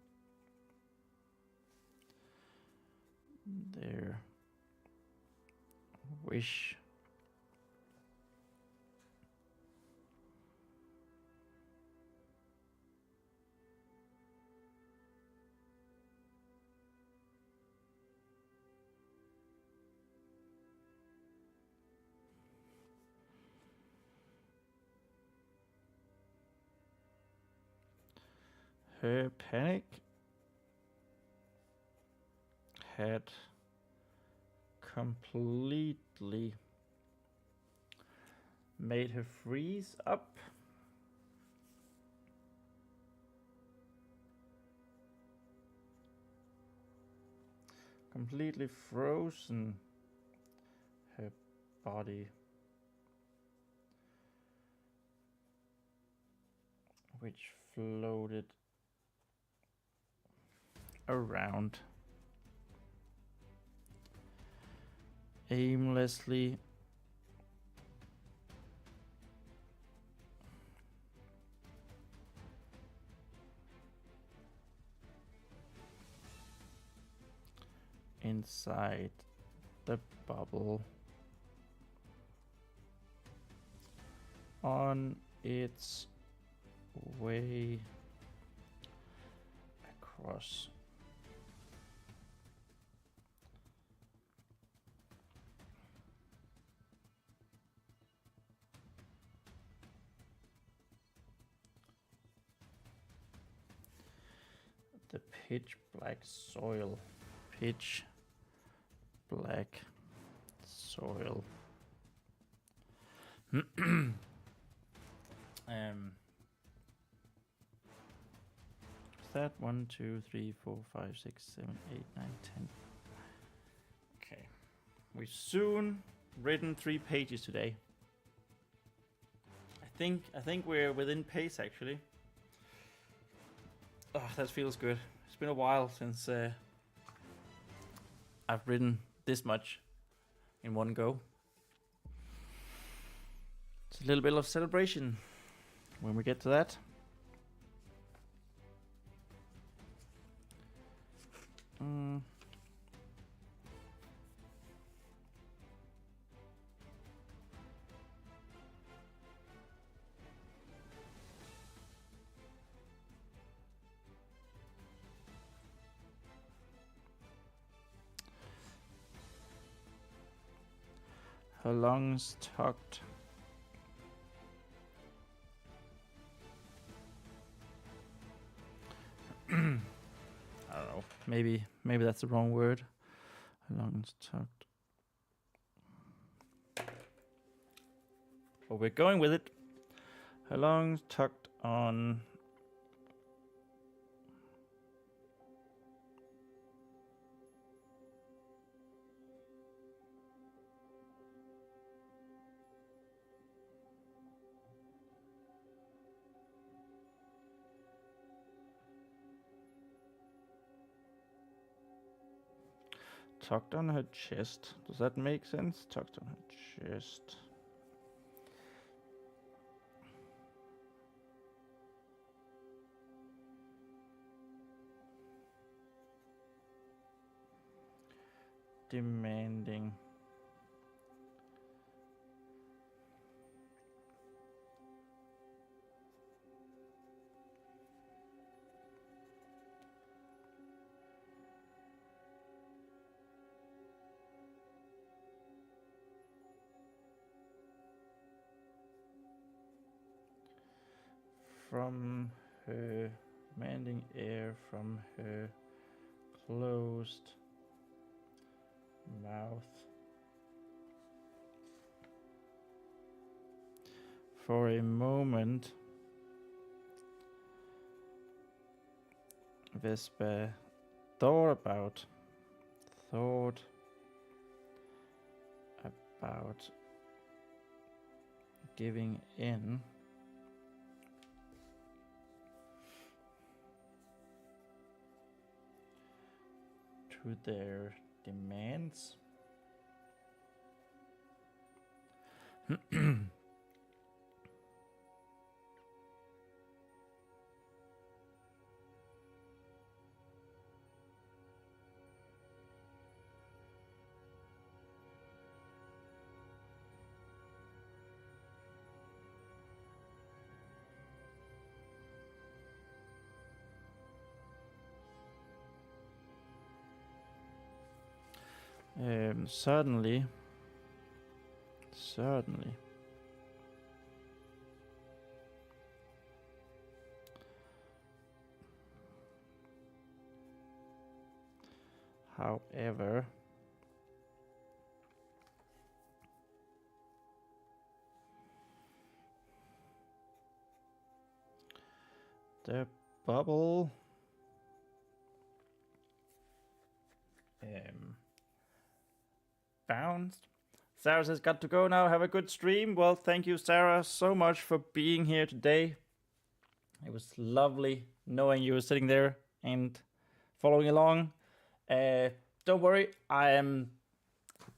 A: their wish. Her panic had completely made her freeze up. Completely frozen her body, which floated around aimlessly inside the bubble on its way across. The pitch black soil. Pitch black soil. Is that 1, 2, 3, 4, 5, 6, 7, 8, 9, 10? Okay. We've soon written 3 pages today. I think we're within pace actually. Oh, that feels good. It's been a while since I've written this much in one go. It's a little bit of celebration when we get to that. Her lungs tucked. I don't know. Maybe that's the wrong word. Her lungs tucked. But we're going with it. Her lungs tucked on. Tucked on her chest. Does that make sense? Tucked on her chest. Demanding. From her, demanding air from her closed mouth. For a moment, Vespa thought about giving in to their demands. Certainly. However, the bubble bounced. Sarah says, got to go now. Have a good stream. Well, thank you, Sarah, so much for being here today. It was lovely knowing you were sitting there and following along. Don't worry, I am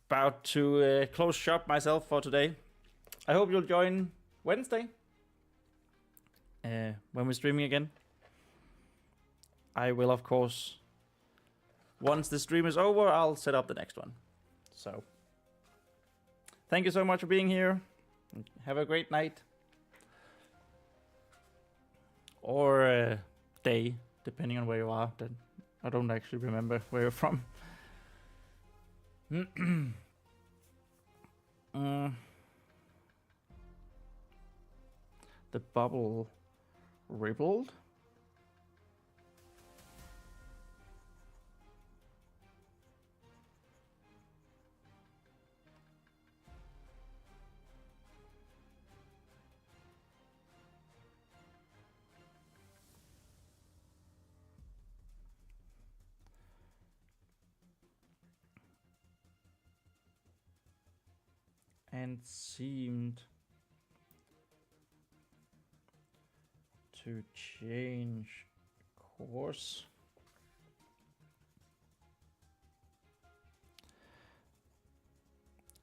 A: about to close shop myself for today. I hope you'll join Wednesday when we're streaming again. I will, of course, once the stream is over, I'll set up the next one. So, thank you so much for being here. Have a great night. Or day, depending on where you are. I don't actually remember where you're from. The bubble rippled. And seemed to change course.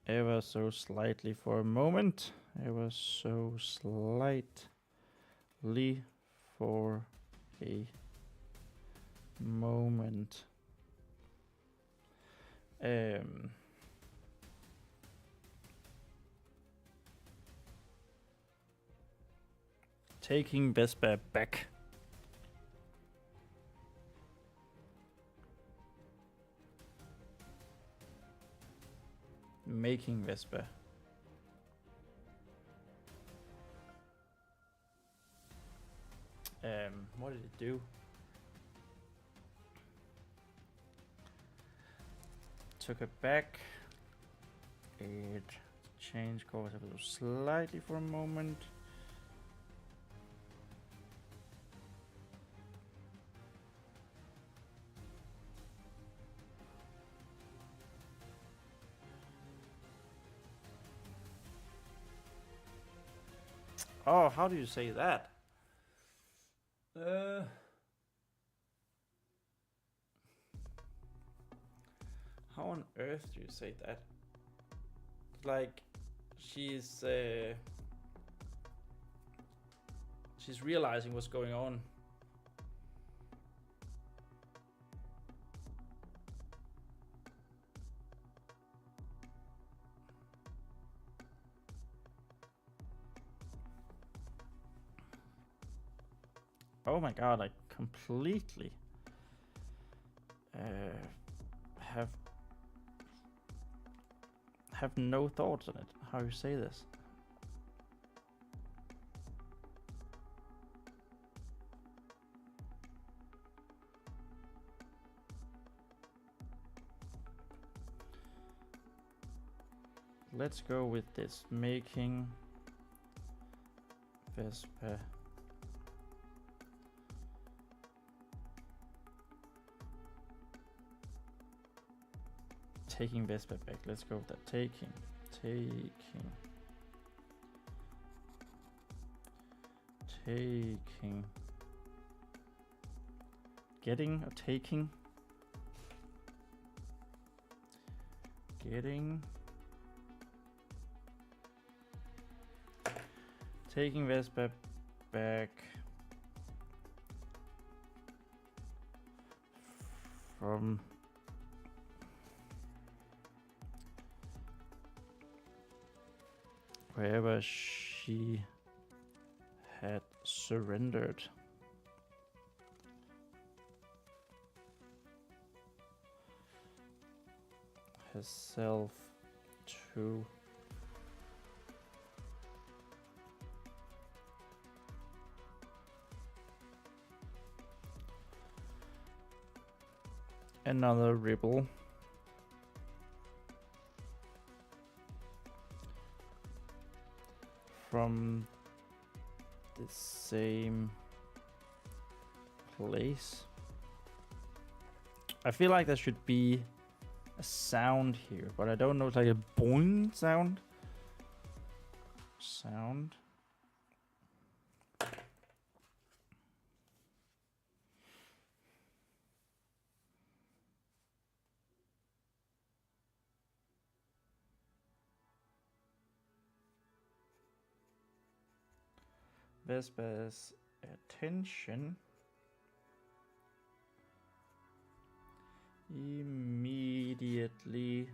A: Ever so slightly for a moment. Ever so slightly for a moment. Taking Vespa back. Making Vespa What did it do? Took it back. It changed course slightly for a moment. Oh, how do you say that? How on earth do you say that? Like, she's realizing what's going on. Oh my god, I completely have no thoughts on it. How you say this? Let's go with this. Making Vespa taking Vespa back. Let's go with that. Taking. Getting or taking? Getting. Taking Vespa back from wherever she had surrendered. Herself to another rebel from the same place. I feel like there should be a sound here, but I don't know. It's like a boing sound. Vespa's attention immediately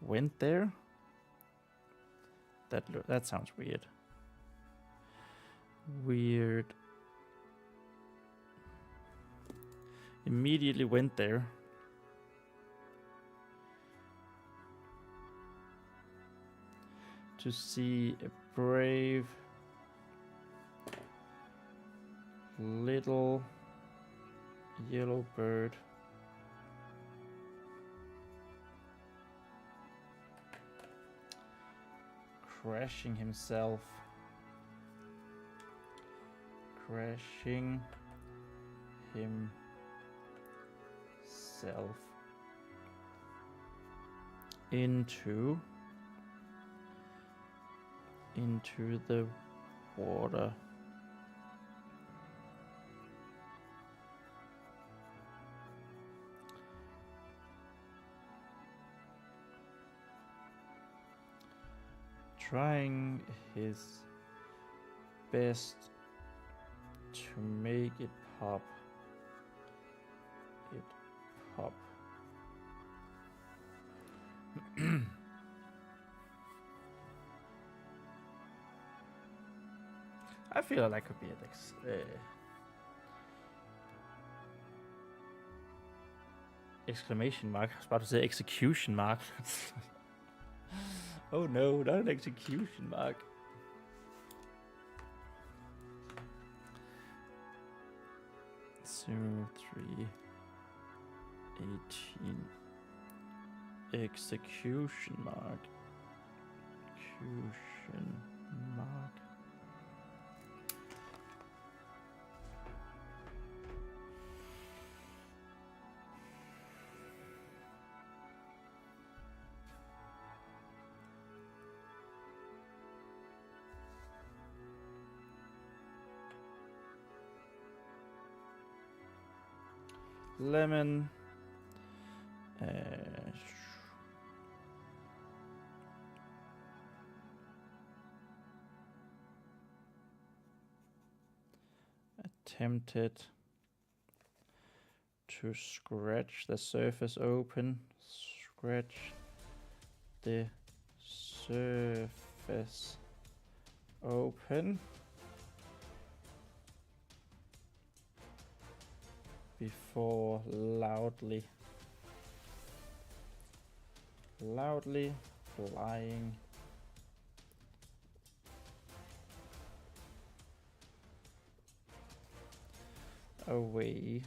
A: went there. That sounds weird. Immediately went there. To see a brave little yellow bird crashing himself into the water. Trying his best to make it pop. I feel that could be exclamation mark. I was about to say execution mark. Oh no, not an execution mark. Zero 3 18 execution mark. Execution mark. Lemon. Attempted to scratch the surface open. Scratch the surface open before loudly flying away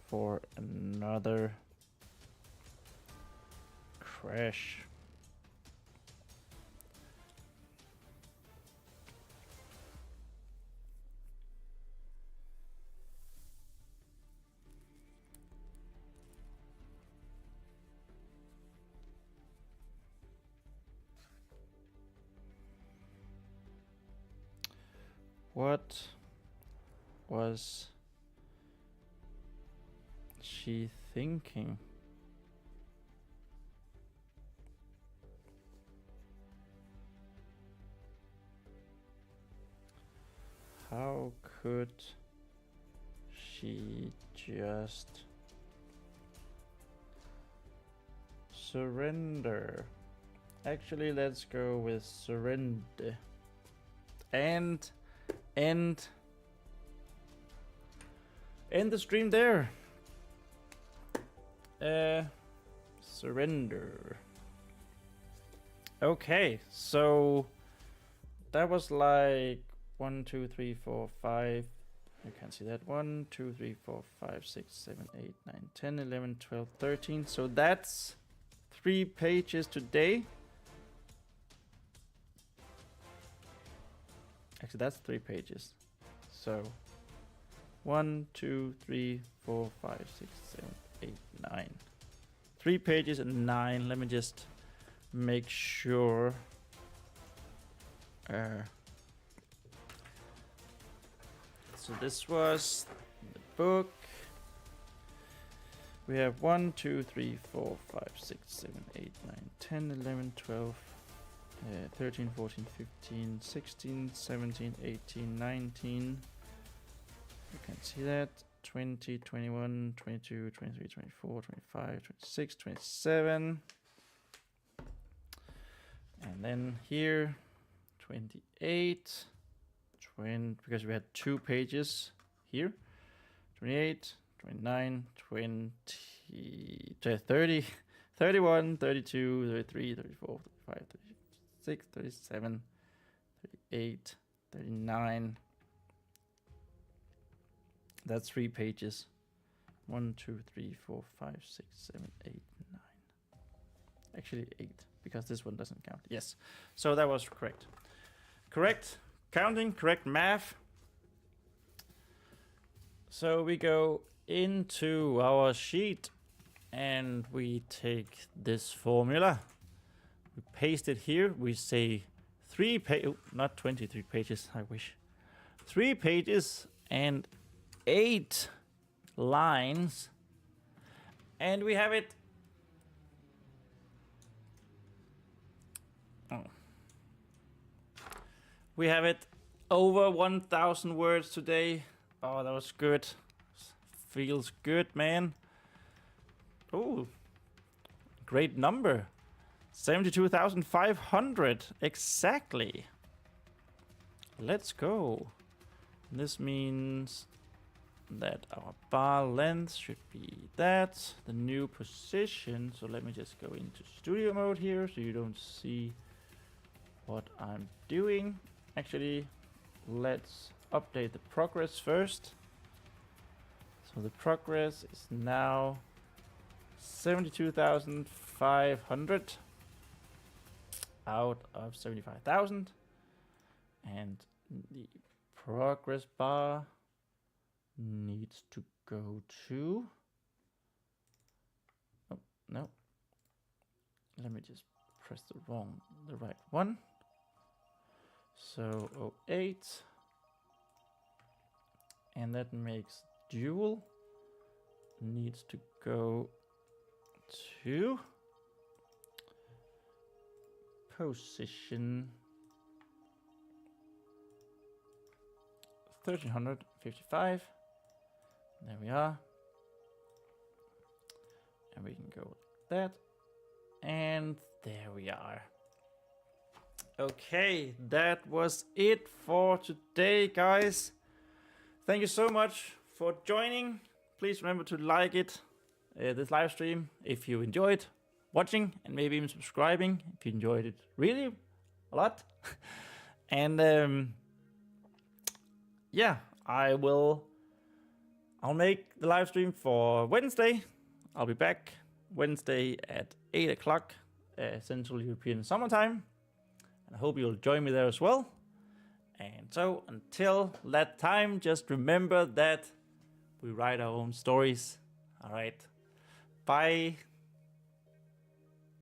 A: for another crash. What was she thinking? How could she just surrender? Actually, let's go with surrender. And end the stream there. Surrender. Okay, so that was like 1, 2, 3, 4, 5. You can see that 1, 2, 3, 4, 5, 6, 7, 8, 9, 10, 11, 12, 13. So that's 3 pages today. Actually, that's 3 pages. So 1, 2, 3, 4, 5, 6, 7, 8, 9. 3 pages and 9. Let me just make sure. So this was the book. We have 1, 2, 3, 4, 5, 6, 7, 8, 9, 10, 11, 12, 13, 14, 15, 16, 17, 18, 19. You can see that. 20, 21, 22, 23, 24, 25, 26, 27. And then here, 28. Because we had 2 pages here. 28, 29, 20, 30, 31, 32, 33, 34, 35, 36, 37, 38, 39. That's 3 pages. 1, 2, 3, 4, 5, 6, 7, 8, 9. Actually 8, because this one doesn't count. Yes. So that was correct. Correct counting, correct math. So we go into our sheet and we take this formula. We paste it here. We say 3 pages, not 23 pages, I wish. 3 pages and 8 lines. And we have it. We have it over 1,000 words today. Oh, that was good. Feels good, man. Oh, great number. 72,500 exactly. Let's go. This means that our bar length should be that, the new position. So let me just go into studio mode here so you don't see what I'm doing. Actually, let's update the progress first. So the progress is now 72,500 out of 75,000, and the progress bar needs to go to, oh no, let me just press the right one. So 08, and that makes dual needs to go to position 1355. There we are. And we can go with that. And there we are. Okay, that was it for today, guys. Thank you so much for joining. Please remember to like it, this live stream, if you enjoyed watching, and maybe even subscribing if you enjoyed it really a lot. And yeah, I'll make the live stream for Wednesday. I'll be back Wednesday at 8 o'clock Central European Summertime. And I hope you'll join me there as well. And so until that time, just remember that we write our own stories. All right. Bye.